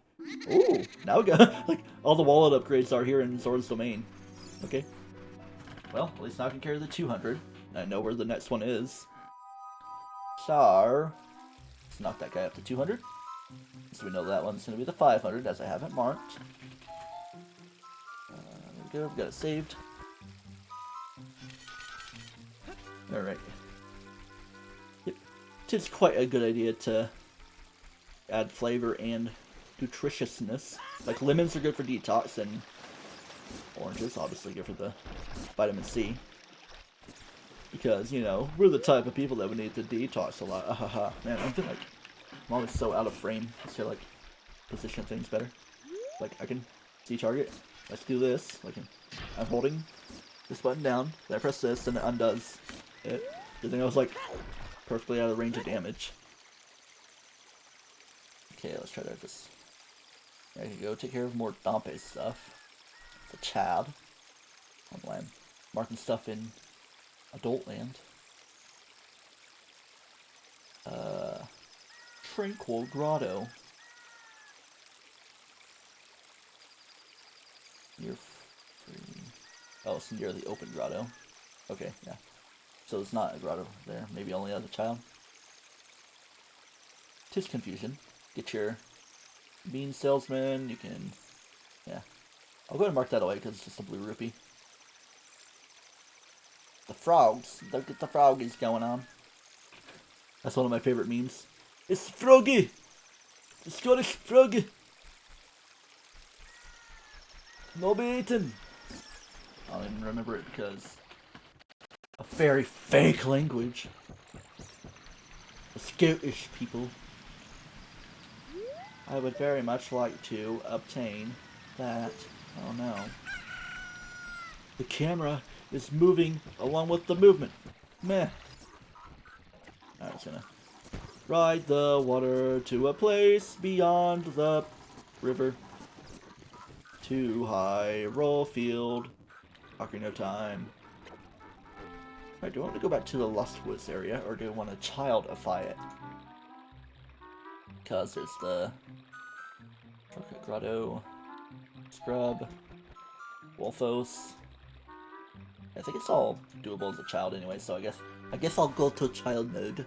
Ooh, now we got, like, all the wallet upgrades are here in Zora's Domain. Okay. Well, at least now I can carry the 200. I know where the next one is. So, let's knock that guy up to 200. So we know that one's going to be the 500, as I have it marked. There we go, we got it saved. Alright. It's quite a good idea to add flavor and nutritiousness. Like, lemons are good for detox, and oranges, obviously, good for the vitamin C. Because, you know, we're the type of people that would need to detox a lot. Ahaha. Man, I feel like I'm always so out of frame. I feel like position things better. Like, I can see target. Let's do this. Like, I'm holding this button down. Then I press this, and it undoes it. Good thing I was, like, perfectly out of range of damage. Okay, let's try to just... There you go. Take care of more Dompe stuff. It's a Chad. I'm marking stuff in Adult Land. Tranquil Grotto. You're free. Oh, it's near the open grotto. Okay, yeah. So it's not a grotto there. Maybe only as a child. Tis confusion. Get your bean salesman. You can... Yeah. I'll go ahead and mark that away because it's just a blue rupee. The frogs. Look at the froggies going on. That's one of my favorite memes. It's Froggy! The Scottish Froggy! No be eaten! I don't even remember it because... a very fake language. The Scottish people. I would very much like to obtain that. Oh no. The camera is moving along with the movement. Meh. Alright, just gonna ride the water to a place beyond the river. To Hyrule Field. Ocarina of Time. Alright, do I want to go back to the Lost Woods area, or do I want to childify it? Because there's the Grotto, Scrub, Wolfos. I think it's all doable as a child anyway, so I guess I'll go to child mode.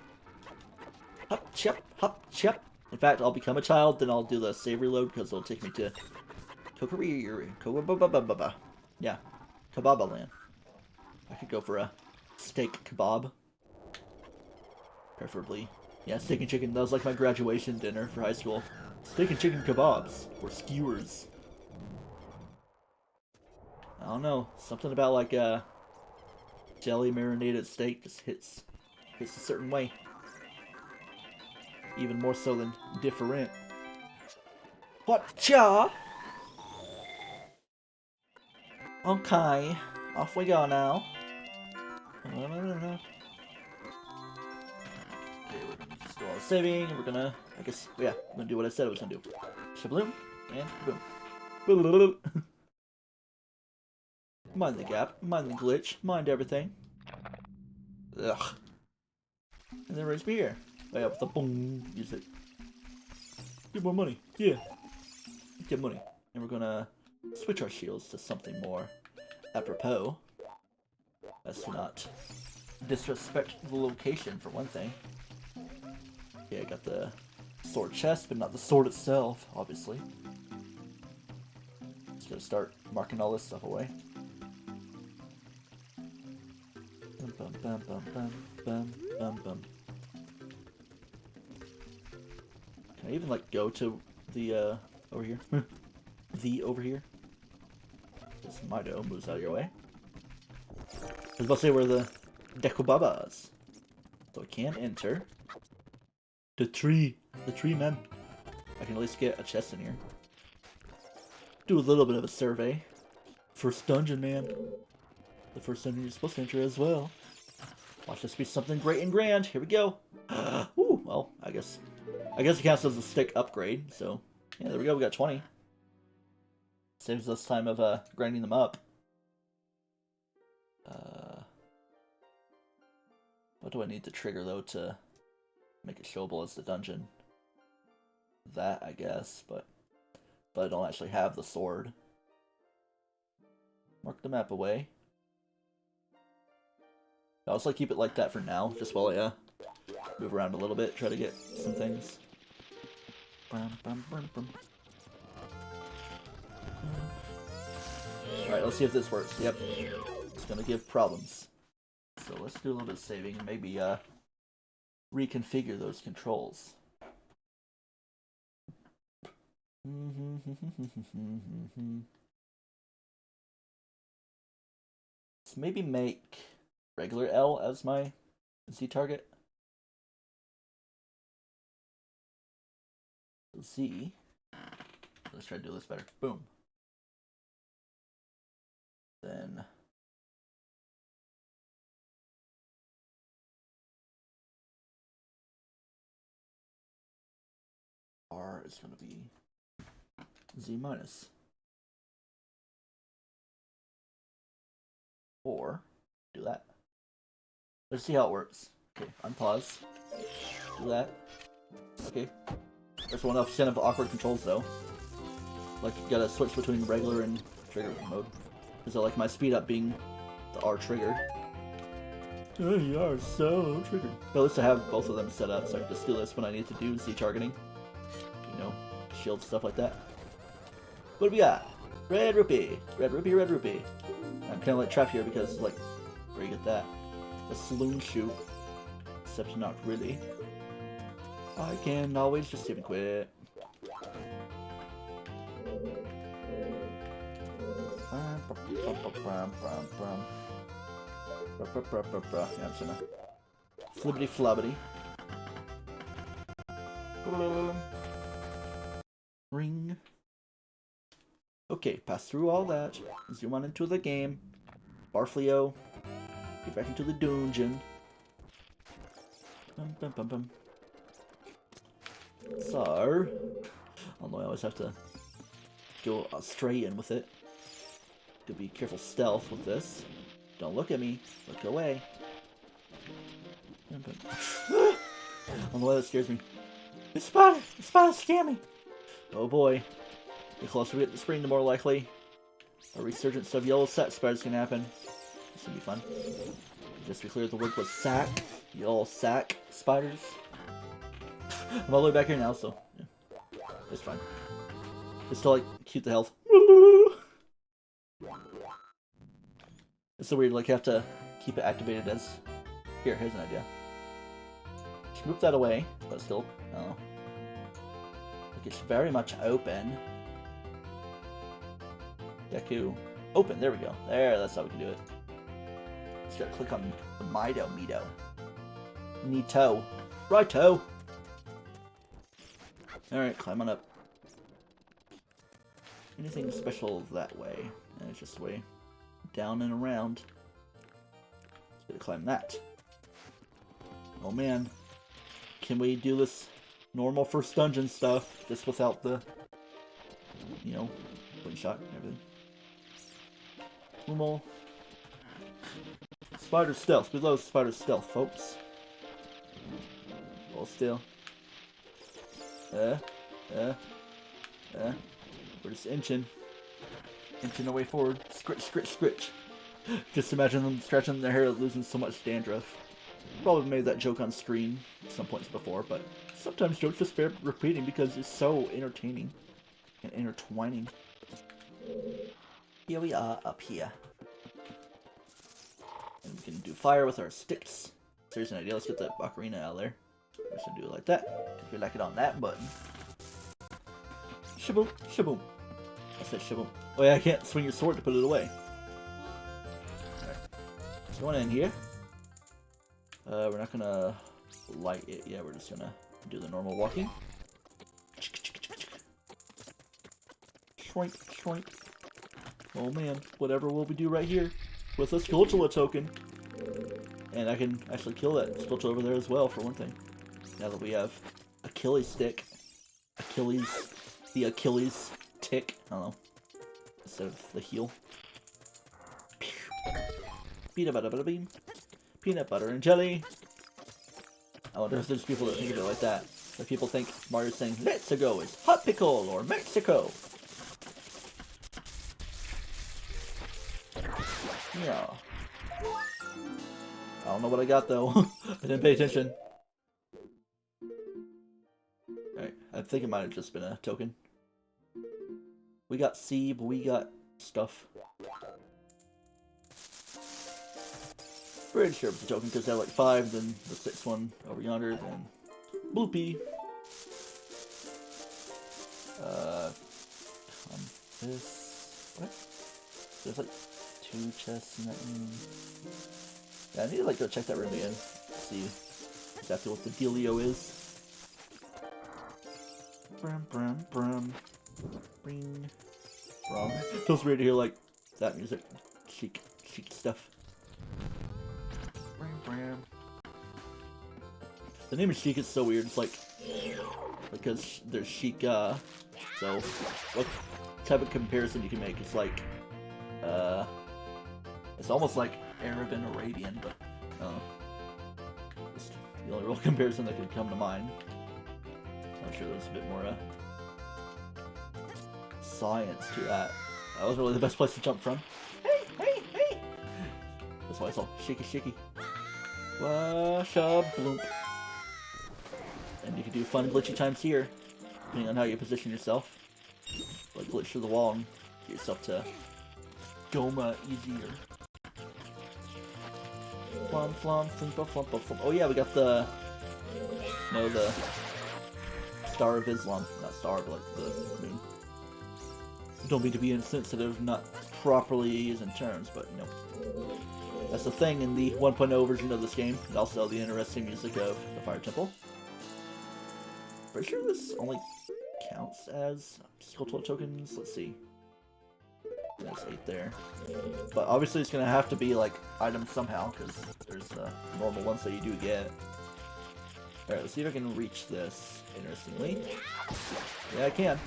Hop, chip, hop, chip. In fact, I'll become a child, then I'll do the save reload because it'll take me to yeah, Kababa Land. I could go for a steak kebab. Preferably. Yeah, steak and chicken. That was like my graduation dinner for high school. Steak and chicken kebabs. Or skewers. I don't know. Something about like a jelly marinated steak just hits a certain way. Even more so than different. Whatcha? Okay. Off we go now. Okay, we're gonna just do all the saving, and we're gonna, I guess, yeah, I'm gonna do what I said I was gonna do. Shabloom, and boom. Mind the gap, mind the glitch, mind everything. Ugh. And then raise me here. Oh yeah, with the boom, use it. Get more money, yeah. Get money. And we're gonna switch our shields to something more apropos. Let's not disrespect the location, for one thing. Yeah, I got the sword chest, but not the sword itself, obviously. Just gonna start marking all this stuff away. Bum, bum, bum, bum, bum, bum, bum. Can I even, like, go to the, over here? Over here? This Mido moves out of your way. I was about to say where the Dekubaba is. So I can enter. The tree, man. I can at least get a chest in here. Do a little bit of a survey. First dungeon, man. The first dungeon you're supposed to enter as well. Watch this be something great and grand. Here we go. Ooh, well, I guess it counts as a stick upgrade. So, yeah, there we go. We got 20. Saves us time of grinding them up. What do I need to trigger, though, to make it showable as the dungeon? That, I guess, but I don't actually have the sword. Mark the map away. I'll also keep it like that for now, just while I move around a little bit, try to get some things. Alright, let's see if this works. Yep. It's gonna give problems. So let's do a little bit of saving and maybe reconfigure those controls. Let's maybe make regular L as my Z target. Z. Let's try to do this better. Boom. Then R is going to be Z minus. Or do that. Let's see how it works. Okay, unpause. Do that. Okay. There's one off of awkward controls though. Like you gotta switch between regular and trigger mode. Because I like my speed up being the R trigger. Oh, you are so triggered. But at least I have both of them set up, so I can just do this when I need to do Z targeting. You know, shield stuff like that. What do we got? Red rupee. Red rupee, red rupee. I'm kind of like trapped here because, like, where you get that? A saloon shoot. Except not really. I can always just save and quit. Yeah, I'm just gonna flibbity flobbity. Ring. Okay, pass through all that. Zoom on into the game. Barflio. Get back into the dungeon. Bum, bum, bum, bum. So, although I always have to go astray in with it. Gotta be careful stealth with this. Don't look at me. Look away. On the way that scares me. It's spider! The spider scared me! Oh boy. The closer we get to spring, the more likely a resurgence of yellow sack spiders can happen. This will be fun. Just to be clear, the word was sack. Yellow sack spiders. I'm all the way back here now, so yeah. It's fine. Just to like keep the health. It's so weird, like you have to keep it activated as. Here's an idea. Just move that away, but still, I don't know. Like it's very much open. Deku. Open, there we go. There, that's how we can do it. Just gotta click on the Mido. Neato. Righto! Alright, climb on up. Anything special that way? It's just way down and around. Let's gotta climb that. Oh man. Can we do this normal first dungeon stuff just without the, you know, one shot and everything? Normal. Spider stealth. We love spider stealth, folks. Hold still. We're just inching our way forward. Scritch, scritch, scritch. Just imagine them scratching their hair, losing so much dandruff. Probably made that joke on screen at some points before, but sometimes jokes just bear repeating because it's so entertaining and intertwining. Here we are up here. And we can do fire with our sticks. So here's an idea. Let's get that ocarina out there. We're just gonna do it like that. If you like it on that button. Shaboom, shaboom. I said shaboom. Oh yeah, I can't swing your sword to put it away. Alright. Going in here. We're not gonna light it yet. We're just gonna Do the normal walking. Shroink, shroink. Oh man, whatever will we do right here with a Skulltula token? And I can actually kill that Skulltula over there as well, for one thing. Now that we have Achilles stick. The Achilles tick. I don't know. Instead of the heel. Peanut butter, butter bean. Peanut butter and jelly. I wonder if there's people that think of it like that. Like people think Mario's saying, "Let's go" is hot pickle or Mexico. Yeah. I don't know what I got though. I didn't pay attention. Alright, I think it might have just been a token. We got Seeb, we got stuff. Pretty sure it was a token because they had like 5, then the 6th one over yonder, then Bloopy. This. What? There's like 2 chests in that room. Yeah, I need to like go check that room again. See exactly what the dealio is. Brum brum brum. Ring. Wrong. Feels weird to hear like that music. Chic stuff. Brum brum. The name of Chic is so weird. It's like because there's Chic. So what type of comparison you can make? It's like it's almost like Arab and Arabian, but just the only real comparison that could come to mind. I'm sure there's a bit more science to that. That was really the best place to jump from. Hey! That's why I saw shaky. Wash up, bloop. And you can do fun glitchy times here, depending on how you position yourself. Like glitch through the wall and get yourself to Goma easier. Flum, flumpa, flumpa, flum. Oh yeah, we got the Star of Islam. Not Star, but like I mean, don't mean to be insensitive, not properly using terms, but no. That's the thing in the 1.0 version of this game, and also the interesting music of the Fire Temple. Pretty sure this only counts as Skulltula tokens. Let's see. There's 8 there. But obviously it's gonna have to be like items somehow, because there's normal ones that you do get. Alright, let's see if I can reach this, interestingly. Yeah, I can.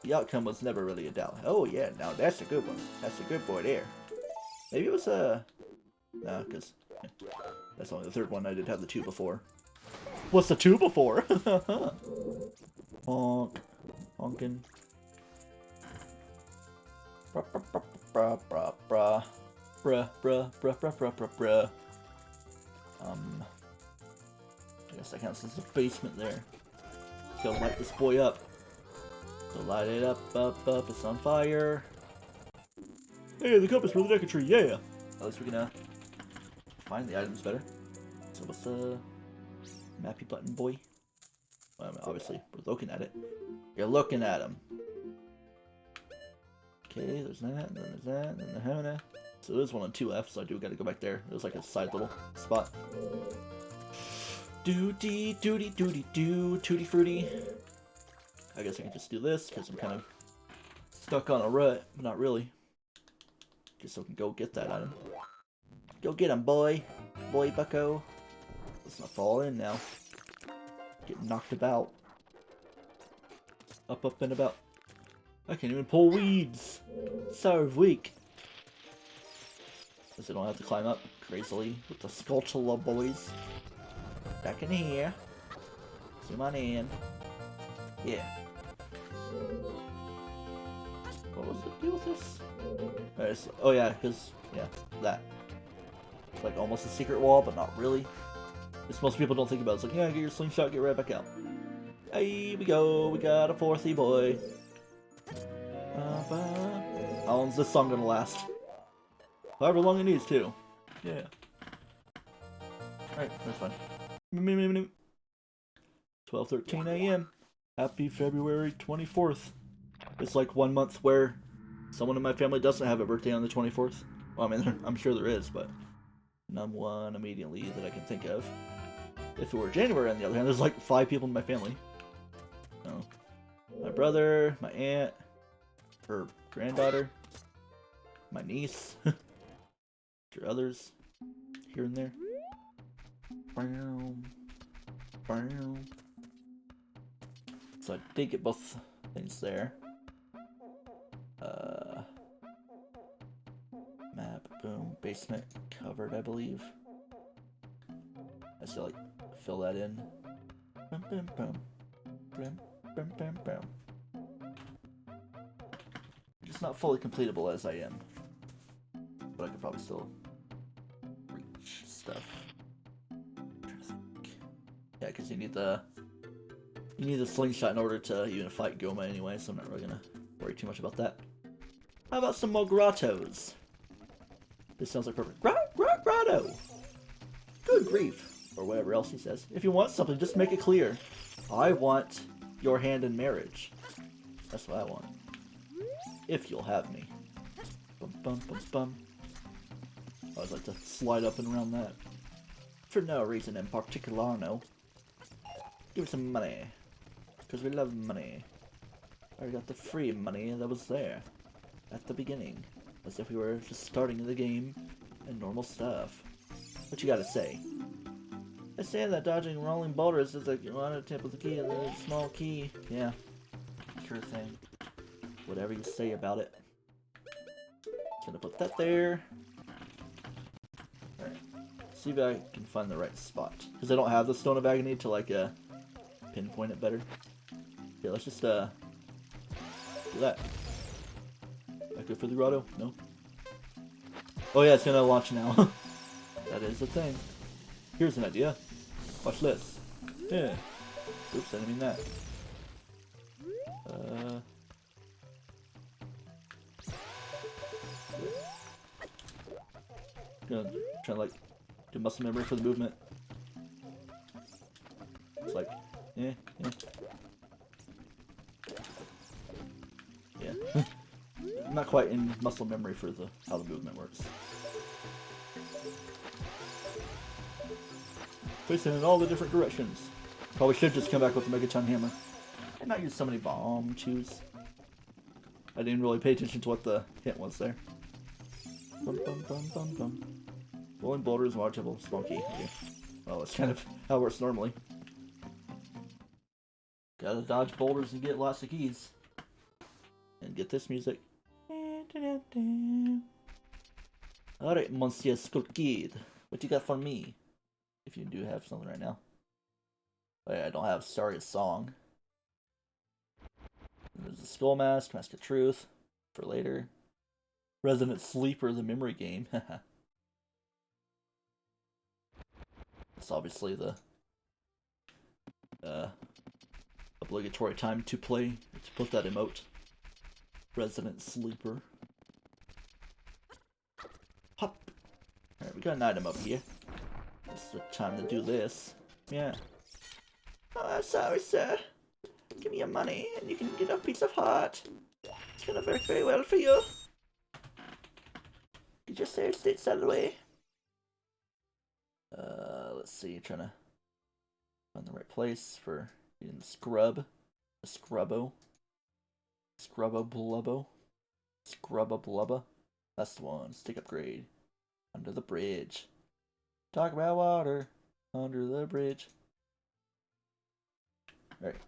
The outcome was never really a doubt. Oh yeah, now that's a good one. That's a good boy there. Maybe it was a... No, because that's only the 3rd one. I did have the 2 before. What's the 2 before? Honk. Honkin'. Bruh. I guess that counts as a basement there. Let's go light this boy up. So light it up, it's on fire. Hey, the compass for the deck tree, yeah! At least we can find the items better. So what's the mappy button, boy? Well, I mean, obviously, we're looking at it. You're looking at him. Okay, there's that, and then there's that, and then the Hona. So there's one on 2F, so I do gotta go back there. There's like a side little spot. Duty, tutti fruity. I guess I can just do this, because I'm kind of stuck on a rut, but not really. Just so I can go get that item. Go get him, boy! Boy bucko! Let's not fall in now. Get knocked about. Up and about. I can't even pull weeds! So weak! Guess I don't have to climb up crazily with the Skulltula boys. Back in here. Zoom on in. Yeah. What was the deal with this? Alright, so, oh yeah, because, yeah, that. It's like almost a secret wall, but not really. Because most people don't think about it. It's like, yeah, get your slingshot, get right back out. Hey, we go, we got a 4thy boy. How long's this song gonna last? However long it needs to. Yeah. Alright, that's fine. 12:13 a.m. Happy February 24th. It's like 1 month where someone in my family doesn't have a birthday on the 24th. Well, I mean, I'm sure there is, but none one immediately that I can think of. If it were January, on the other hand, there's like 5 people in my family. So, my brother, my aunt, her granddaughter, my niece, your others, here and there. So I did get both things there. Map, boom, basement covered, I believe. I still like fill that in. Bum, bum, bum. Bum, bum, bum, bum. Just not fully completable as I am, but I could probably still reach stuff. Yeah, because you need the slingshot in order to even fight Goma anyway, so I'm not really gonna worry too much about that. How about some more grottos? This sounds like perfect. Grotto! Good grief. Or whatever else he says. If you want something, just make it clear. I want your hand in marriage. That's what I want. If you'll have me. Bum bum bum bum. I always like to slide up and around that. For no reason in particular, no. Give me some money. Because we love money. I already got the free money that was there. At the beginning. As if we were just starting the game and normal stuff. What you gotta say? I say that dodging rolling boulders is like you want to tip with the key and then a small key. Yeah. Sure thing. Whatever you say about it. Just gonna put that there. Alright. See if I can find the right spot. Because I don't have the Stone of Agony to like pinpoint it better. Yeah, let's just do that. Not good for the grotto? No. Oh yeah, it's gonna launch now. That is the thing. Here's an idea. Watch this. Yeah. Oops, I didn't mean that. Gonna try to like do muscle memory for the movement. It's like, yeah. Yeah. Not quite in muscle memory for how the movement works. Facing in all the different directions. Probably should just come back with the Megaton Hammer. And not use so many bomb chews. I didn't really pay attention to what the hint was there. Bum bum bum bum bum. Rolling boulders, watchable, spunky. Okay. Well, that's kind of how it works normally. Gotta dodge boulders and get lots of keys. And get this music. Alright, Monsieur Skullkid. What you got for me? If you do have something right now. Oh yeah, I don't have Sorry Song. There's the Skull Mask, Mask of Truth. For later. Resident Sleeper, the memory game. It's obviously the obligatory time to play, to put that emote. Resident Sleeper. Hop! Alright, we got an item up here. This is the time to do this. Yeah. Oh, I'm sorry, sir. Give me your money and you can get a piece of heart. It's gonna work very well for you. Get your save states out of the way. Let's see, trying to find the right place for getting the scrub. The scrubbo. Scrubbo blubbo. Scrubba blubba. That's the one. Stick upgrade. Under the bridge. Talk about water. Under the bridge. Alright.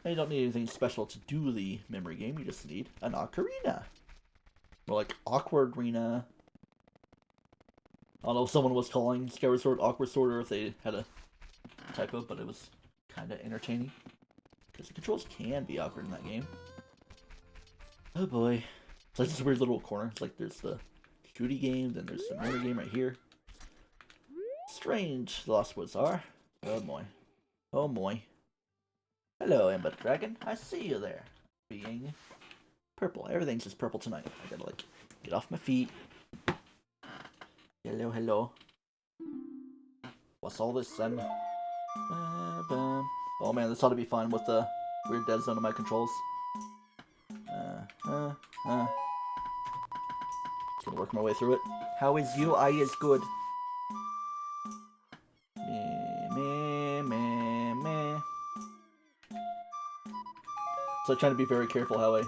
Now you don't need anything special to do the memory game. You just need an ocarina. Or like awkward arena. I don't know if someone was calling Skyward Sword Awkward Sword or if they had a typo, but it was kind of entertaining. Because the controls can be awkward in that game. Oh boy. It's like this weird little corner. It's like there's the Judy game, then there's the memory game right here. Strange the Lost Woods are. Oh boy. Oh boy. Hello, Ember Dragon. I see you there. Being purple. Everything's just purple tonight. I gotta like get off my feet. Hello, hello. What's all this then? Oh man, this ought to be fun with the weird dead zone of my controls. Just gonna work my way through it. How is you? I is good. Me, So I'm trying to be very careful how I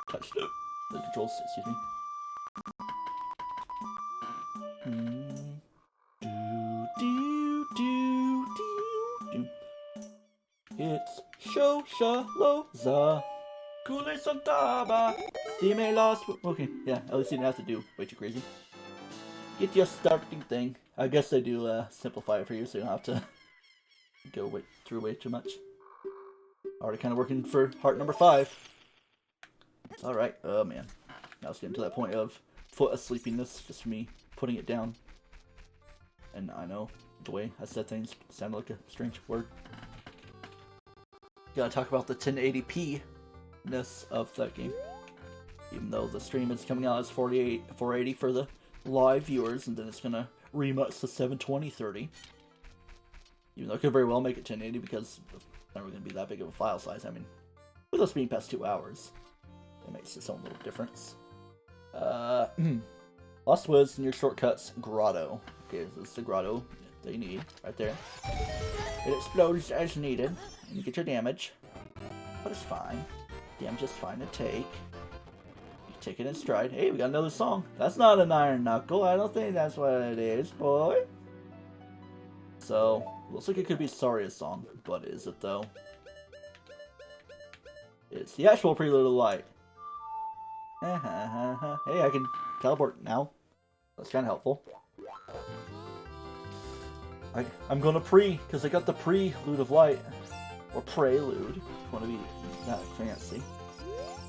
touch the controls, excuse me. It's Shosha-Loza. Kule Santaba. Dime Lost. Okay, yeah, at least you didn't have to do way too crazy. Get your starting thing. I guess I do simplify it for you so you don't have to go through way too much. Already kind of working for heart number 5. Alright, oh man. Now it's getting to that point of foot asleepiness, just for me putting it down. And I know the way I said things sounded like a strange word. Gotta talk about the 1080p-ness of that game. Even though the stream is coming out as 480 for the live viewers, and then it's gonna remux to 720/30. Even though it could very well make it 1080 because it's not really gonna be that big of a file size. I mean, with us being past 2 hours, it makes its own little difference. Lost Woods near shortcuts grotto. Okay, this is the grotto that you need right there. It explodes as needed, and you get your damage, but it's fine. Damage is fine to take. You take it in stride. Hey, we got another song. That's not an iron knuckle. I don't think that's what it is, boy. So, looks like it could be Saria's song, but is it though? It's the actual Prelude of Light. Hey, I can teleport now. That's kind of helpful. I'm gonna because I got the Prelude of Light. Or Prelude, if you want to be that fancy.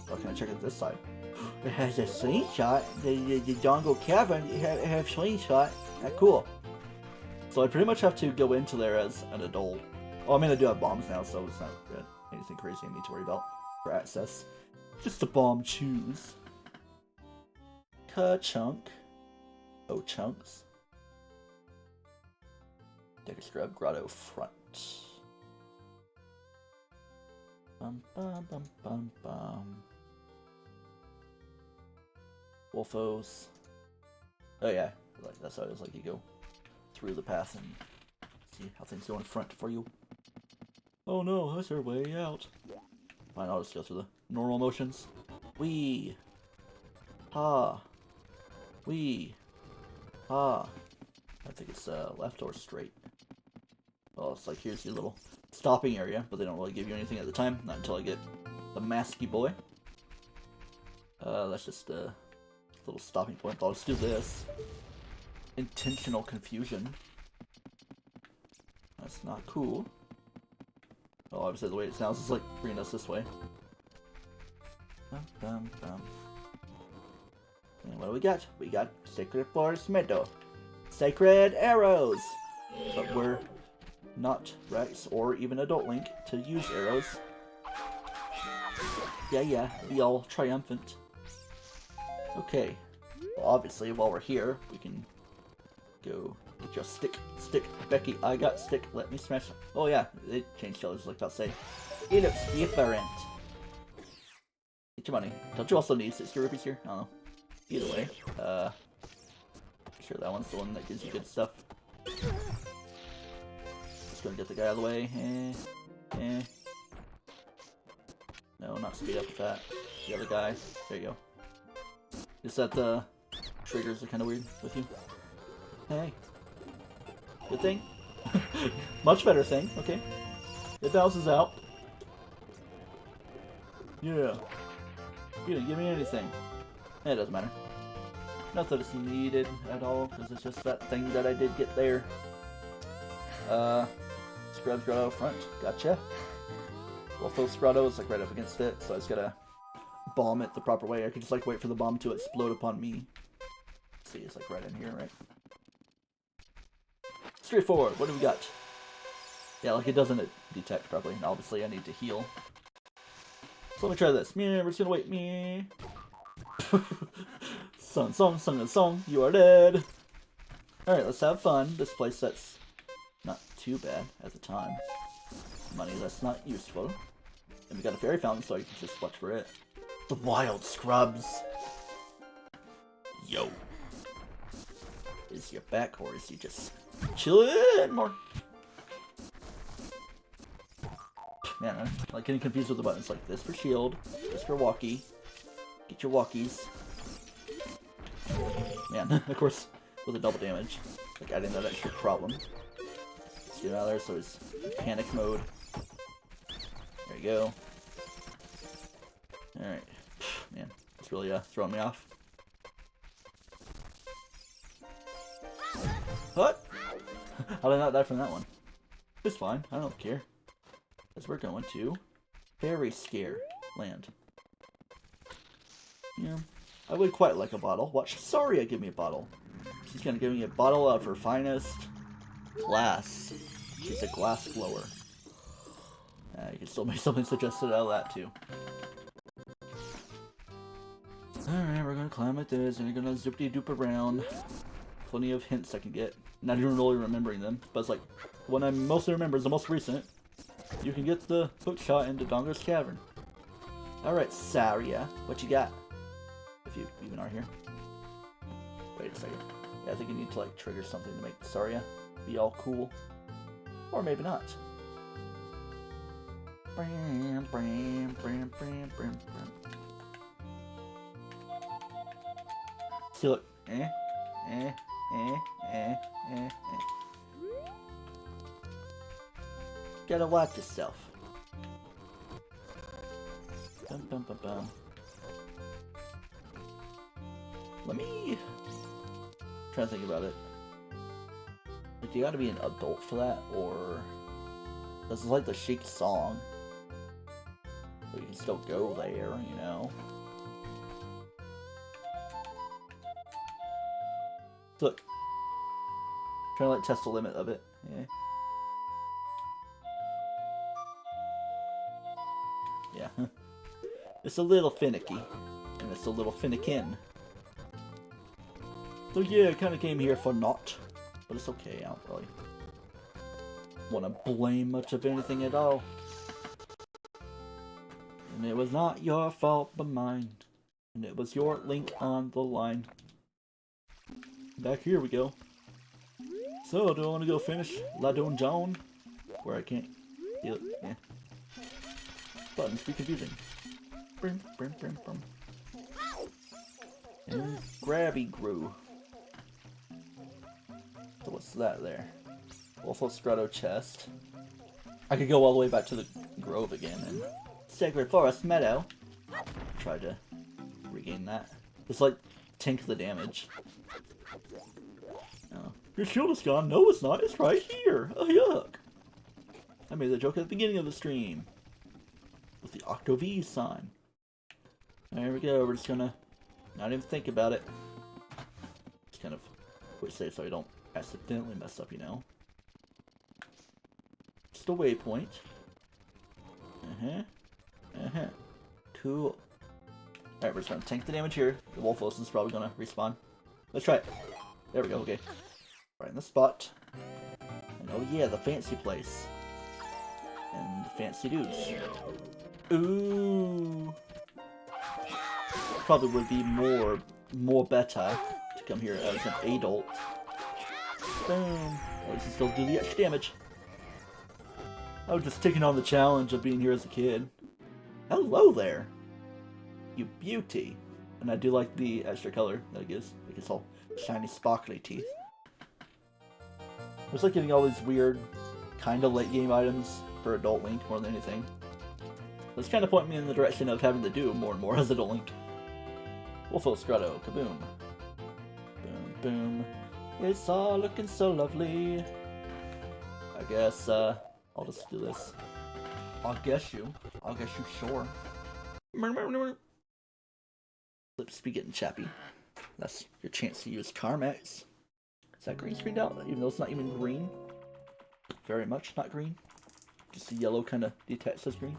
Oh, can I check it this side? It has a slingshot. The jungle cavern, it has slingshot. Cool. So I pretty much have to go into there as an adult. Oh, I mean, I do have bombs now, so it's not anything crazy I need to worry about for access. Just a bomb choose. Ka-chunk. Oh, chunks. Decker Scrub Grotto Front. Bum bum bum bum bum. Wolfos. Oh yeah, that's how it is. Like you go through the path and see how things go in front for you. Oh no, that's our way out. Fine, I'll just go through the normal motions. Wee. Ha. Wee. Ha. I think it's left or straight. Oh, it's like here's your little stopping area, but they don't really give you anything at the time. Not until I get the Masky Boy. That's just a little stopping point. I'll just do this. Intentional confusion. That's not cool. Oh, obviously the way it sounds is like bringing us this way. Bum, bum, bum. And what do we got? We got Sacred Forest Meadow. Sacred Arrows! But we're not Rex or even Adult Link to use arrows. Yeah, be all triumphant. Okay. Well, obviously, while we're here, we can go get your stick. Stick, Becky, I got stick. Let me smash it. Oh yeah, they changed colors, like I'll say. It looks different. Get your money. Don't you also need 60 rupees here? I don't know. Either way, sure that one's the one that gives you good stuff. Just gonna get the guy out of the way. No, not speed up with that. The other guy. There you go. Just that the triggers are kind of weird with you. Hey. Good thing. Much better thing. Okay. It bounces out. Yeah. You didn't give me anything. It doesn't matter. Not that it's needed at all, because it's just that thing that I did get there. Scrubs Grotto front. Gotcha. Wolfos Grotto is like right up against it, so I just gotta bomb it the proper way. I could just like wait for the bomb to explode upon me. See, it's like right in here, right? Straightforward. What do we got? Yeah, like it doesn't detect properly, and obviously I need to heal. So let me try this. We're just gonna wait. Song, you are dead. Alright, let's have fun. This place that's not too bad at the time. Money that's not useful. And we got a fairy fountain, so I can just watch for it. The wild scrubs. Yo. Is your back, or is he just chilling more? Man, I'm like getting confused with the buttons. Like this for shield, this for walkie. Get your walkies. Man, of course, with the double damage, like adding that extra problem. Let's get him out of there so he's in panic mode. There you go. Alright. Man, it's really throwing me off. What? How did I not die from that one? It's fine, I don't care. Because we're going to Fairy Scare Land. Yeah, I would quite like a bottle. Watch Saria give me a bottle. She's gonna give me a bottle of her finest glass. She's a glass blower. You can still make something suggested out of that too. Alright, we're gonna climb at this and we're gonna zoopty-doop around. Plenty of hints I can get. Not even really remembering them, but it's like, the one I mostly remember is the most recent. You can get the hook shot into Dongo's Cavern. Alright, Saria, what you got? If you even are here. Wait a second. Yeah, I think you need to like trigger something to make Saria be all cool. Or maybe not. Bram, bram, bram, bram, bram, bram. See, look. Gotta watch yourself. Bum, bum, bum, bum. Let me try to think about it. Like, you gotta be an adult for that, or this is like the chic song. But you can still go there, you know. Look. Trying to like test the limit of it. Yeah. Yeah. It's a little finicky. And it's a little finnikin. So yeah, I kinda came here for naught. But it's okay, I don't really wanna blame much of anything at all. And it was not your fault but mine. And it was your link on the line. Back here we go. So, do I want to go finish La Donjon? Where I can't feel it. Yeah. Buttons be confusing. Brim, brim, brim, brim. And Grabby Grew. So what's that there? Also Strato chest. I could go all the way back to the grove again and Sacred Forest Meadow. Try to regain that. It's like tank the damage. Oh. Your shield is gone. No, it's not. It's right here. Oh, yuck. I made the joke at the beginning of the stream. With the Octo V sign. There we go. We're just gonna not even think about it. Just kind of quick save so I don't accidentally mess up, you know. Just a waypoint. Cool. Alright, we're just gonna tank the damage here. The Wolf Wilson's probably gonna respawn. Let's try it. There we go, okay. Right in the spot. And oh yeah, the fancy place. And the fancy dudes. Ooh. Probably would be more better to come here as an adult. Boom. At least you still do the extra damage. I was just taking on the challenge of being here as a kid. Hello there. You beauty. And I do like the extra color that it gives. Like it's all shiny, sparkly teeth. It's like getting all these weird, kind of late game items for Adult Link more than anything. It's kind of pointing me in the direction of having to do more and more as Adult Link. Wolfo Strato, kaboom. Boom, boom. It's all looking so lovely. I guess, I'll just do this. I'll guess you sure. Lips be getting chappy. That's your chance to use Carmex. Is that green screened out? Even though it's not even green. Very much not green. Just the yellow kind of detached as green.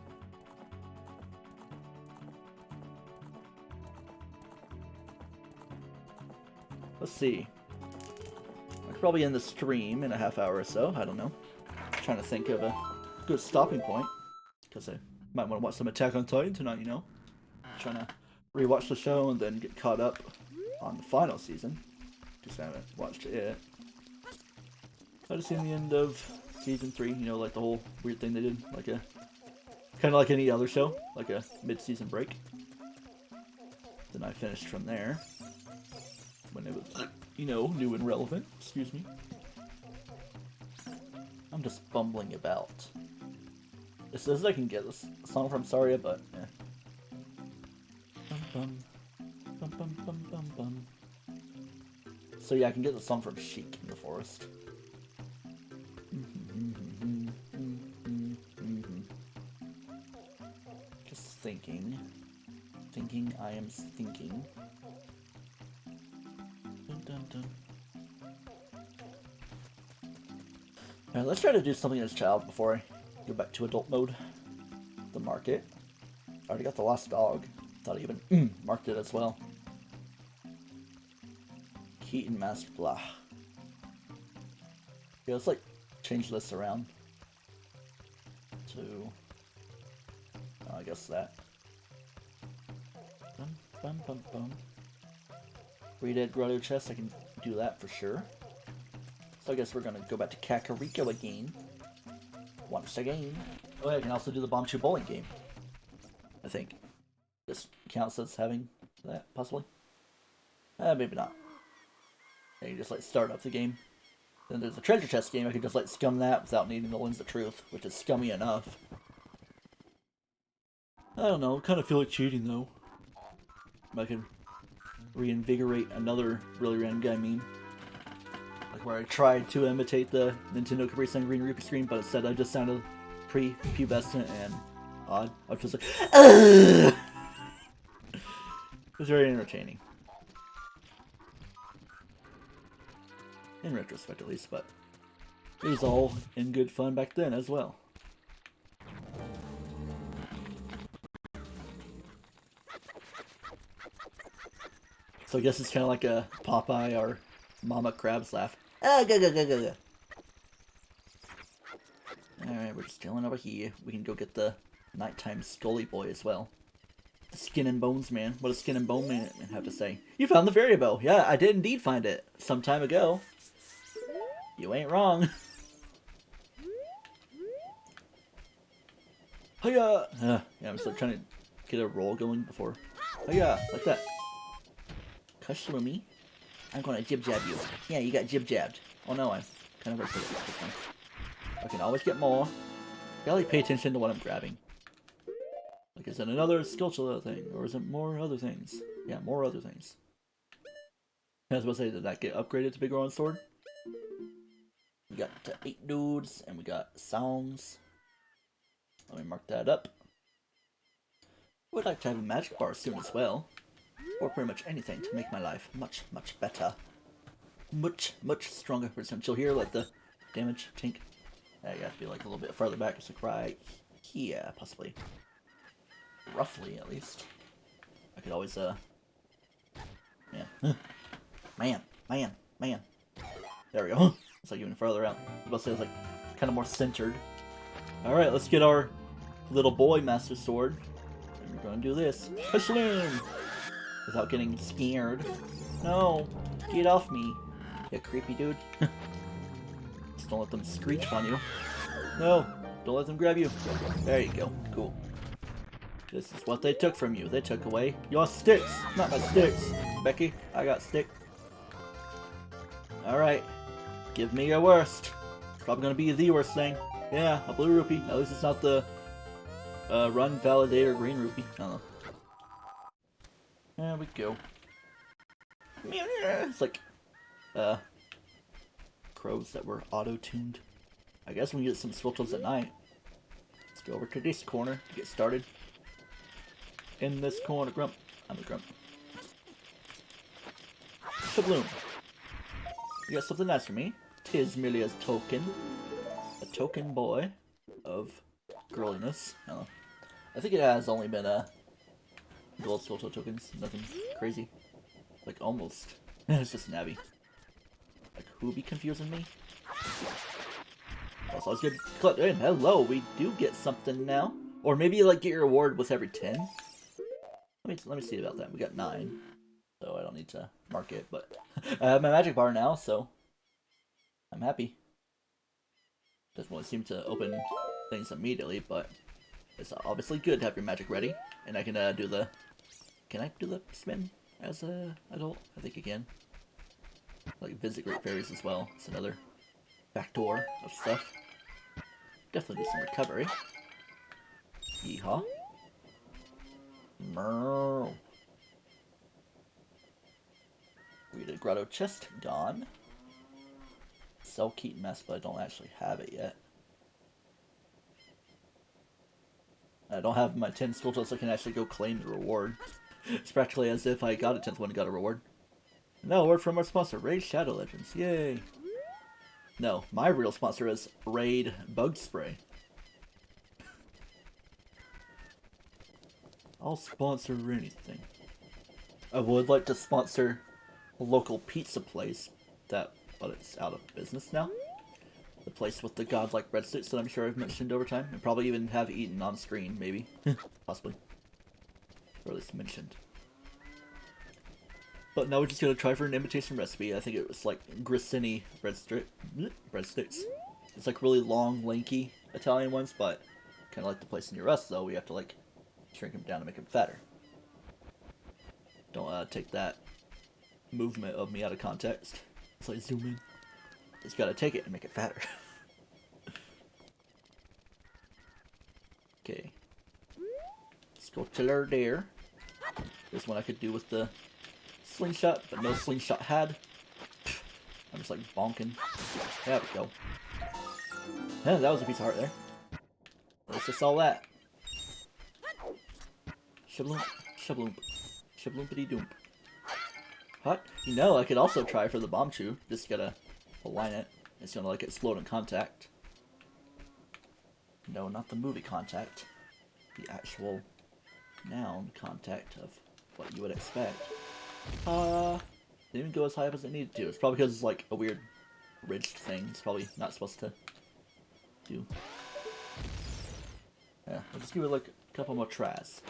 Let's see. I could probably end the stream in a half hour or so. I don't know. I'm trying to think of a good stopping point. Because I might want to watch some Attack on Titan tonight, you know. Trying to rewatch the show and then get caught up on the final season. Just haven't watched it yet. I just seen the end of season 3, you know, like the whole weird thing they did, like a Kind of like any other show, like a mid-season break. Then I finished from there. When it was, you know, new and relevant. Excuse me. I'm just bumbling about. It says I can get this song from Saria, but eh. Bum, bum, bum, bum, bum, bum. So yeah, I can get the song from Sheik in the forest. Just thinking. Thinking, I am thinking. Dun, dun, dun. Alright, let's try to do something as child before I go back to adult mode. The market. I already got the lost dog. Thought I even marked it as well. Keaton Master Blah. Yeah, let's like change this around to I guess that. Bum, bum, bum, bum. Reded Grotto chest, I can do that for sure. So I guess we're gonna go back to Kakariko again. Once again. Oh yeah, I can also do the Bomb Shoe Bowling game. I think. This counts as having that, possibly. Maybe not. Yeah, you just like start up the game. Then there's a treasure chest game, I can just like scum that without needing to lens the truth, which is scummy enough. I don't know, kind of feel like cheating though. I can reinvigorate another really random guy meme. Like where I tried to imitate the Nintendo Capri Sun Green Rupee screen, but instead I just sounded pre-pubescent and odd. I was just like, ugh! It was very entertaining. In retrospect at least, but it was all in good fun back then as well. So I guess it's kind of like a Popeye or Mama Crab's laugh. Ah, go, go, go, go, go. Alright, we're just chilling over here. We can go get the nighttime Scully boy as well. The Skin and Bones man. What does Skin and Bone man have to say? You found the fairy bow. Yeah, I did indeed find it some time ago. You ain't wrong. Hiya! Yeah, I'm still trying to get a roll going before. Hiya! Like that. Kashlumi, I'm gonna jib-jab you. Yeah, you got jib-jabbed. Oh no, I'm kind of upset with this one. I can always get more. Gotta pay attention to what I'm grabbing. Like, is it another skill thing? Or is it more other things? Yeah, more other things. I was about to say, did that get upgraded to Big Rowan Sword? We got 8 dudes, and we got sounds. Let me mark that up. Would like to have a magic bar soon as well. Or pretty much anything to make my life much, much better. Much, much stronger potential here, like the damage tank. Yeah, you have to be like a little bit farther back. It's like right here, possibly. Roughly, at least. I could always, man. Man. There we go. It's like even farther out. I was about to say it's like kind of more centered. Alright, let's get our little boy Master Sword. And we're gonna do this. Push-loom! Without getting scared. No! Get off me, you creepy dude. Just don't let them screech on you. No! Don't let them grab you. There you go. Cool. This is what they took from you. They took away your sticks! Not my sticks! Becky, I got stick. Alright. Give me your worst. It's probably gonna be the worst thing. Yeah, a blue rupee. At least it's not the run validator green rupee. I don't know. There we go. It's like crows that were auto-tuned. I guess we can get some switches at night. Let's go over to this corner to get started. In this corner, Grump. I'm a Grump. Kabloom. You got something nice for me. 'Tis merely a token. A token boy of girliness. I don't know. I think it has only been gold Switch tokens. Nothing crazy. Like almost. It's just Navi. Like who be confusing me? Also, let's get collect. Hey, hello, we do get something now. Or maybe like get your reward with every 10. Let me see about that. We got 9. So I don't need to mark it, but I have my magic bar now, so I'm happy. Doesn't really seem to open things immediately, but It's obviously good to have your magic ready, and I can do the. Can I do the spin as a adult? I think I can. Like visit great fairies as well. It's another backdoor of stuff. Definitely do some recovery. Yeehaw. Merle. Read a grotto chest. Gone. Sell Keaton mask, but I don't actually have it yet. I don't have my 10 skill so I can actually go claim the reward. It's practically as if I got a 10th one and got a reward. No, word from our sponsor, Raid Shadow Legends. Yay! No, my real sponsor is Raid Bug Spray. I'll sponsor anything. I would like to sponsor a local pizza place but it's out of business now. The place with the godlike breadsticks that I'm sure I've mentioned over time, and probably even have eaten on screen, maybe. Possibly. Or at least mentioned. But now we're just gonna try for an imitation recipe. I think it was like grissini breadsticks. It's like really long, lanky Italian ones, but kind of like the place near us, though, we have to like shrink them down to make them fatter. Don't take that movement of me out of context. It's like zoom in. Just gotta take it and make it fatter. Okay. Let's go tiller there. This one I could do with the slingshot, but no slingshot had. I'm just like bonking. There we go. Yeah, that was a piece of heart there. Let's just all that. Shabloomp, shabloomp, shabloomity doomp. What? You know, I could also try for the bomb chew. Just gotta align it. It's gonna like explode in contact. No, not the movie contact. The actual noun contact of what you would expect. Didn't even go as high up as it needed to. It's probably because it's like a weird ridged thing. It's probably not supposed to do. Yeah, I'll just give it like a couple more tries.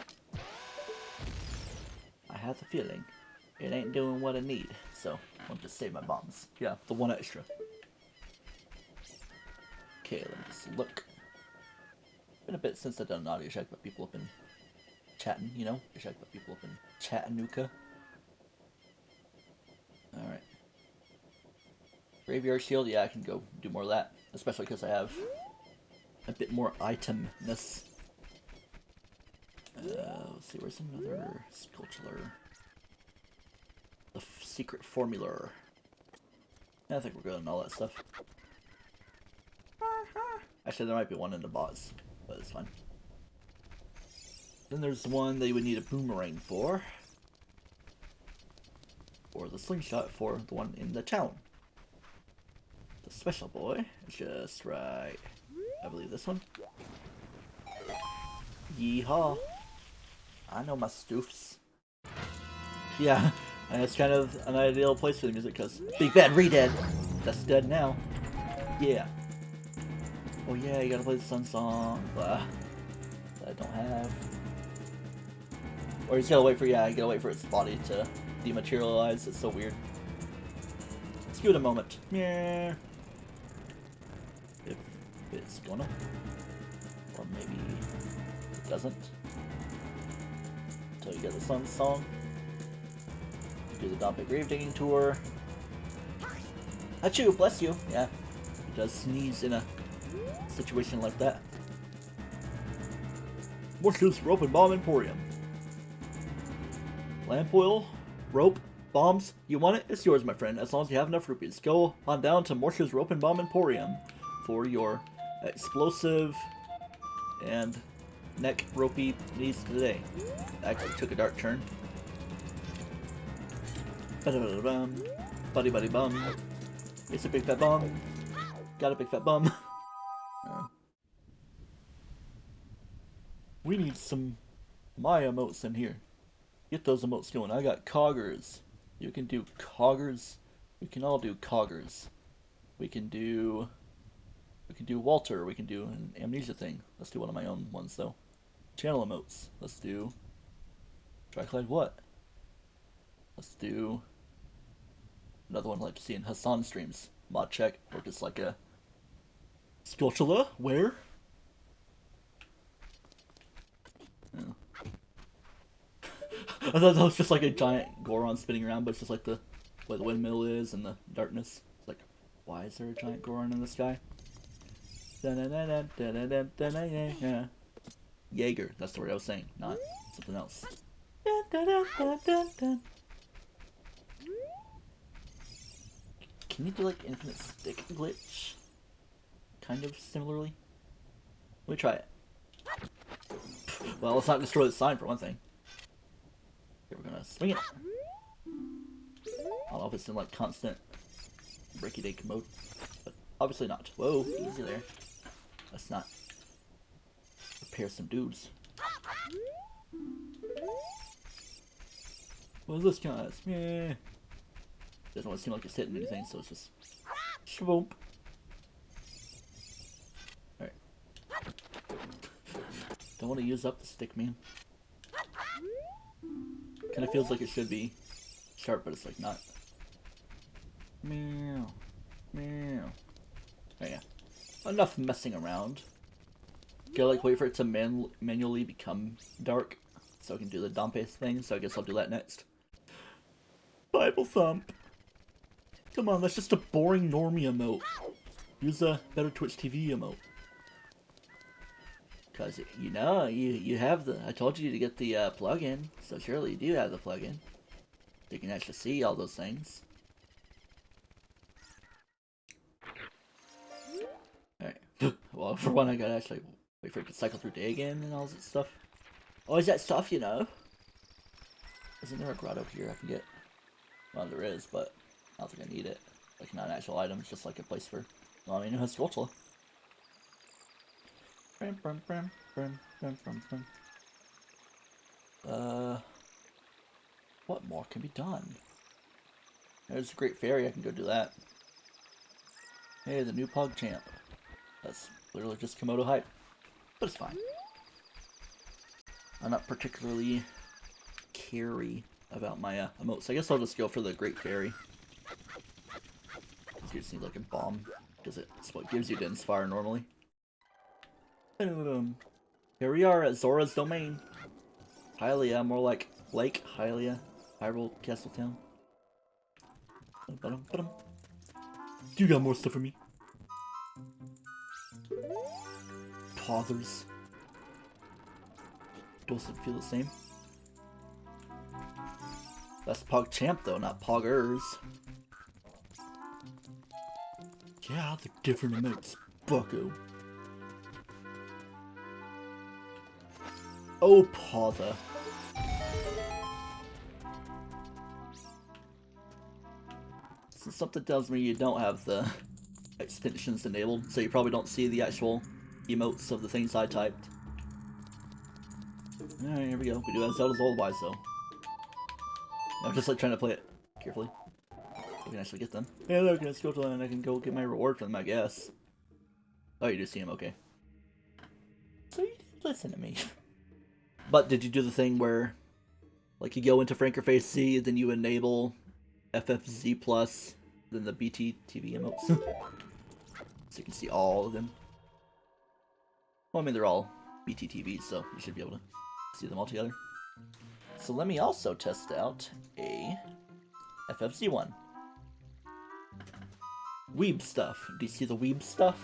I have the feeling it ain't doing what I need, so I'll just save my bombs. Yeah, the one extra. Okay, let me just look. Been a bit since I've done an audio check, but people have been chatting, you know? Check, but people have been Chattanooga. Alright. Graveyard Shield, yeah, I can go do more of that. Especially because I have a bit more itemness. Let's see, where's another sculpture? The secret formula. I think we're good on all that stuff. Actually, there might be one in the boss, but it's fine. Then there's one that you would need a boomerang for. Or the slingshot for the one in the town. The special boy. Just right. I believe this one. Yeehaw. I know my stoofs. Yeah, and it's kind of an ideal place for the music because Big Bad Re-Dead. That's dead now. Yeah. Oh yeah, you gotta play the Sun Song. That I don't have. Or you just gotta wait for, yeah, you gotta wait for its body to dematerialize. It's so weird. Let's give it a moment. Yeah. If it's gonna. Or maybe it doesn't. Until you get the Sun Song. Do the Dompe Grave Digging Tour. Achoo, bless you. Yeah. He does sneeze in a situation like that. Morse's Rope and Bomb Emporium. Lamp oil, rope, bombs. You want it? It's yours, my friend, as long as you have enough rupees. Go on down to Morse's Rope and Bomb Emporium for your explosive and neck ropey needs today. Actually took a dark turn. Buddy buddy bum. It's a big fat bum. Got a big fat bum. We need some my emotes in here. Get those emotes going. I got coggers. You can do coggers. We can all do coggers. We can do Walter. We can do an amnesia thing. Let's do one of my own ones though. Channel emotes. Let's do Tryclyde what? Let's do another one I like to see in Hassan streams. Mod check, or just like a Sculptula, where? I thought that was just like a giant Goron spinning around, but it's just like the where the windmill is and the darkness. It's like, why is there a giant Goron in the sky? Jaeger, that's the word I was saying, not something else. Can you do like infinite stick glitch? Kind of similarly? Let me try it. Well, let's not destroy the sign for one thing. Okay, we're gonna swing it. I don't know if it's in like constant breaky dake mode, but obviously not. Whoa, easy there. Let's not repair some dudes. What is this, guys? Yeah. Doesn't want to seem like it's hitting anything, so it's just shwoomp. Alright. Don't want to use up the stick, man. Kind of feels like it should be sharp, but it's like not. Meow. Meow. Oh yeah. Enough messing around. Gotta like wait for it to manually become dark so I can do the Dompe thing, so I guess I'll do that next. Bible thump. Come on, that's just a boring normie emote. Use a better Twitch TV emote. Cause you know, you have the, I told you to get the plugin, so surely you do have the plugin. You can actually see all those things. Alright. Well, for one, I gotta actually wait for it to cycle through day again and all that stuff. Oh, is that stuff, you know? Isn't there a grotto here I can get? Well, there is, but I don't think I need it. Like, not an actual item, it's just like a place for... Well, I mean, it has Squelchla. What more can be done? There's a great fairy, I can go do that. Hey, the new Pog Champ. That's literally just Komodo hype. But it's fine. I'm not particularly carey about my emotes. I guess I'll just go for the Great Fairy. Because you just need like a bomb. Because it's what gives you to inspire normally. Here we are at Zora's Domain. Hylia, more like Lake Hylia. Hyrule Castle Town. You got more stuff for me. Pothers. Doesn't feel the same. That's PogChamp though, not Poggers. Yeah, they're different emotes, bucko. Oh, Pother. So something tells me you don't have the extensions enabled, so you probably don't see the actual emotes of the things I typed. Alright, here we go. We do have Zelda's Lullaby, so... I'm just like trying to play it carefully. We can actually get them. Yeah, look, let's go to and I can go get my reward from them, I guess. Oh, you do see him, okay. So you did listen to me. But did you do the thing where, like, you go into Frankerface Z, then you enable FFZ+, then the BT TV emotes? So you can see all of them. Well, I mean, they're all BT TVs, so you should be able to see them all together. So let me also test out a FFZ one. Weeb stuff. Do you see the weeb stuff?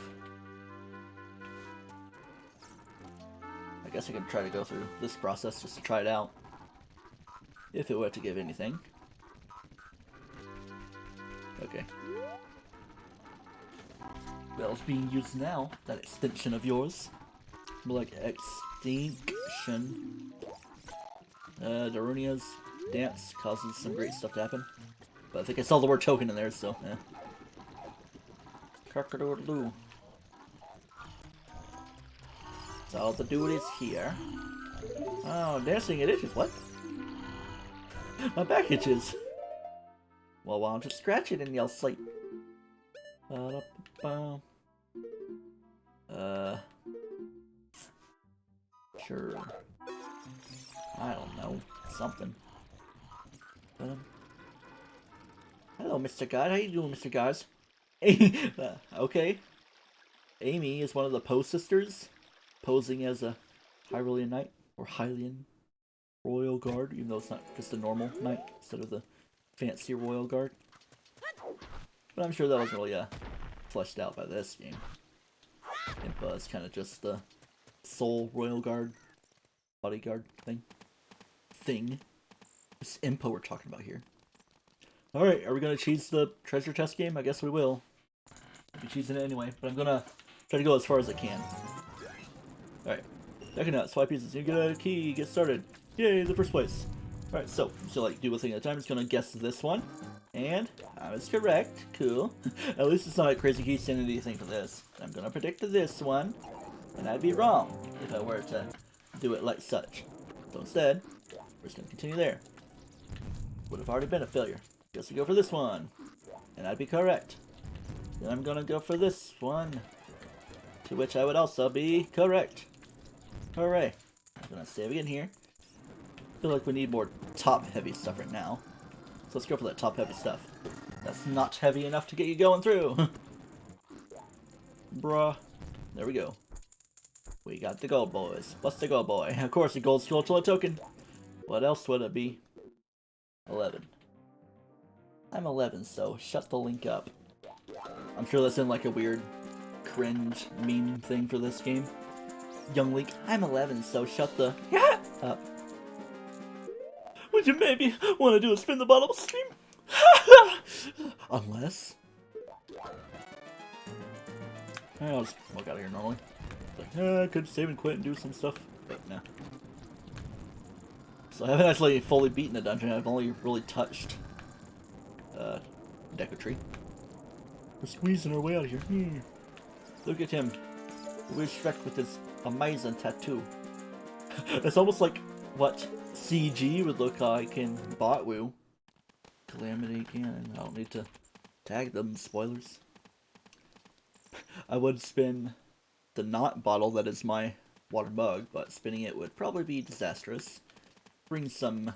I guess I can try to go through this process just to try it out. If it were to give anything. Okay. Well, it's being used now. That extension of yours. More like extinction. Darunia's dance causes some great stuff to happen. But I think I saw the word token in there, so eh. Cock-a-doodle-doo. So the dude is here. Oh, dancing it itches. What? My back itches. Well, why don't you scratch it and you'll sleep? Sure. I don't know. Something. Hello, Mr. God. How you doing, Mr. Guys? Okay. Amy is one of the Poe sisters, posing as a Hyrulean knight, or Hylian, Royal Guard, even though it's not just a normal knight instead of the fancy Royal Guard. But I'm sure that wasn't really fleshed out by this game. Impa is kind of just the sole Royal Guard, bodyguard thing. It's Impa we're talking about here. Alright, are we going to cheese the treasure chest game? I guess we will. I'll be cheesing it anyway, but I'm going to try to go as far as I can. Alright, checking out, swipe pieces, you get a key, get started. Yay, the first place. Alright, so like do a thing at a time. I'm just going to guess this one. And I was correct. Cool. At least it's not a crazy key sanity thing for this. I'm going to predict this one, and I'd be wrong if I were to do it like such. So instead, we're just going to continue there. Would have already been a failure. Guess we go for this one, and I'd be correct. Then I'm going to go for this one, to which I would also be correct. Hooray. I'm going to save again here. I feel like we need more top-heavy stuff right now. So let's go for that top-heavy stuff. That's not heavy enough to get you going through. Bruh. There we go. We got the gold, boys. What's the gold, boy? Of course, a gold sculpture token. What else would it be? 11. I'm 11, so shut the link up. I'm sure that's in like a weird cringe meme thing for this game. Young Link, I'm 11, so shut the up. Would you maybe want to do a spin the bottle stream? Unless... I'll just walk out of here normally. Like, I could save and quit and do some stuff, but no. So I haven't actually fully beaten the dungeon, I've only really touched Decotree. We're squeezing our way out of here. Look at him. We're Shrek with his amazing tattoo. It's almost like what CG would look like in Botwoo. Calamity again. I don't need to tag them, spoilers. I would spin the not bottle that is my water mug, but spinning it would probably be disastrous. Bring some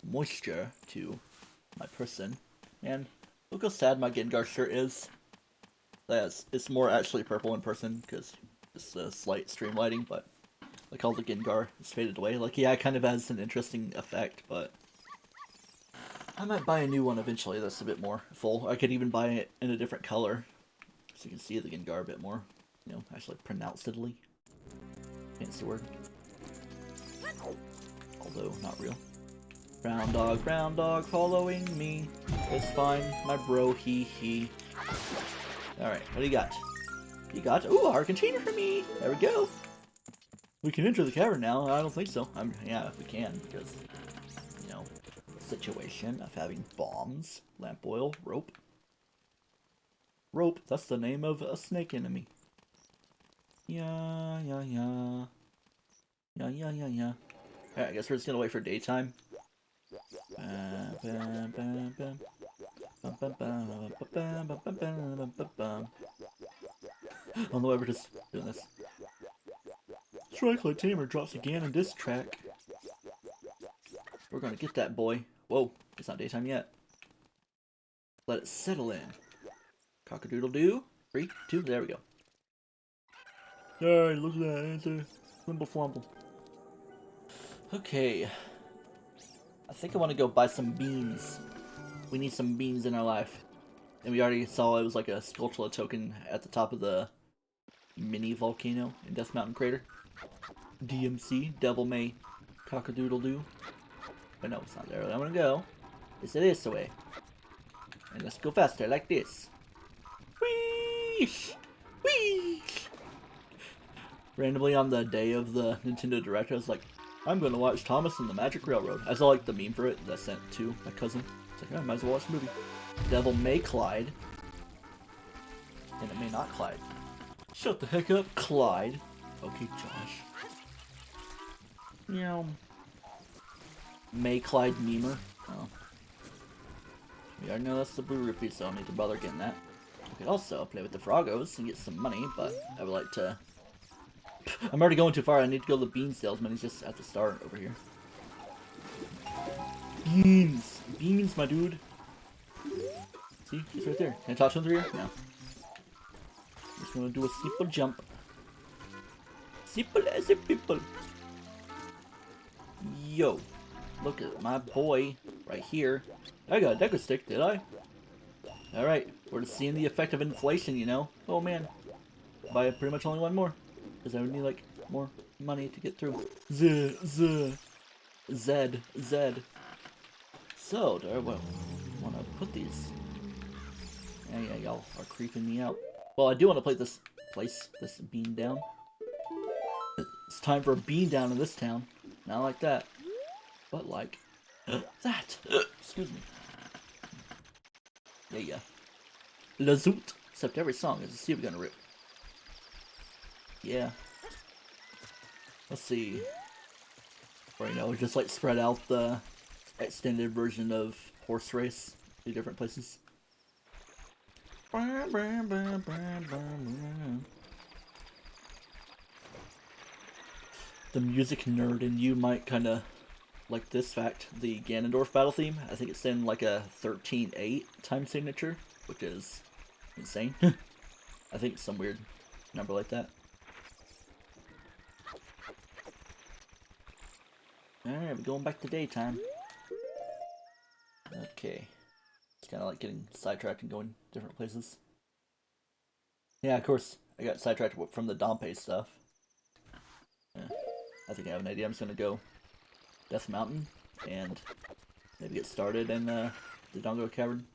moisture to my person. And look how sad my Gengar shirt is. It's more actually purple in person because it's a slight stream lighting, but like all the Gengar is faded away. Like, yeah, it kind of has an interesting effect, but I might buy a new one eventually that's a bit more full. I could even buy it in a different color so you can see the Gengar a bit more, you know, actually pronouncedly. Fancy word. Although, not real. Brown dog following me. It's fine, my bro, he. Alright, what do you got? You got, ooh, our container for me! There we go! We can enter the cavern now. I don't think so. Yeah, we can, because, you know, situation of having bombs, lamp oil, rope. Rope, that's the name of a snake enemy. Yeah. Alright, I guess we're just gonna wait for daytime. On the way, we're just doing this. TryclydeTamer drops again in this track. We're gonna get that boy. Whoa, it's not daytime yet. Let it settle in. Cock-a-doodle-doo. 3, 2, there we go. Alright, look at that. It's a flimble flumble. Okay. I think I want to go buy some beans. We need some beans in our life. And we already saw it was like a Skulltula token at the top of the mini volcano in Death Mountain Crater. DMC, Devil May Cock-a-doodle-doo. But no, it's not there. I'm gonna go. It's this way. And let's go faster, like this. Whee! Whee! Randomly on the day of the Nintendo Direct, I was like, I'm gonna watch Thomas and the Magic Railroad. I saw like the meme for it that I sent to my cousin. It's like, oh, I might as well watch the movie. Devil May Clyde. And it may not Clyde. Shut the heck up, Clyde. Okay, Josh. Meow. May Clyde Memer. Oh. We already know that's the blue rupee, so I don't need to bother getting that. I could also play with the Froggos and get some money, but I would like to... I'm already going too far. I need to go to the bean salesman. He's just at the start over here. Beans! Beans, my dude. See? He's right there. Can I talk to him through here? No. Just gonna do a simple jump. Simple as a people. Yo. Look at my boy right here. I got a deco stick, did I? Alright, we're just seeing the effect of inflation, you know? Oh man. Buy pretty much only one more. Because I would need, like, more money to get through. Zed. So, do I want to put these? Yeah, y'all are creeping me out. Well, I do want to play this bean down. It's time for a bean down in this town. Not like that, but like that. Excuse me. Yeah. Lazoot. Except every song is a super gonna rip. Yeah. Let's see. Or, you know, just like spread out the extended version of Horse Race to different places. The music nerd in you might kind of like this fact. The Ganondorf battle theme, I think it's in like a 13/8 time signature, which is insane. I think it's some weird number like that. Alright, we're going back to daytime. Okay. It's kind of like getting sidetracked and going different places. Yeah, of course, I got sidetracked from the Dompe stuff. Yeah, I think I have an idea. I'm just gonna go Death Mountain and maybe get started in the Dongo Cavern.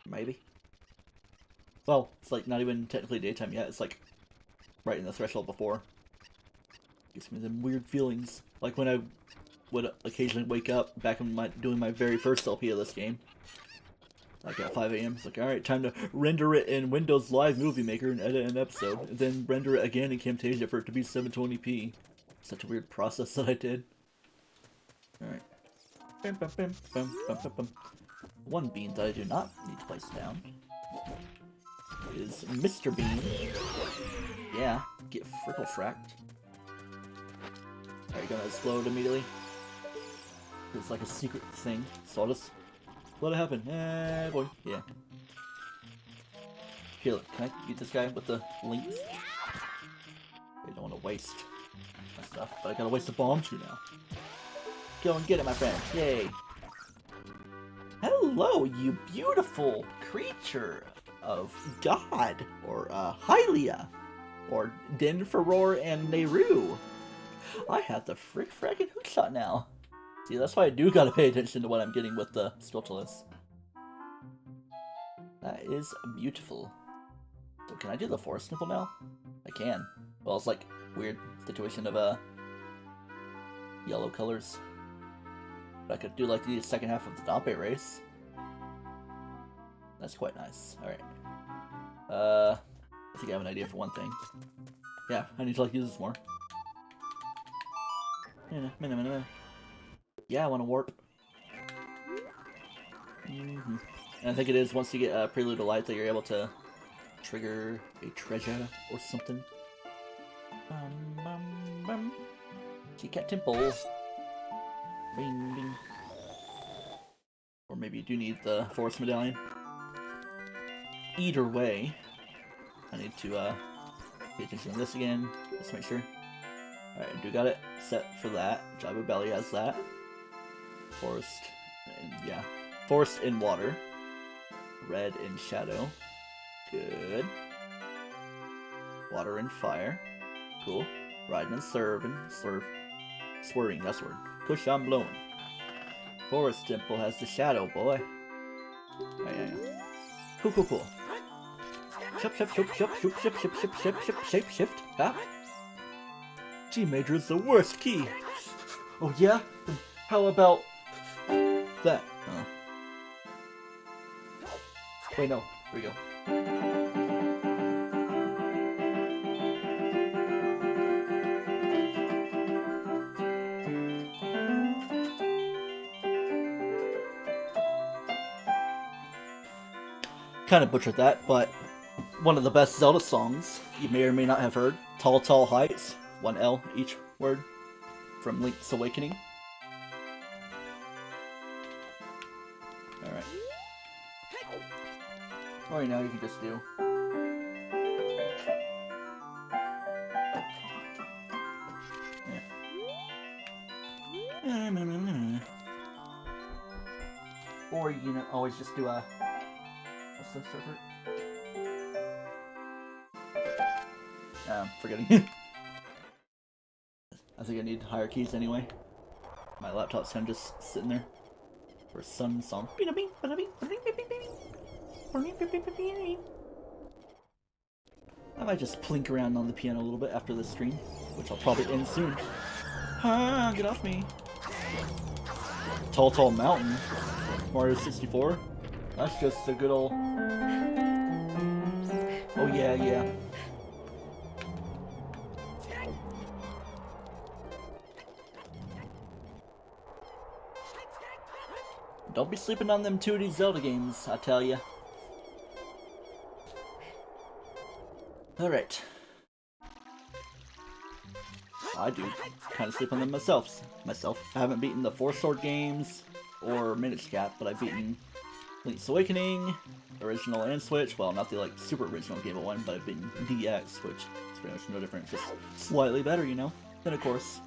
Maybe. Well, it's like not even technically daytime yet. It's like right in the threshold before. Gives me them weird feelings. Like when I would occasionally wake up back when doing my very first LP of this game. Like at 5 AM. It's like, alright, time to render it in Windows Live Movie Maker and edit an episode. And then render it again in Camtasia for it to be 720p. Such a weird process that I did. Alright. One bean that I do not need to place down is Mr. Bean. Yeah, get frickle fracked. Are you gonna explode immediately? It's like a secret thing, so I'll just let it happen. Eh, boy. Yeah. Here, look, can I beat this guy with the links? I don't want to waste my stuff, but I gotta waste the bomb too now. Go and get it, my friend. Yay. Hello, you beautiful creature of God, or Hylia, or Denferor and Nehru. I have the frickin' hookshot now. See, that's why I do gotta pay attention to what I'm getting with the Spiritualist. That is beautiful. So can I do the Forest Nipple now? I can. Well, it's like weird situation of yellow colors. But I could do like the second half of the Dompe race. That's quite nice. Alright. I think I have an idea for one thing. Yeah, I need to like use this more. Yeah, I want to warp. And I think it is once you get Prelude to Light that you're able to trigger a treasure or something. Cat Temple. Bing, bing. Or maybe you do need the Forest Medallion. Either way, I need to pay attention to this again. Just make sure. Alright, I do got it set for that. Jabu Belly has that. Forest, and yeah. Forest in water. Red in shadow. Good. Water and fire. Cool. Riding and swerving. Swerving, that's the word. Push on blowing. Forest Temple has the shadow, boy. Yeah. Cool. Shift. Ah. G major is the worst key. Oh yeah? How about that? Oh. Wait, no. Here we go. Kind of butchered that, but one of the best Zelda songs you may or may not have heard. Tall, Tall Heights. 1 L each word. From Link's Awakening. Alright. Alright, now you can just do. Yeah. Or you can always just do a... What's the server? Forgetting. I think I need higher keys anyway. My laptop's kind of just sitting there for some song. I might just plink around on the piano a little bit after this stream, which I'll probably end soon. Ah, get off me! Tall, Tall Mountain. Mario 64. That's just a good old... Oh yeah, yeah. Don't be sleeping on them 2D Zelda games, I tell ya. Alright. I do kind of sleep on them myself. I haven't beaten the 4-sword games or Minish Cap, but I've beaten Link's Awakening, original and Switch. Well, not the like super original Game Boy one, but I've beaten DX, which is pretty much no different, just slightly better, you know. Then of course,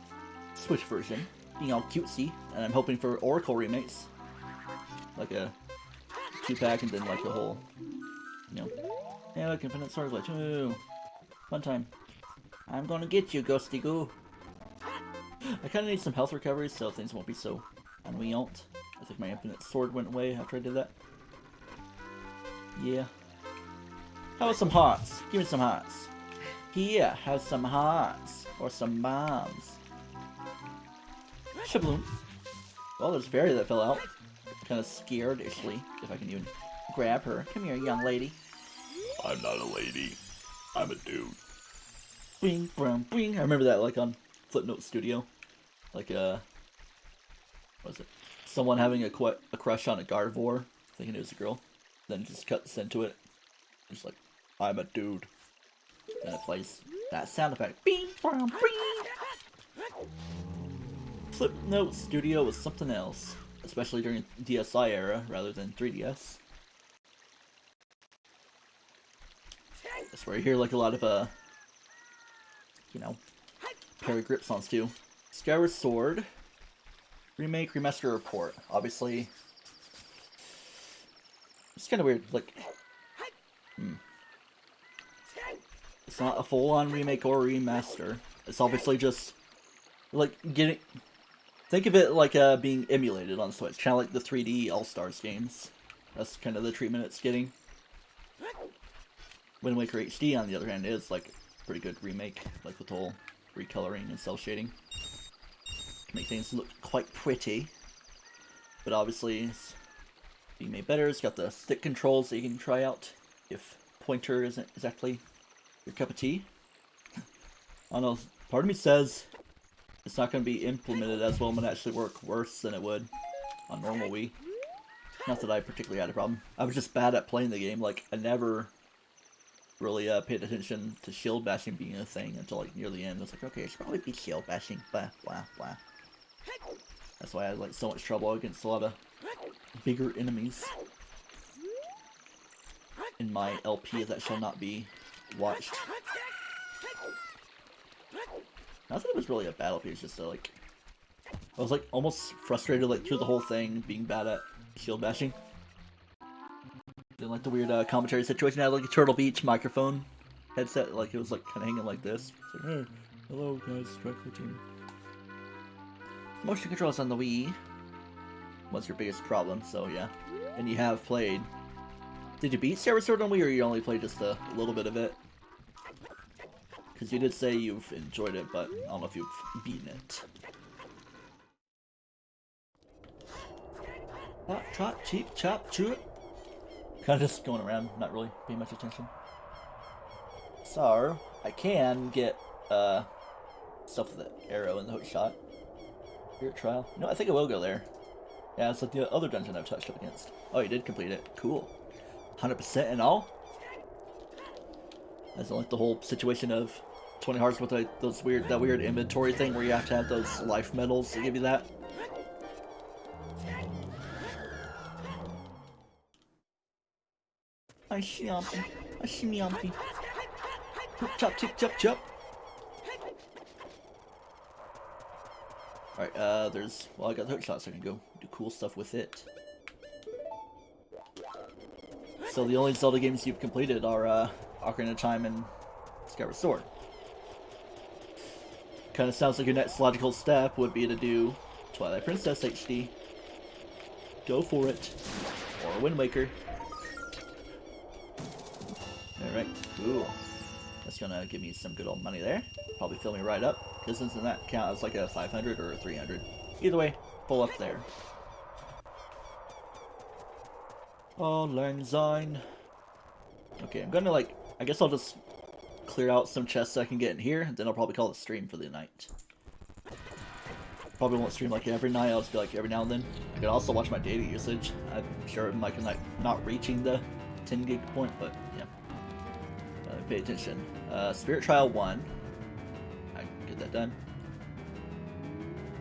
Switch version, being all cutesy, and I'm hoping for Oracle remakes, like a 2-pack and then like the whole, you know. Hey, look, Infinite Sword Glitch. Ooh, fun time. I'm gonna get you, Ghosty Goo. I kind of need some health recovery so things won't be so ennuyant. I think my Infinite Sword went away after I did that. Yeah. How about some hearts? Give me some hearts. Here, have some hearts. Or some bombs. Shabloon. Well, there's Fairy that fell out. Kind of scared-ishly, if I can even grab her. Come here, young lady. I'm not a lady. I'm a dude. Bing, brum, bing. I remember that, like, on Flipnote Studio. Like, what was it? Someone having a crush on a Gardevoir, thinking it was a girl. Then just cuts into it. Just like, I'm a dude. Then it plays that sound effect. Bing, brum, bing. Flipnote Studio was something else. Especially during DSi era, rather than 3DS. That's where I hear, like, a lot of, you know, Parry Grip songs too. Skyward Sword remake, remaster, report. Obviously, it's kind of weird. Like, it's not a full-on remake or remaster. It's obviously just like getting. Think of it like being emulated on Switch, kind of like the 3D All-Stars games. That's kind of the treatment it's getting. Wind Waker HD, on the other hand, is like a pretty good remake, like with the whole recoloring and cell shading. To make things look quite pretty. But obviously, it's being made better. It's got the stick controls that you can try out if pointer isn't exactly your cup of tea. I don't know, part of me says it's not going to be implemented as well and would actually work worse than it would on normal Wii. Not that I particularly had a problem. I was just bad at playing the game. Like, I never really paid attention to shield bashing being a thing until like near the end. I was like, okay, it should probably be shield bashing. Blah, blah, blah. That's why I had like so much trouble against a lot of bigger enemies in my LP that shall not be watched. Not that it was really a battle piece, just like I was like almost frustrated like through the whole thing being bad at shield bashing. Didn't like the weird commentary situation. I had like a Turtle Beach microphone headset, like it was like kind of hanging like this. It's like, hey, hello guys, TryclydeTamer. Motion controls on the Wii was your biggest problem, so yeah. And you have played. Did you beat Skyward Sword on Wii, or you only played just a little bit of it? Because you did say you've enjoyed it, but I don't know if you've beaten it. Hot, trot, cheap, chop, chew it. Kind of just going around, not really paying much attention. So, I can get stuff with the arrow and the hook shot. Spirit Trial. You know, I think I will go there. Yeah, it's like the other dungeon I've touched up against. Oh, you did complete it. Cool. 100% and all? That's like the whole situation of 20 hearts with like that weird inventory thing where you have to have those life medals to give you that. I shmumpy. I shmumpy. Chop, chop, chop, chop. Alright, well, I got the hook shot, so I can go do cool stuff with it. So the only Zelda games you've completed are Ocarina of Time and Skyward Sword. Kind of sounds like your next logical step would be to do Twilight Princess HD. Go for it. Or Wind Waker. Alright, cool. That's gonna give me some good old money there. Probably fill me right up. Because doesn't that count as like a 500 or a 300? Either way, full up there. Oh, Lang Syne. Okay, I'm gonna like, I guess I'll just clear out some chests I can get in here, and then I'll probably call it a stream for the night. Probably won't stream like every night, I'll just be like every now and then. I can also watch my data usage. I'm sure I'm like not reaching the 10 gig point, but yeah. Pay attention. Spirit Trial 1. I can get that done.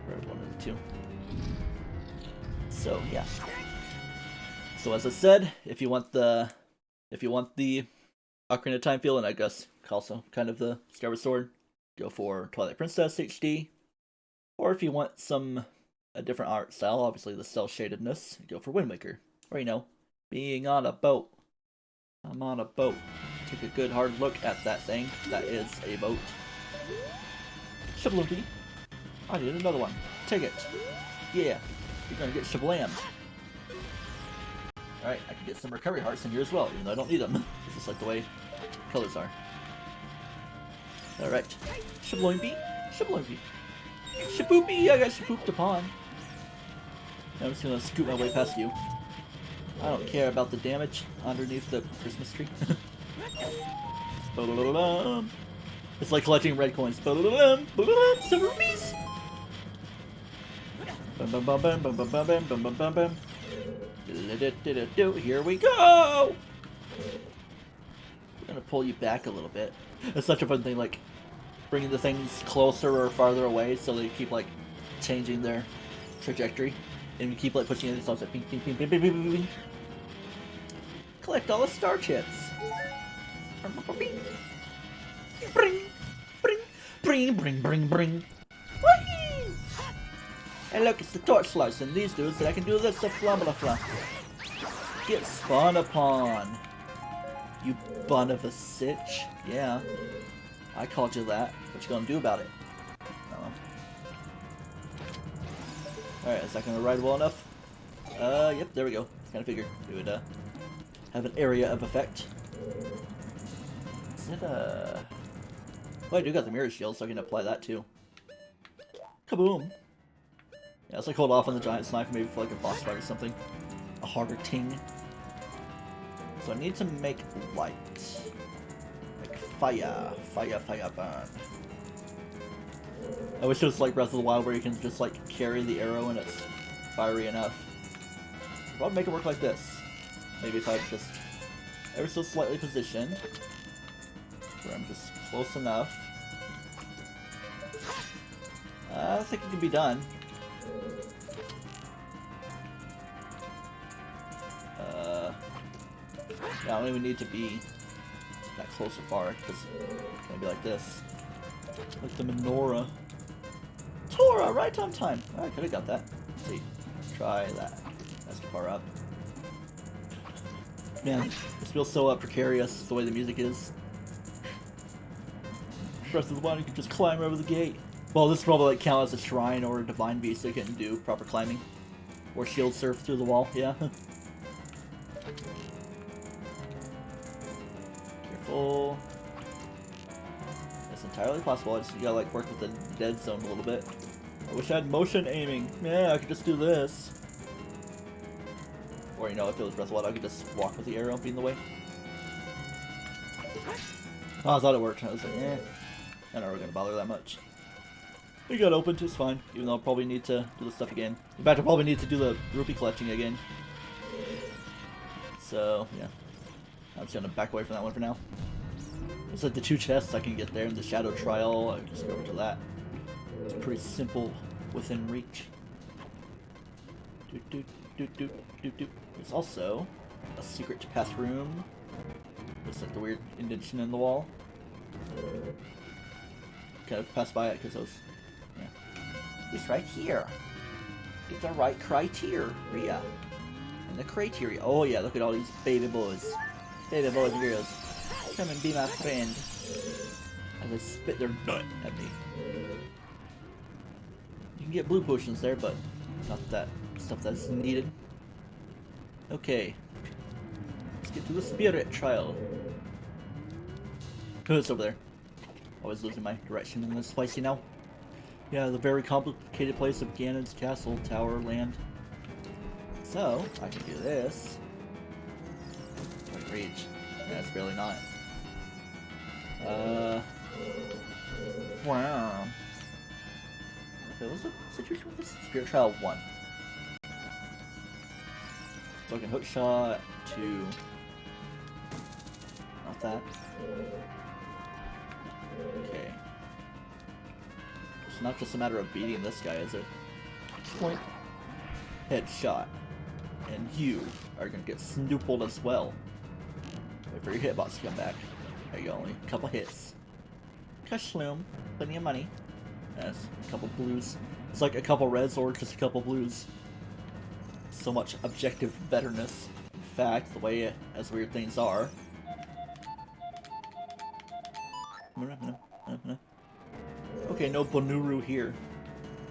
Or one of the two. So yeah. So as I said, if you want the Ocarina of Time feel, and I guess also kind of the Skyward Sword, go for Twilight Princess HD. Or if you want a different art style, obviously the cell shadedness, go for Wind Waker. Or you know, being on a boat. I'm on a boat. Take a good hard look at that thing. That is a boat. Shabloopy. I need another one. Take it. Yeah. You're gonna get shablammed. Alright, I can get some recovery hearts in here as well, even though I don't need them. It's just like the way colors are. Alright. Shabloopy. Shabloopy. Shaboopy! I got shabooped upon. I'm just gonna scoot my way past you. I don't care about the damage underneath the Christmas tree. It's like collecting red coins. Silver rupees! Here we go! We're gonna pull you back a little bit. It's such a fun thing, like bringing the things closer or farther away so they keep like changing their trajectory. And you keep like pushing it, so it's like ping, ping, ping, ping, ping, ping, ping. Collect all the star chips. Bring, bring, bring, bring, bring, bring. Whee! Hey look, it's the torchlights and these dudes that I can do this, the fla blah fla. Get spawned upon. You bun of a sitch. Yeah. I called you that. What you gonna do about it? Alright, is that gonna ride well enough? Yep, there we go. Kinda figured it would, have an area of effect. Is it, well, I do got the mirror shield, so I can apply that too. Kaboom! Yeah, let's like hold off on the giant sniper maybe for like a boss fight or something. A harder ting. So I need to make light. Like fire. Fire, fire, burn. I wish it was like Breath of the Wild where you can just like carry the arrow and it's fiery enough. I'll make it work like this. Maybe if I just ever so slightly positioned where I'm just close enough. I think it can be done. Yeah, I don't even need to be that close or far, because it's gonna be like this. Like the menorah. Tora, right on time! Oh, I could have got that. Let's see. Try that. That's too far up. Man, this feels so precarious, the way the music is. Breath of the Wild, you can just climb over the gate. Well, this probably like count as a shrine or a divine beast that can do proper climbing. Or shield surf through the wall, yeah. Careful. It's entirely possible, I just gotta like work with the dead zone a little bit. I wish I had motion aiming. Yeah, I could just do this. Or, you know, if it was Breath of the Wild, I could just walk with the arrow being the way. Oh, I thought it worked. I was like, eh. I'm not really gonna bother that much. We got opened, it's fine. Even though I'll probably need to do the stuff again. In fact, I'll probably need to do the rupee collecting again. So, yeah. I'm just gonna back away from that one for now. It's like the two chests I can get there, and the Shadow Trial, I can just go over to that. It's pretty simple, within reach. There's also a secret path room. Looks like the weird indentation in the wall. Kind of passed by it because I was, yeah. It's right here. Get the right criteria. And the criteria. Oh yeah, look at all these baby boys. Baby boys and girls. Come and be my friend. As they spit their nut at me. You can get blue potions there, but not that stuff that's needed. Okay. Let's get to the spirit trial. Oh, it's over there. Always losing my direction in this place, you know? Yeah, the very complicated place of Ganon's castle, tower, land. So, I can do this. Reach. Yeah, it's barely not. Wow. What was the situation with this? Spirit Trial 1. So I can hook shot to... Not that. Okay. It's not just a matter of beating this guy, is it? Point. Headshot. And you are gonna get snoopled as well. Wait for your hitbox to come back. There you go, only a couple hits. Kashloom. Plenty of money. Yes, a couple blues. It's like a couple reds or just a couple blues. So much objective betterness. In fact, the way as weird things are. Okay, no Bonuru here.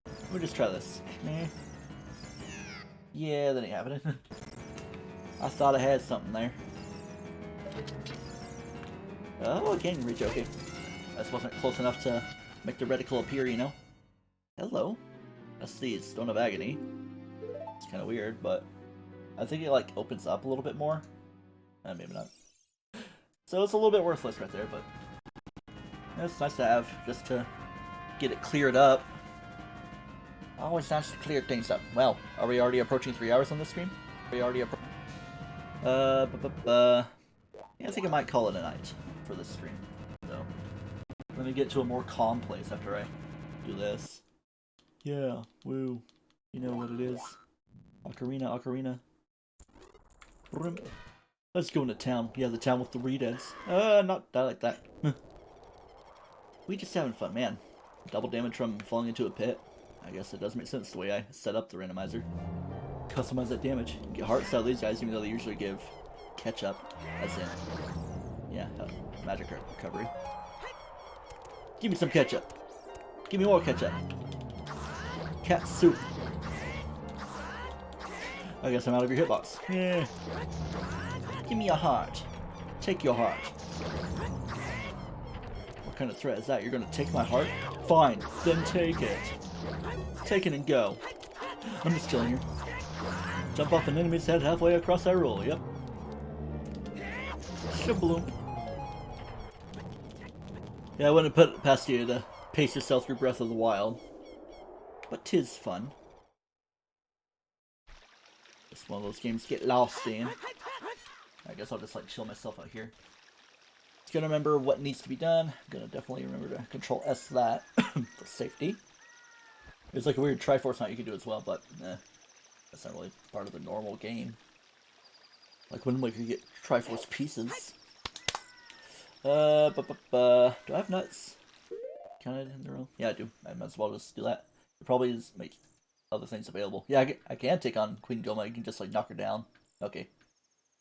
Let me just try this. Yeah, that ain't happening. I thought I had something there. Oh, again, reach. Okay. That wasn't close enough to make the reticle appear, you know? Hello. That's the Stone of Agony. It's kind of weird, but I think it like opens up a little bit more. Maybe not. So it's a little bit worthless right there, but it's nice to have just to get it cleared up. Always nice to clear things up. Well, are we already approaching 3 hours on this stream? Are we already yeah, I think I might call it a night for this stream. So let me get to a more calm place after I do this. Yeah, woo. You know what it is. Ocarina, Ocarina. Let's go into town. Yeah, the town with the redeads. Not that like that. We just having fun, man. Double damage from falling into a pit. I guess it does make sense the way I set up the randomizer. Customize that damage. Get hearts out of these guys, even though they usually give ketchup, as in, yeah, magic recovery. Give me some ketchup. Give me more ketchup. Cat soup. I guess I'm out of your hitbox. Yeah. Give me a heart. Take your heart. What kind of threat is that? You're gonna take my heart? Fine, then take it. Take it and go. I'm just chilling here. Jump off an enemy's head halfway across that roll, yep. Shabloom. Yeah, I wouldn't put it past you to pace yourself through Breath of the Wild. But 'tis fun. It's one of those games to get lost in. I guess I'll just like chill myself out here. Just gonna remember what needs to be done. I'm gonna definitely remember to Control S that for safety. There's like a weird Triforce mount you can do as well, but that's not really part of the normal game. Like when you get Triforce pieces. Do I have nuts? Counted in the row? Yeah, I do. I might as well just do that. It probably is make other things available. Yeah, I can take on Queen Goma. You can just like knock her down. Okay.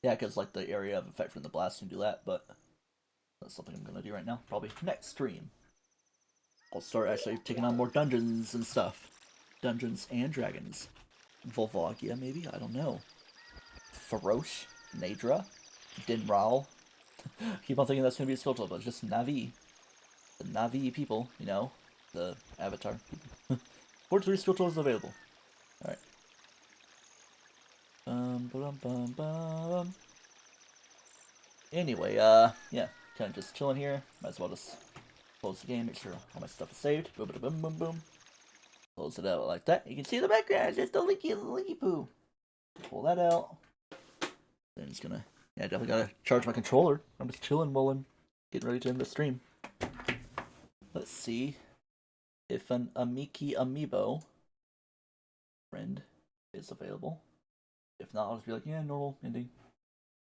Yeah, because like the area of effect from the blast can do that, but that's something I'm gonna do right now. Probably next stream. I'll start actually taking on more dungeons and stuff. Dungeons and dragons. Volvagia, maybe? I don't know. Farosh, Nadra, Dinral. Keep on thinking that's gonna be a skill tool, but it's just Navi. The Navi people, you know, the Avatar people. 43 skill tools available. Alright. Anyway, yeah, kind of just chilling here. Might as well just close the game, make sure all my stuff is saved. Boom, boom, boom, boom, boom. Close it out like that. You can see the background, it's just a leaky poo. Pull that out. Then it's gonna, yeah, definitely gotta charge my controller. I'm just chilling while I'm getting ready to end the stream. Let's see if an Amiki Amiibo friend is available. If not, I'll just be like, yeah, normal ending.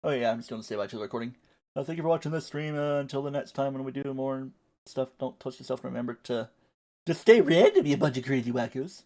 Oh yeah, I'm just gonna say bye to the recording. Thank you for watching this stream. Until the next time when we do more stuff, don't touch yourself. Remember to just stay random, you bunch of crazy wackos.